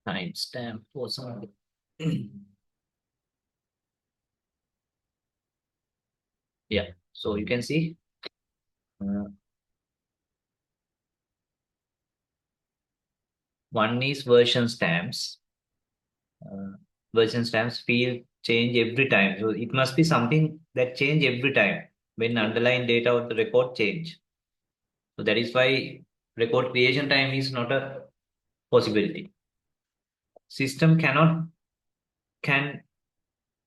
Timestamp for some. Yeah, so you can see uh, one is version stamps. Uh, Version stamps field change every time. So it must be something that change every time when underlying data of the record change. So that is why record creation time is not a possibility. System can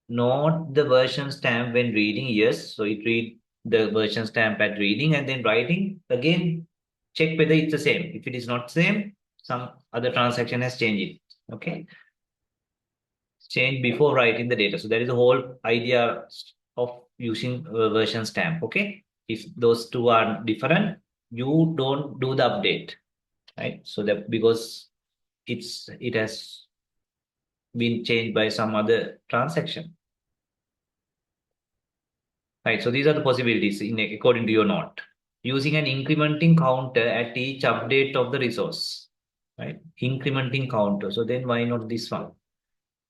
not the version stamp when reading, yes. So it read the version stamp at reading and then writing again, check whether it's the same. If it is not same, some other transaction has changed it. Okay. Change before writing the data. So that is the whole idea of using version stamp. Okay. If those two are different, you don't do the update. Right. So that because it has been changed by some other transaction. Right, so these are the possibilities in according to your note. Using an incrementing counter at each update of the resource, right? Incrementing counter. So then why not this one?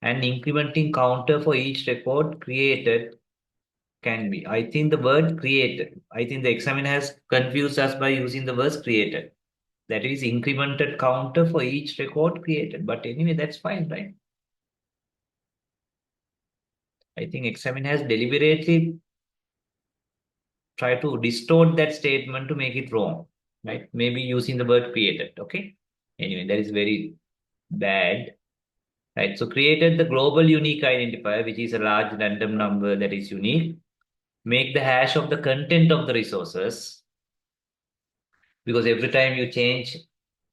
And incrementing counter for each record created can be. I think the word created. I think the examiner has confused us by using the word created. That is incremented counter for each record created. But anyway, that's fine, right? I think examiner has deliberately try to distort that statement to make it wrong, right? Maybe using the word created, okay? Anyway, that is very bad, right? So created the global unique identifier, which is a large random number that is unique. Make the hash of the content of the resources because every time you change,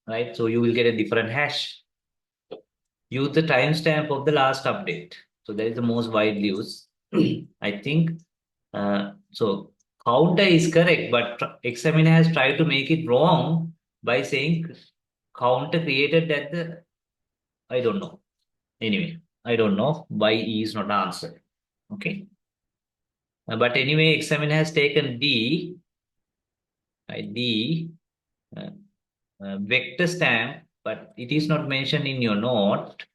right? So you will get a different hash. Use the timestamp of the last update. So that is the most widely used. I think so. Counter is correct, but examiner has tried to make it wrong by saying counter created at the. I don't know. Anyway, I don't know why E is not answered. Okay. But anyway, examiner has taken D. D uh, vector stamp, but it is not mentioned in your note.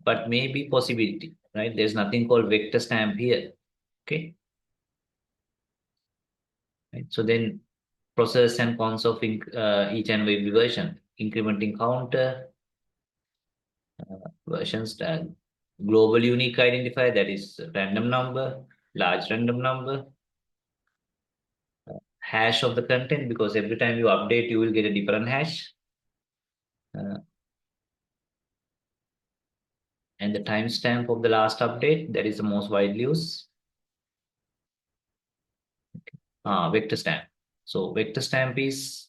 But maybe possibility, right? There's nothing called vector stamp here. Okay. Right. So then process and cons of each and every version, incrementing counter, versions tag, global unique identifier, that is random number, large random number, hash of the content, because every time you update, you will get a different hash. And the timestamp of the last update, that is the most widely used. Vector stamp. So vector stamp is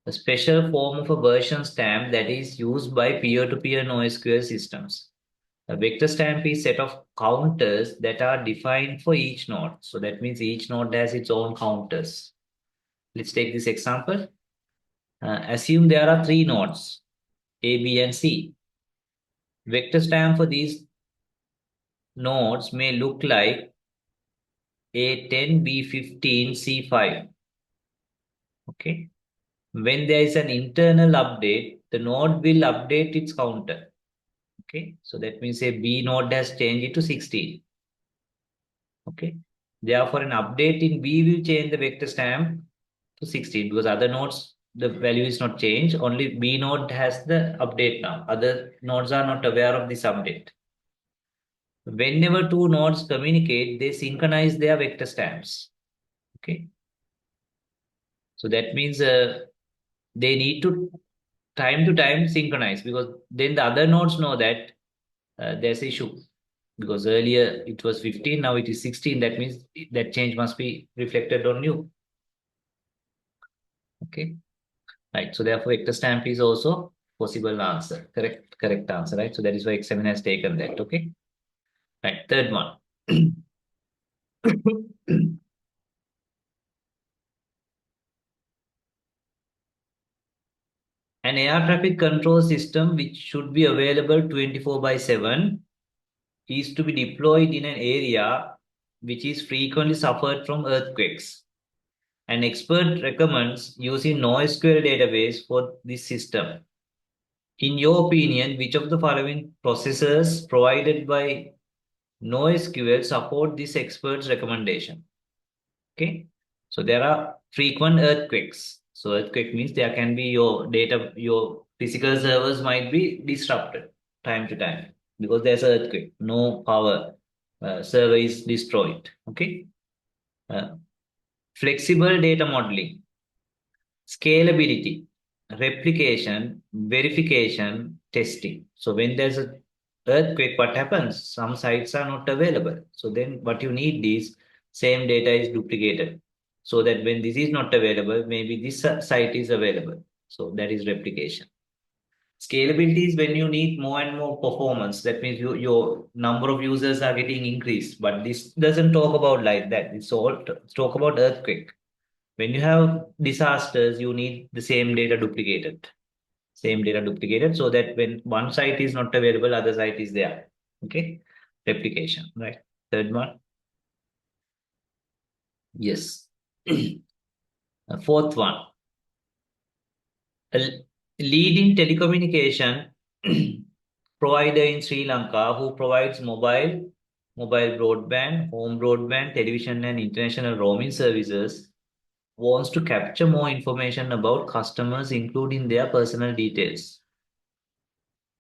a special form of a version stamp that is used by peer-to-peer NoSQL systems. A vector stamp is a set of counters that are defined for each node. So that means each node has its own counters. Let's take this example. Assume there are three nodes, A, B, and C. Vector stamp for these nodes may look like A10, B15, C5. Okay. When there is an internal update, the node will update its counter. Okay. So that means a B node has changed it to 16. Okay. Therefore, an update in B will change the vector stamp to 16 because other nodes, the value is not changed. Only B node has the update now. Other nodes are not aware of this update. Whenever two nodes communicate, they synchronize their vector stamps. Okay. So that means they need to time synchronize because then the other nodes know that there's issue because earlier it was 15, now it is 16. That means that change must be reflected on you. Okay. Right. So therefore, vector stamp is also possible answer. Correct answer, right? So that is why examiner has taken that. Okay. Right. Third one. An air traffic control system which should be available 24 by 7 is to be deployed in an area which is frequently suffered from earthquakes. An expert recommends using NoSQL database for this system. In your opinion, which of the following processors provided by NoSQL support this expert's recommendation? Okay. So there are frequent earthquakes. So earthquake means there can be your data, your physical servers might be disrupted time to time because there's an earthquake. No power, server is destroyed. Okay. Uh, Flexible data modeling, scalability, replication, verification, testing. So when there's a earthquake, what happens? Some sites are not available. So then what you need is same data is duplicated. So that when this is not available, maybe this site is available. So that is replication. Scalability is when you need more and more performance. That means your number of users are getting increased. But this doesn't talk about like that. It's all talk about earthquake. When you have disasters, you need the same data duplicated. Same data duplicated so that when one site is not available, other site is there. Okay. Replication, right? Third one. Yes. Fourth one. A leading telecommunication provider in Sri Lanka who provides mobile broadband, home broadband, television, and international roaming services wants to capture more information about customers, including their personal details,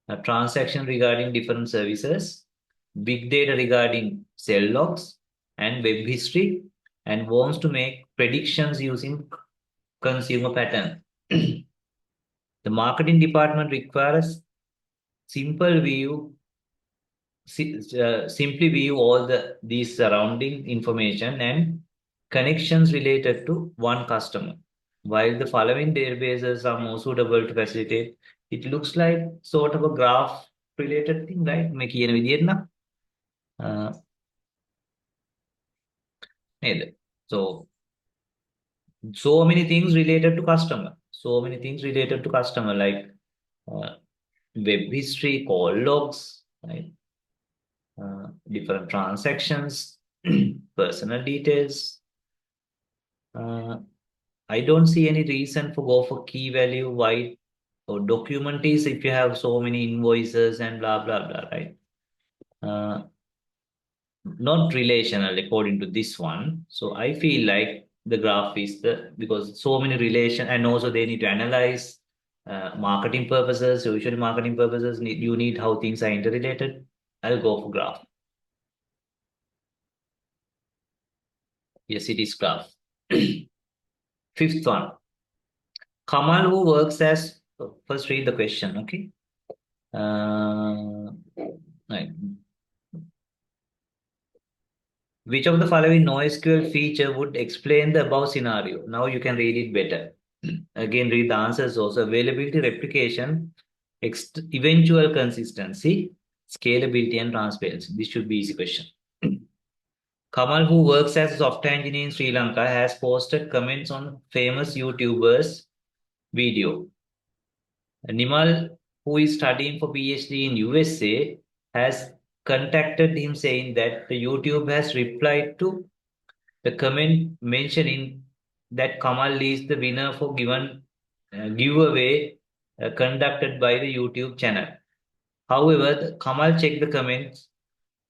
a transaction regarding different services, big data regarding cell logs and web history, and wants to make predictions using consumer pattern. The marketing department requires simple view simply view all these surrounding information and connections related to one customer. While the following databases are more suitable to facilitate, it looks like sort of a graph related thing, right? මේ කියන විදිහට නම් නේද? So many things related to customer. So many things related to customer like uh, web history, call logs, right? Different transactions, personal details. I don't see any reason for go for key value. Why or document is if you have so many invoices and blah blah blah, right? Uh, Not relational according to this one. So I feel like the graph is the because so many relation and also they need to analyze marketing purposes. So usually marketing purposes you need how things are interrelated. I'll go for graph. Yes, it is graph. Fifth one. Kamal who works as first read the question, okay? Uh, right. Which of the following NoSQL feature would explain the above scenario? Now you can read it better. Again, read the answers also. Availability, replication, eventual consistency, scalability, and transparency. This should be easy question. Kamal, who works as a software engineer in Sri Lanka, has posted comments on famous YouTubers' video. Nimal, who is studying for PhD in USA, has contacted him saying that the YouTube has replied to the comment mentioning that Kamal is the winner for given giveaway conducted by the YouTube channel. However, Kamal checked the comments.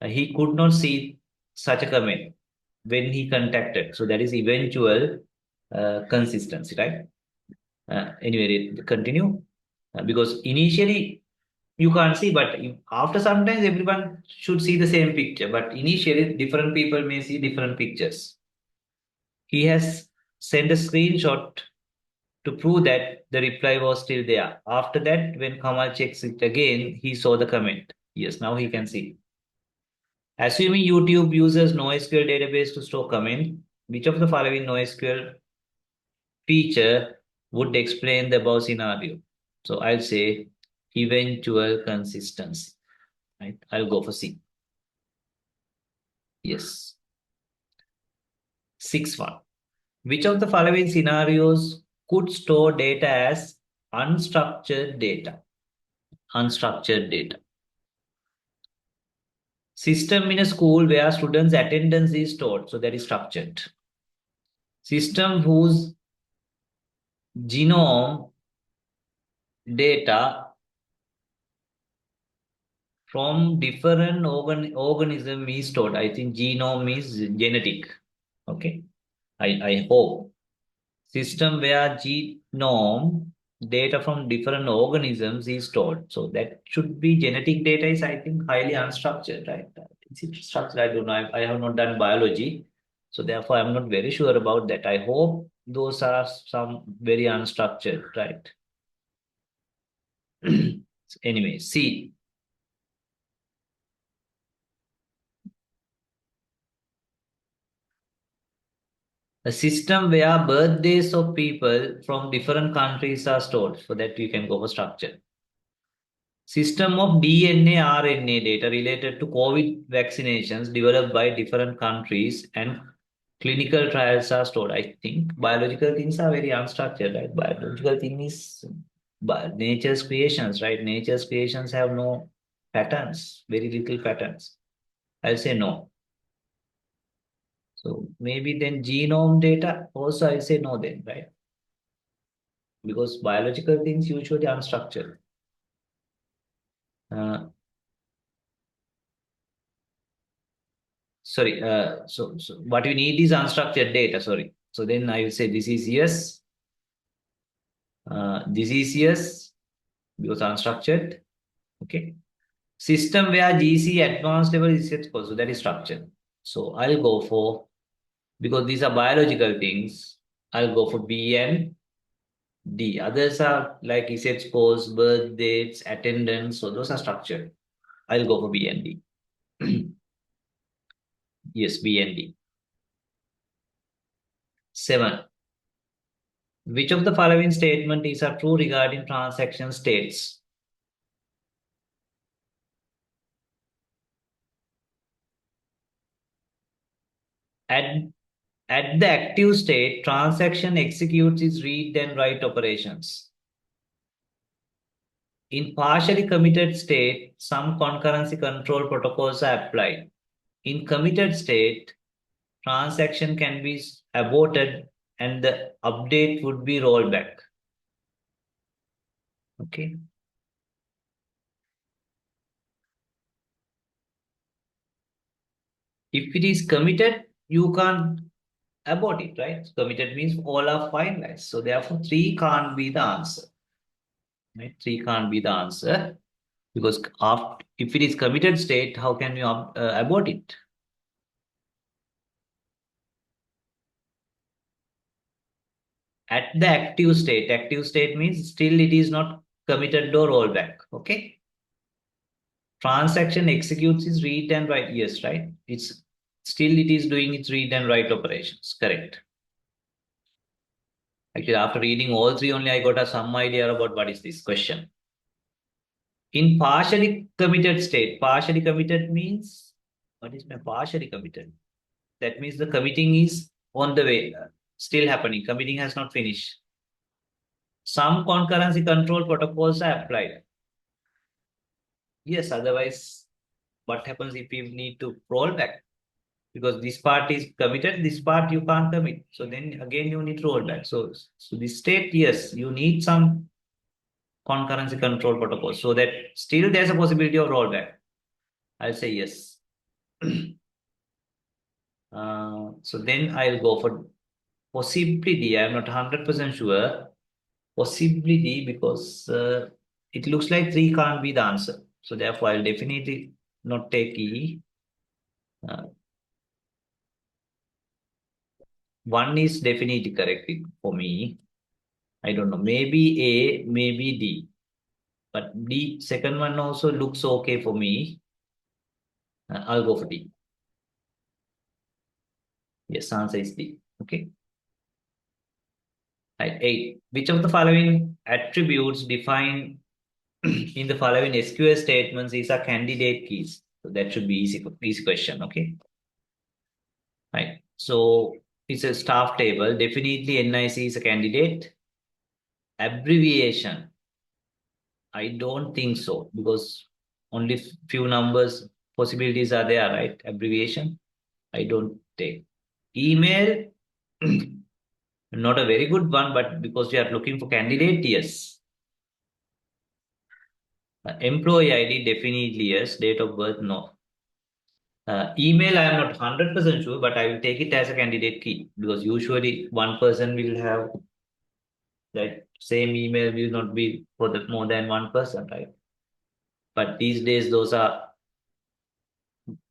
He could not see such a comment when he contacted. So that is eventual consistency, right? Anyway, continue. Because initially you can't see, but after sometimes everyone should see the same picture. But initially, different people may see different pictures. He has sent a screenshot to prove that the reply was still there. After that, when Kamal checks it again, he saw the comment. Yes, now he can see. Assuming YouTube uses NoSQL database to store comment, which of the following NoSQL feature would explain the above scenario? So I'll say eventual consistency. Right? I'll go for C. Yes. 6-1. Which of the following scenarios could store data as unstructured data? Unstructured data. System in a school where students' attendance is stored, so that is structured. System whose genome data from different organism is stored. I think genome is genetic. Okay. I hope. System where genome data from different organisms is stored. So that should be genetic data is, I think, highly unstructured, right? Is it structured? I don't know. I have not done biology. So therefore, I'm not very sure about that. I hope those are some very unstructured, right? Anyway, C. A system where birthdays of people from different countries are stored. So that you can go for structure. System of DNA RNA data related to COVID vaccinations developed by different countries and clinical trials are stored. I think biological things are very unstructured, right? Biological thing is nature's creations, right? Nature's creations have no patterns, very little patterns. I'll say no. So maybe then genome data also I'll say no then, right? Because biological things usually unstructured. Uh, sorry, so what you need is unstructured data, sorry. So then I will say this is yes, this is yes, because unstructured, okay. System where GC advanced level is set, so that is structured. So I'll go for, because these are biological things, I'll go for B and D. Others are like ESET scores, birth dates, attendance, so those are structured. I'll go for B and D. Yes, B and D. 7. Which of the following statement is a true regarding transaction states? At, at the active state, transaction executes its read and write operations. In partially committed state, some concurrency control protocols are applied. In committed state, transaction can be aborted and the update would be rolled back. Okay. If it is committed, you can't abort it, right? Committed means all are finalized. So therefore, 3 can't be the answer. Right? 3 can't be the answer because after, if it is committed state, how can you abort it? At the active state means still it is not committed or rollback. Okay. Transaction executes is read and write. Yes, right. It's Still it is doing its read and write operations. Correct. Actually, after reading all three only, I got some idea about what is this question. In partially committed state, partially committed means, what is my partially committed? That means the committing is on the way, still happening. Committing has not finished. Some concurrency control protocols are applied. Yes, otherwise, what happens if we need to roll back? Because this part is committed, this part you can't commit. So then again, you need to roll back. So this state, yes, you need some concurrency control protocol so that still there's a possibility of rollback. I'll say yes. So then I'll go for possibly D. I'm not 100% sure. Possibly D because it looks like 3 can't be the answer. So therefore, I'll definitely not take E. 1 is definitely correct for me. I don't know. Maybe A, maybe D. But D, second one also looks okay for me. I'll go for D. Yes, answer is D. Okay. Right. 8. Which of the following attributes defined in the following SQL statements is a candidate keys? So that should be easy question. Okay. Right. So it's a staff table. Definitely NIC is a candidate. Abbreviation. I don't think so because only few numbers possibilities are there, right? Abbreviation. I don't take. Email. Not a very good one, but because we are looking for candidate, yes. Employee ID, definitely yes. Date of birth, no. Email, I am not 100% sure, but I will take it as a candidate key because usually one person will have that same email will not be for the more than one person, right? But these days, those are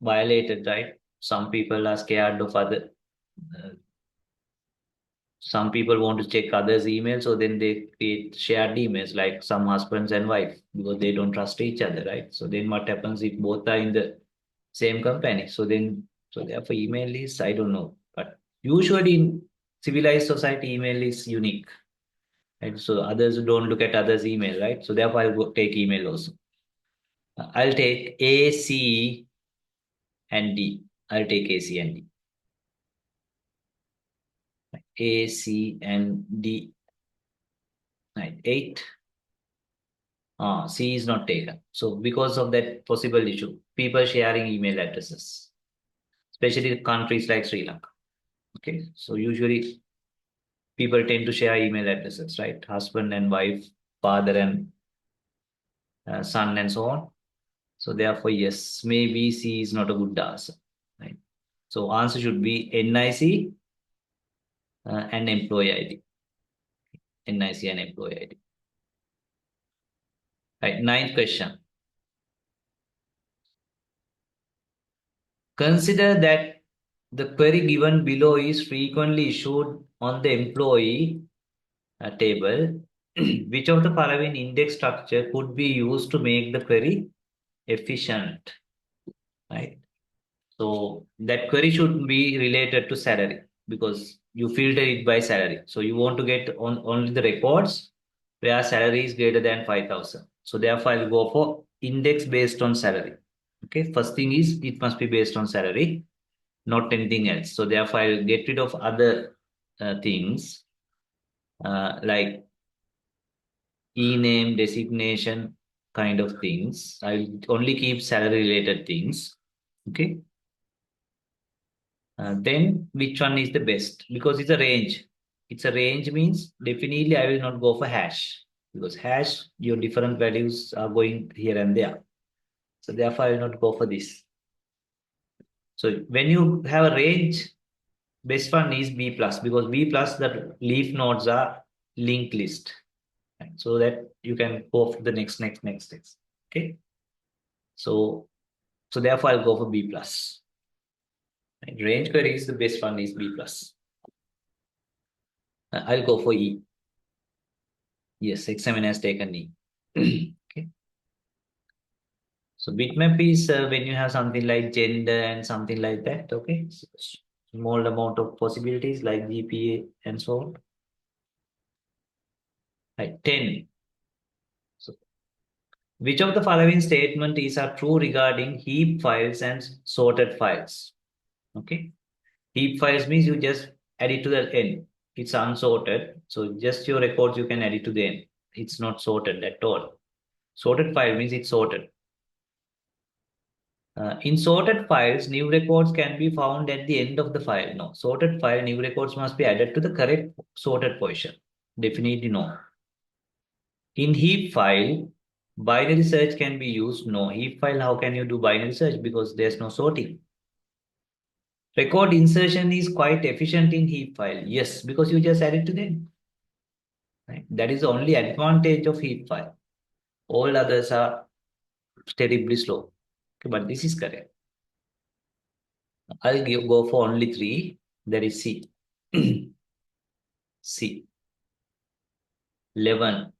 violated, right? Some people are scared of other. Uh, some people want to check others' emails, so then they create shared emails like some husbands and wife because they don't trust each other, right? So then what happens if both are in the same company? So therefore, email is, I don't know, but usually in civilized society, email is unique, right? So others don't look at others' email, right? So therefore, I'll take email also. I'll take A, C, and D. I'll take A, C, and D. A, C, and D. Right. 8. C is not taken. So because of that possible issue, people sharing email addresses, especially countries like Sri Lanka. Okay. So usually people tend to share email addresses, right? Husband and wife, father and son, and so on. So therefore, yes, maybe C is not a good answer, right? So answer should be NIC and employee ID. NIC and employee ID. Right. Ninth question. Consider that the query given below is frequently issued on the employee table. Which of the following index structure could be used to make the query efficient, right? So that query should be related to salary because you filter it by salary. So you want to get on only the records where salary is greater than 5,000. So therefore, I'll go for index based on salary. Okay, first thing is it must be based on salary, not anything else. So therefore, I'll get rid of other things like e-name, designation kind of things. I'll only keep salary related things. Okay. Then which one is the best? Because it's a range. It's a range means definitely I will not go for hash because hash, your different values are going here and there. So therefore, I will not go for this. So when you have a range, best one is B plus because B plus the leaf nodes are linked list. Right? So that you can go for the next. Okay. So therefore I'll go for B plus. Right? Range queries, the best one is B plus. I'll go for E. Yes, examiner has taken E. Okay. So bitmap is when you have something like gender and something like that. Okay. Small amount of possibilities like GPA and so on. Right. 10. So which of the following statement is are true regarding heap files and sorted files? Okay. Heap files means you just add it to the end. It's unsorted. So just your records you can add it to the end. It's not sorted at all. Sorted file means it's sorted. In sorted files, new records can be found at the end of the file. No, sorted file, new records must be added to the correct sorted position. Definitely no. In heap file, binary search can be used. No, heap file, how can you do binary search? Because there's no sorting. Record insertion is quite efficient in heap file. Yes, because you just add it to them. Right? That is the only advantage of heap file. All others are terribly slow. Okay, but this is correct. Go for only three. That is C. C. 11.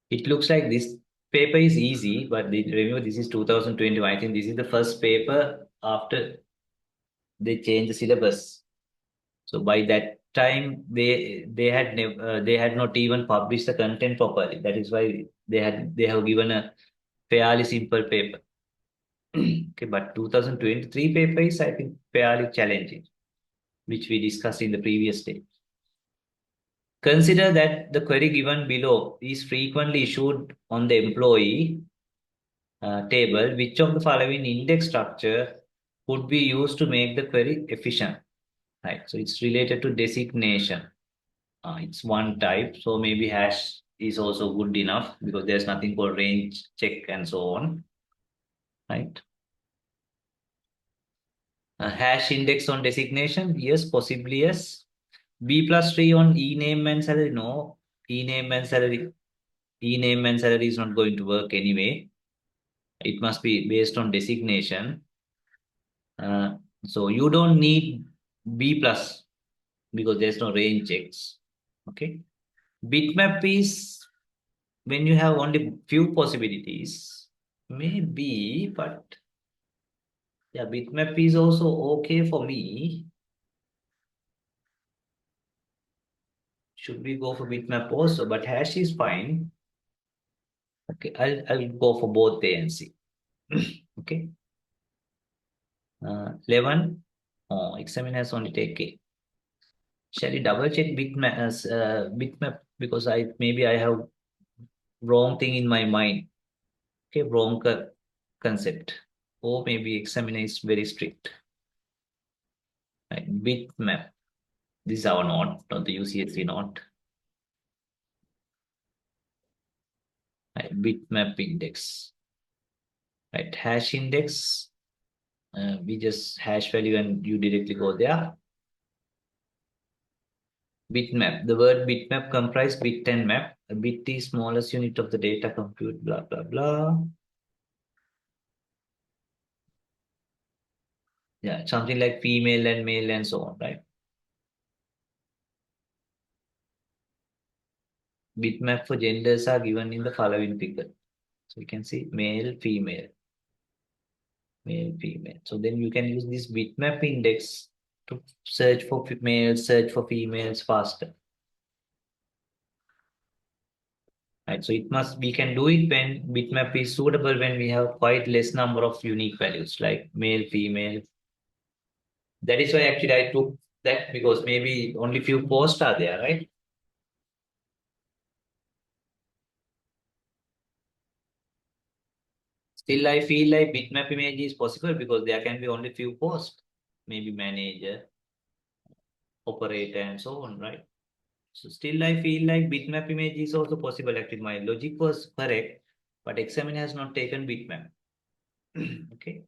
It looks like this paper is easy, but remember this is 2021. I think this is the first paper after they changed the syllabus. So by that time, they had not even published the content properly. That is why they have given a fairly simple paper. Okay, but 2023 paper is I think fairly challenging, which we discussed in the previous day. Consider that the query given below is frequently issued on the employee table. Which of the following index structure could be used to make the query efficient? Right. So it's related to designation. It's one type. So maybe hash is also good enough because there's nothing called range check and so on. Right. Hash index on designation. Yes, possibly yes. B plus tree on e name and salary. No. E name and salary. E name and salary is not going to work anyway. It must be based on designation. Uh, so you don't need B plus because there's no range checks. Okay. Bitmap is when you have only few possibilities. Maybe, but yeah, bitmap is also okay for me. Should we go for bitmap also? But hash is fine. Okay, I'll go for both A and C. Okay. 11. Oh, examiner has only take A. Shall we double check bitmap because I have wrong thing in my mind. Okay, wrong concept. Or maybe examiner is very strict. Right, bitmap. This is our note, not the UCSC note. Right, bitmap index. Right, hash index. We just hash value and you directly go there. Bitmap. The word bitmap comprises bit and map. A bit is smallest unit of the data compute, blah, blah, blah. Yeah, something like female and male and so on, right? Bitmap for genders are given in the following figure. So you can see male, female, male, female. So then you can use this bitmap index to search for males, search for females faster. Right. So we can do it when bitmap is suitable when we have quite less number of unique values like male, female. That is why actually I took that because maybe only few posts are there, right? Still, I feel like bitmap image is possible because there can be only few posts, maybe manager, operator, and so on, right? So still, I feel like bitmap image is also possible. Actually, my logic was correct, but examiner has not taken bitmap. Okay,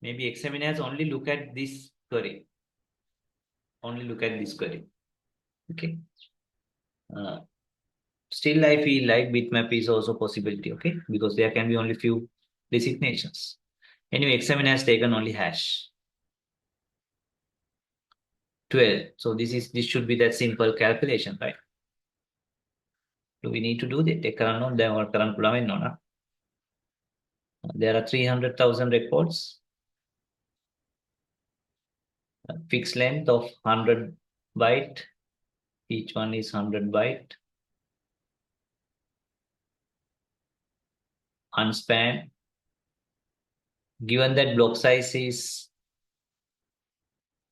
maybe examiner has only look at this query, only look at this query. Okay. Uh, Still, I feel like bitmap is also possibility. Okay, because there can be only few designations. Anyway, examiner has taken only hash. 12. So this should be that simple calculation, right? Do we need to do that? Current or current There are 300,000 records. Fixed length of 100 byte. Each one is 100 byte. Unspan. Given that block size is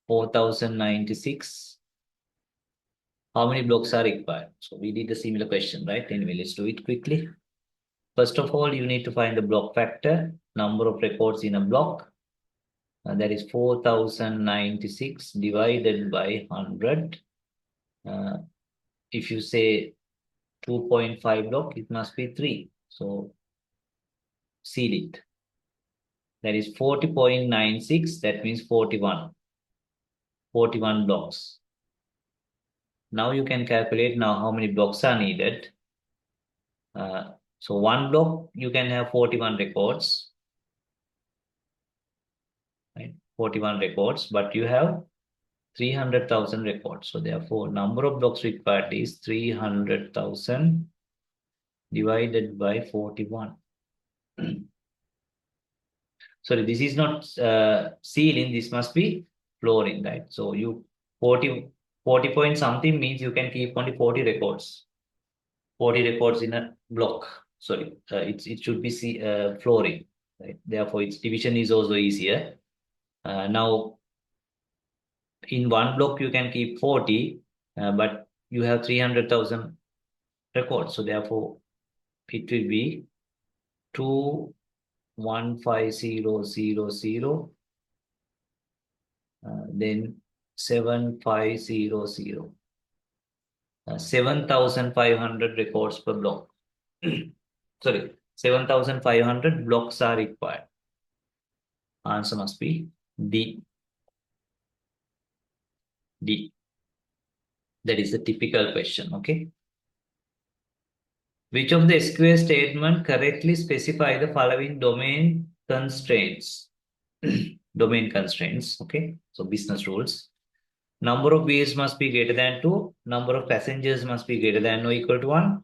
4096, how many blocks are required? So we did a similar question, right? Anyway, let's do it quickly. First of all, you need to find the block factor, number of records in a block. That is 4096 divided by 100. If you say 2.5 block, it must be 3. So seal it. That is 40.96. That means 41. 41 blocks. Now you can calculate now how many blocks are needed. So one block, you can have 41 records. Right? 41 records, but you have 300,000 records. So therefore, number of blocks required is 300,000 divided by 41. Sorry, this is not ceiling, this must be flooring, right? So you 40 point something means you can keep only 40 records. 40 records in a block. Sorry, it should be flooring, right? Therefore, its division is also easier. Now, in one block, you can keep 40, but you have 300,000 records. So therefore, it will be 215,000, then 7500. 7,500 records per block. Sorry, 7,500 blocks are required. Answer must be D. D. That is a typical question, okay? Which of the SQL statement correctly specify the following domain constraints? Domain constraints, okay? So business rules. Number of wheels must be greater than 2. Number of passengers must be greater than or equal to 1.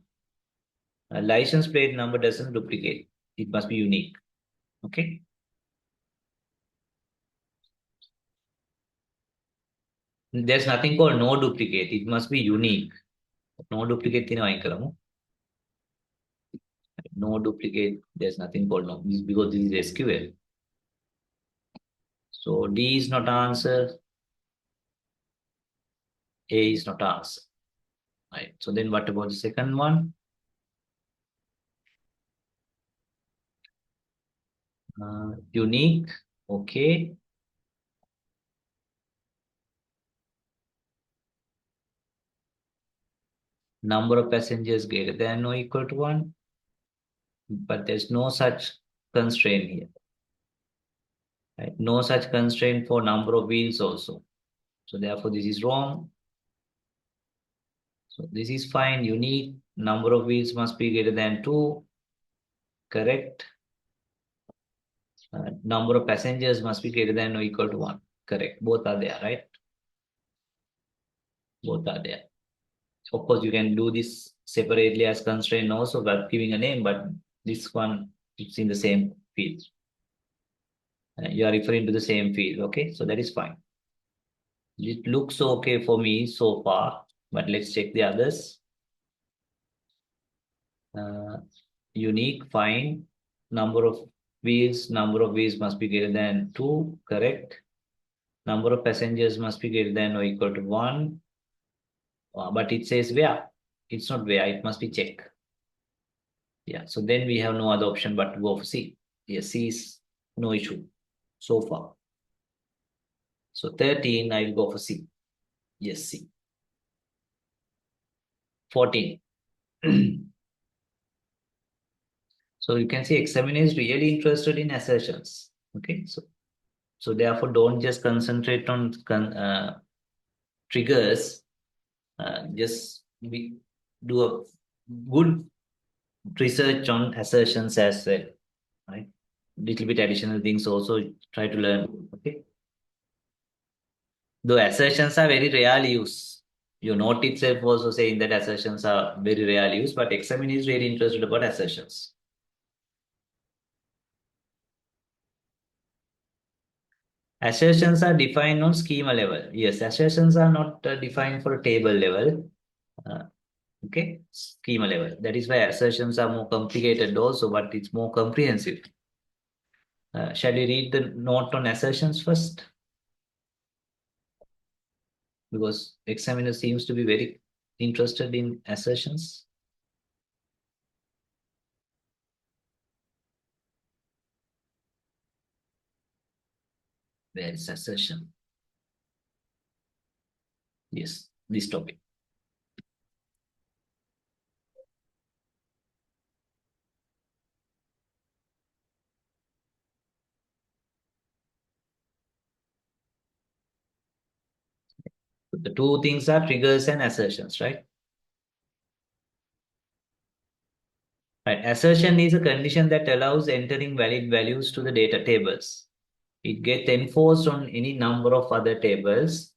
License plate number doesn't duplicate. It must be unique, okay? There's nothing called no duplicate. It must be unique. No duplicate no duplicate. There's nothing called no. This is because this is SQL. So D is not answer. A is not answer. Right. So then what about the second one? Unique. Okay. Number of passengers greater than or equal to 1. But there's no such constraint here. Right? No such constraint for number of wheels also. So therefore this is wrong. So this is fine. Unique. Number of wheels must be greater than 2. Correct. Number of passengers must be greater than or equal to 1. Correct. Both are there, right? Both are there. Of course, you can do this separately as constraint also, but giving a name, but this one, it's in the same field. You are referring to the same field, okay? So that is fine. It looks okay for me so far, but let's check the others. Unique, fine. Number of wheels must be greater than 2, correct. Number of passengers must be greater than or equal to 1. But it says where. It's not where, it must be check. Yeah, so then we have no other option but to go for C. Yes, C is no issue so far. So 13, I will go for C. Yes, C. 14. So you can see examiner is really interested in assertions. Okay, so therefore don't just concentrate on triggers. Just do a good research on assertions as well. Right? Little bit additional things also try to learn. Okay. Though assertions are very rarely used. Your note itself also saying that assertions are very rarely used, but examiner is really interested about assertions. Assertions are defined on schema level. Yes, assertions are not defined for table level. Uh, okay, schema level. That is why assertions are more complicated also, but it's more comprehensive. Shall we read the note on assertions first? Because examiner seems to be very interested in assertions. Where is assertion? Yes, this topic. The two things are triggers and assertions, right? Right. Assertion is a condition that allows entering valid values to the data tables. It gets enforced on any number of other tables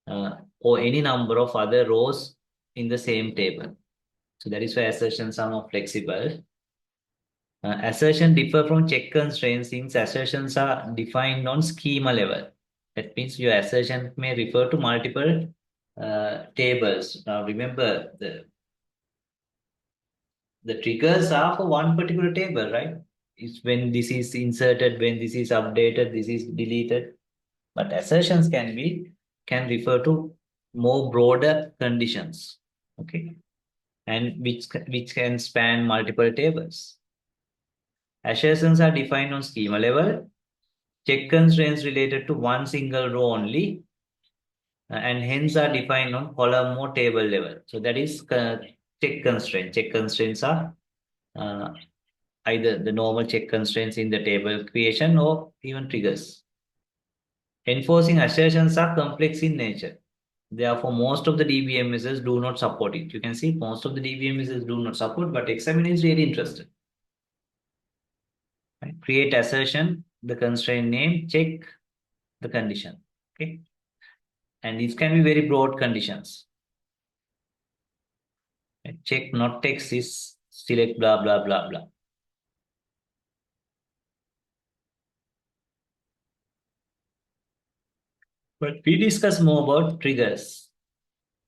or any number of other rows in the same table. So that is why assertions are more flexible. Assertion differ from check constraints since assertions are defined on schema level. That means your assertion may refer to multiple tables. Now remember, the triggers are for one particular table, right? It's when this is inserted, when this is updated, this is deleted. But assertions can refer to more broader conditions, okay, and which can span multiple tables. Assertions are defined on schema level. Check constraints related to one single row only, and hence are defined on column or table level. So that is check constraint. Check constraints are uh, either the normal check constraints in the table creation or even triggers. Enforcing assertions are complex in nature. Therefore, most of the DBMSs do not support it. You can see most of the DBMSs do not support, but examiner is really interested. Right? Create assertion, the constraint name, check the condition. Okay. And these can be very broad conditions. Right? Check not text is select blah blah blah blah. But we discuss more about triggers.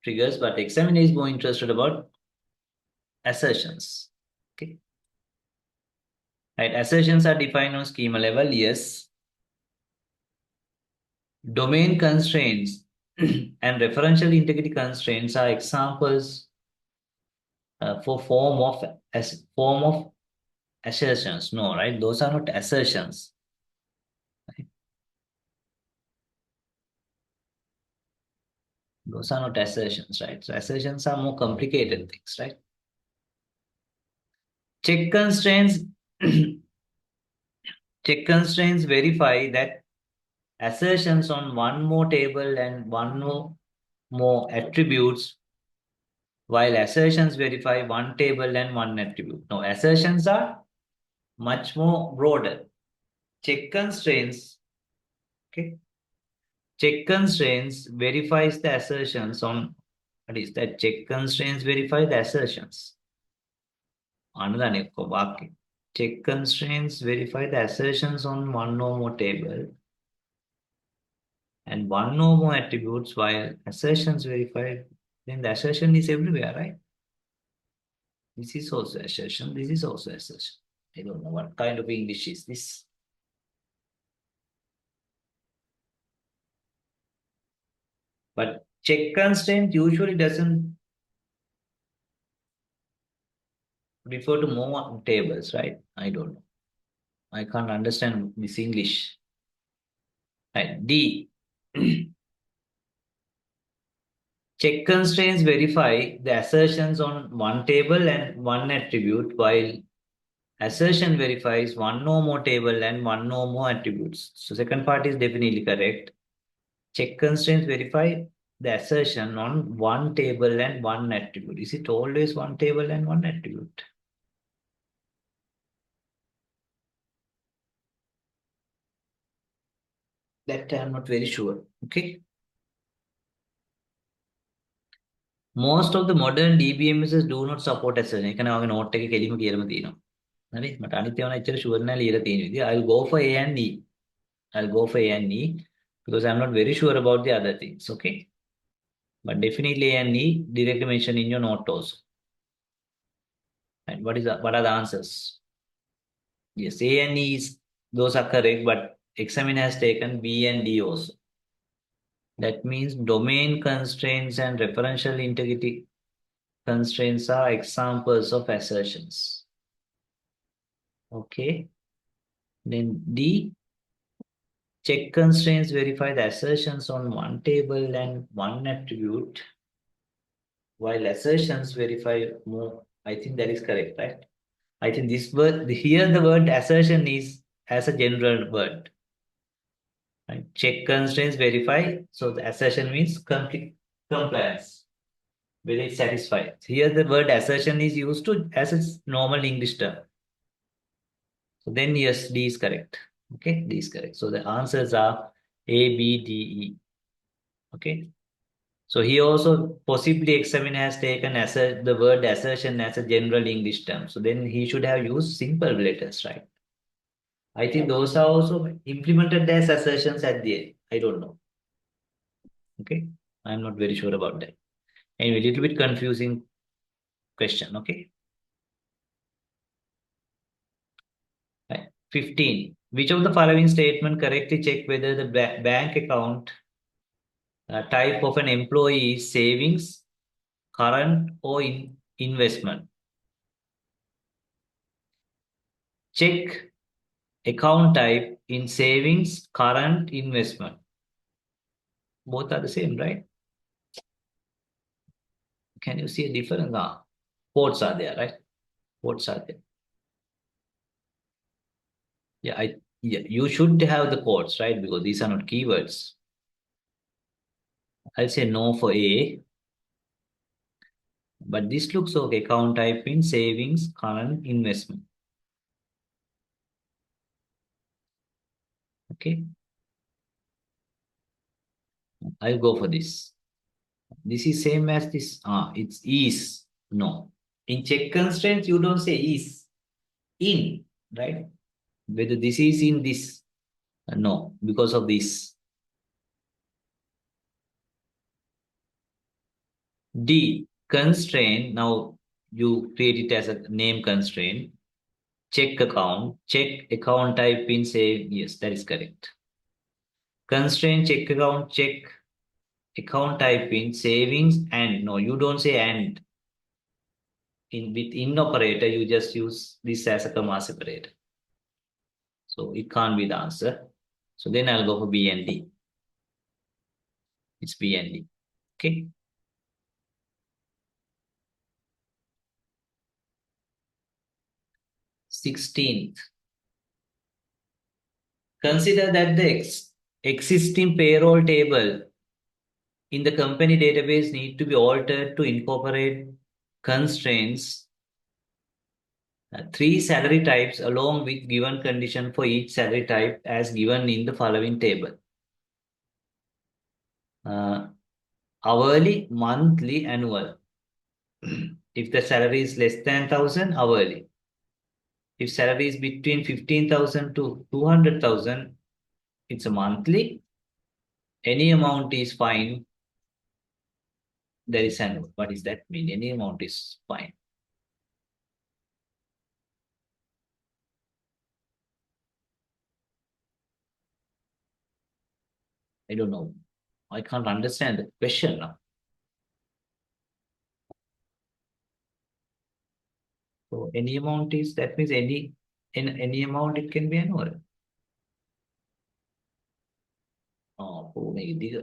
Triggers, but examiner is more interested about assertions. Okay. Right. Assertions are defined on schema level. Yes. Domain constraints and referential integrity constraints are examples for form of assertions. No, right? Those are not assertions. Right? Those are not assertions, right? So assertions are more complicated things, right? Check constraints. Check constraints verify that assertions on one more table and one more attributes, while assertions verify one table and one attribute. Now, assertions are much more broader. Check constraints, okay? Check constraints verifies the assertions on what is that? Check constraints verify the assertions. Another check constraints verify the assertions on one or more table and one or more attributes, while assertions verify, then the assertion is everywhere, right? This is also assertion, this is also assertion. I don't know what kind of English is this. But check constraint usually doesn't refer to more tables, right? I don't know. I can't understand this English. Right. D. Check constraints verify the assertions on one table and one attribute, while assertion verifies one or more table and one or more attributes. So second part is definitely correct. Check constraints verify the assertion on one table and one attribute. Is it always one table and one attribute? That I'm not very sure. Okay. Most of the modern DBMSs do not support assertion. එක නාගේ note එකේ කෙලිම කියලාම තියෙනවා. හරි මට අනිත් ඒවා එච්චර sure නැහැ ලියලා තියෙන විදිහ. I'll go for A and E. I'll go for A and E because I'm not very sure about the other things. Okay. But definitely A and E directly mention in your note also. And what are the answers? Yes, A and E is those are correct, but examiner has taken B and D also. That means domain constraints and referential integrity constraints are examples of assertions. Okay. Then D, check constraints verify the assertions on one table and one attribute, while assertions verify more. I think that is correct, right? I think this word here the word assertion is as a general word. Right? Check constraints verify. So the assertion means compliance, whether it's satisfied. Here the word assertion is used to as a normal English term. So then yes, D is correct. Okay, D is correct. So the answers are A, B, D, E. Okay. So he also possibly examiner has taken the word assertion as a general English term. So then he should have used simple letters, right? I think those are also implemented as assertions at the end. I don't know. Okay. I'm not very sure about that. Anyway, a little bit confusing question. Okay. Right. 15. Which of the following statement correctly check whether the bank account type of an employee is savings, current, or investment? Check account type in savings, current, investment. Both are the same, right? Can you see a difference? Ah, quotes are there, right? Quotes are there. Yeah, you should have the quotes, right? Because these are not keywords. I'll say no for A, but this looks okay. Account type in savings, current, investment. Okay, I'll go for this. This is same as this. Ah, it's is. No. In check constraints, you don't say is. In, right? Whether this is in this. No, because of this. D, constraint. Now you create it as a name constraint. Check account type in say, yes, that is correct. Constraint check account type in savings and no, you don't say and. In operator, you just use this as a comma separator. So it can't be the answer. So then I'll go for B and D. It's B and D. Okay. Sixteenth. Consider that the existing payroll table in the company database need to be altered to incorporate constraints, three salary types along with given condition for each salary type as given in the following table. Uh, hourly, monthly, annual. If the salary is less than 1,000, hourly. If salary is between 15,000 to 200,000, it's a monthly. Any amount is fine. There is annual. What does that mean? Any amount is fine. I don't know. I can't understand the question now. So any amount is that means in any amount it can be annual. Oh, maybe.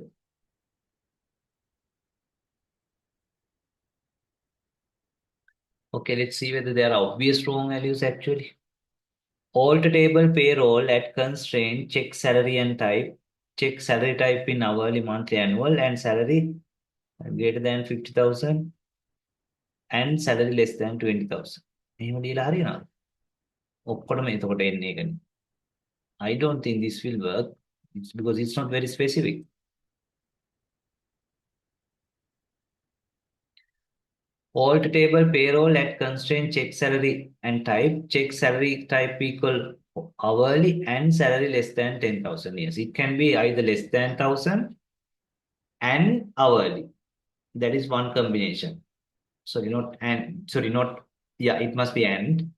Okay, let's see whether there are obvious wrong values actually. Alt table payroll at constraint, check salary and type, check salary type in hourly, monthly, annual, and salary greater than 50,000 and salary less than 20,000. එහෙම දීලා හරියනවද? ඔක්කොටම එතකොට එන්නේ ඒකනේ. I don't think this will work. It's because it's not very specific. Alt table payroll at constraint check salary and type. Check salary type equal Hourly and salary less than 10,000. Yes, it can be either less than 1,000 and hourly. That is one combination. Sorry, not and sorry, not yeah, it must be and.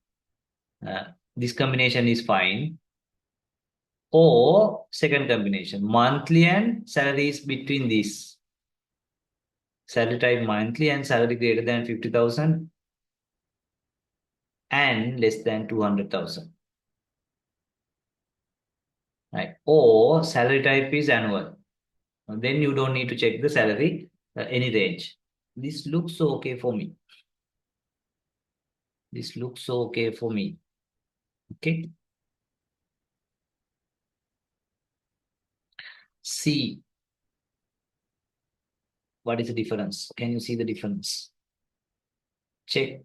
This combination is fine. Or second combination, monthly and salaries between these. Salary type monthly and salary greater than 50,000 and less than 200,000. Right. Or salary type is annual. Then you don't need to check the salary, any range. This looks okay for me. This looks okay for me. Okay. See, what is the difference? Can you see the difference? Check.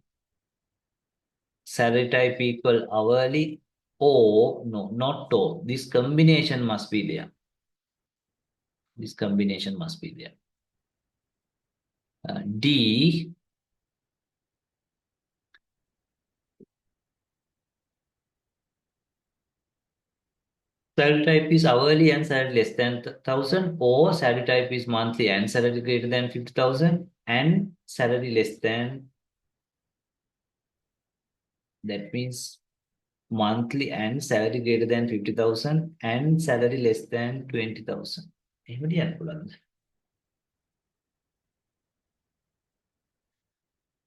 Salary type equal hourly or no, not or. This combination must be there. This combination must be there. D, salary type is hourly and salary less than 1,000, or salary type is monthly and salary greater than 50,000 and salary less than, that means monthly and salary greater than 50,000 and salary less than 20,000. එහෙමද පුළුවන්ද?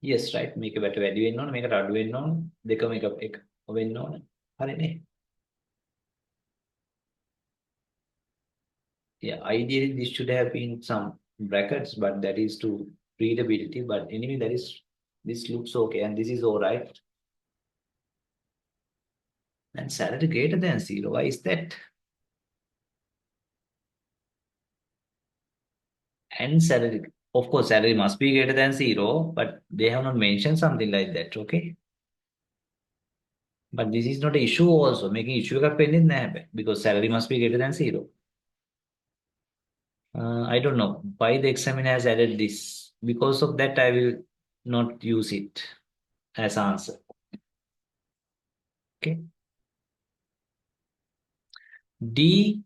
Yes, right. මේක වැට වැඩි වෙන්න ඕන, මේකට අඩු වෙන්න ඕන. දෙකම එක වෙන්න ඕන. හරිනේ. Yeah, ideally this should have been some brackets, but that is to readability. But anyway, this looks okay, and this is all right. And salary greater than 0. Why is that? And salary, of course, salary must be greater than 0, but they have not mentioned something like that. Okay. But this is not an issue also. Making issue එකක් වෙන්නේ නැහැ because salary must be greater than 0. I don't know why the examiner has added this. Because of that, I will not use it as answer. Okay. D,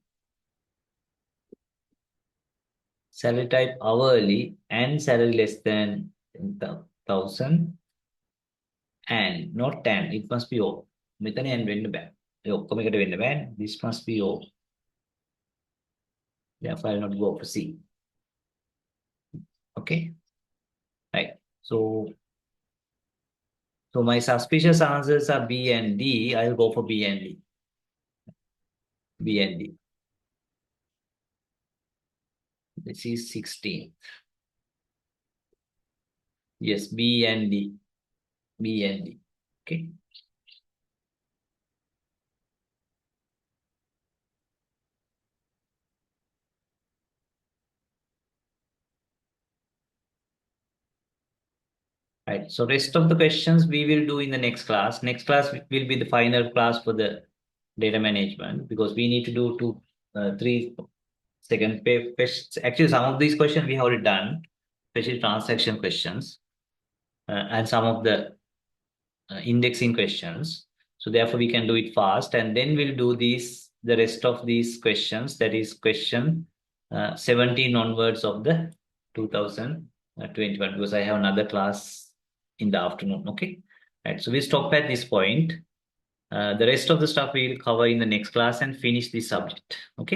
salary type hourly and salary less than 1,000 and not 10. It must be O. මෙතන and වෙන්න බෑ. ඒ ඔක්කොම එකට වෙන්න බෑ. This must be O. Therefore, I will not go for C. Okay. Right. So my suspicious answers are B and D. I will go for B and D. B and D. This is 16. Yes, B and D. B and D. Okay. Right. So rest of the questions we will do in the next class. Next class will be the final class for the data management because we need to do 3 second questions. Actually, some of these questions we have already done, especially transaction questions and some of the indexing questions. So therefore, we can do it fast, and then we'll do the rest of these questions. That is question 17 onwards of the 2021 because I have another class in the afternoon. Okay. Right. So we stop at this point. The rest of the stuff we'll cover in the next class and finish this subject. Okay.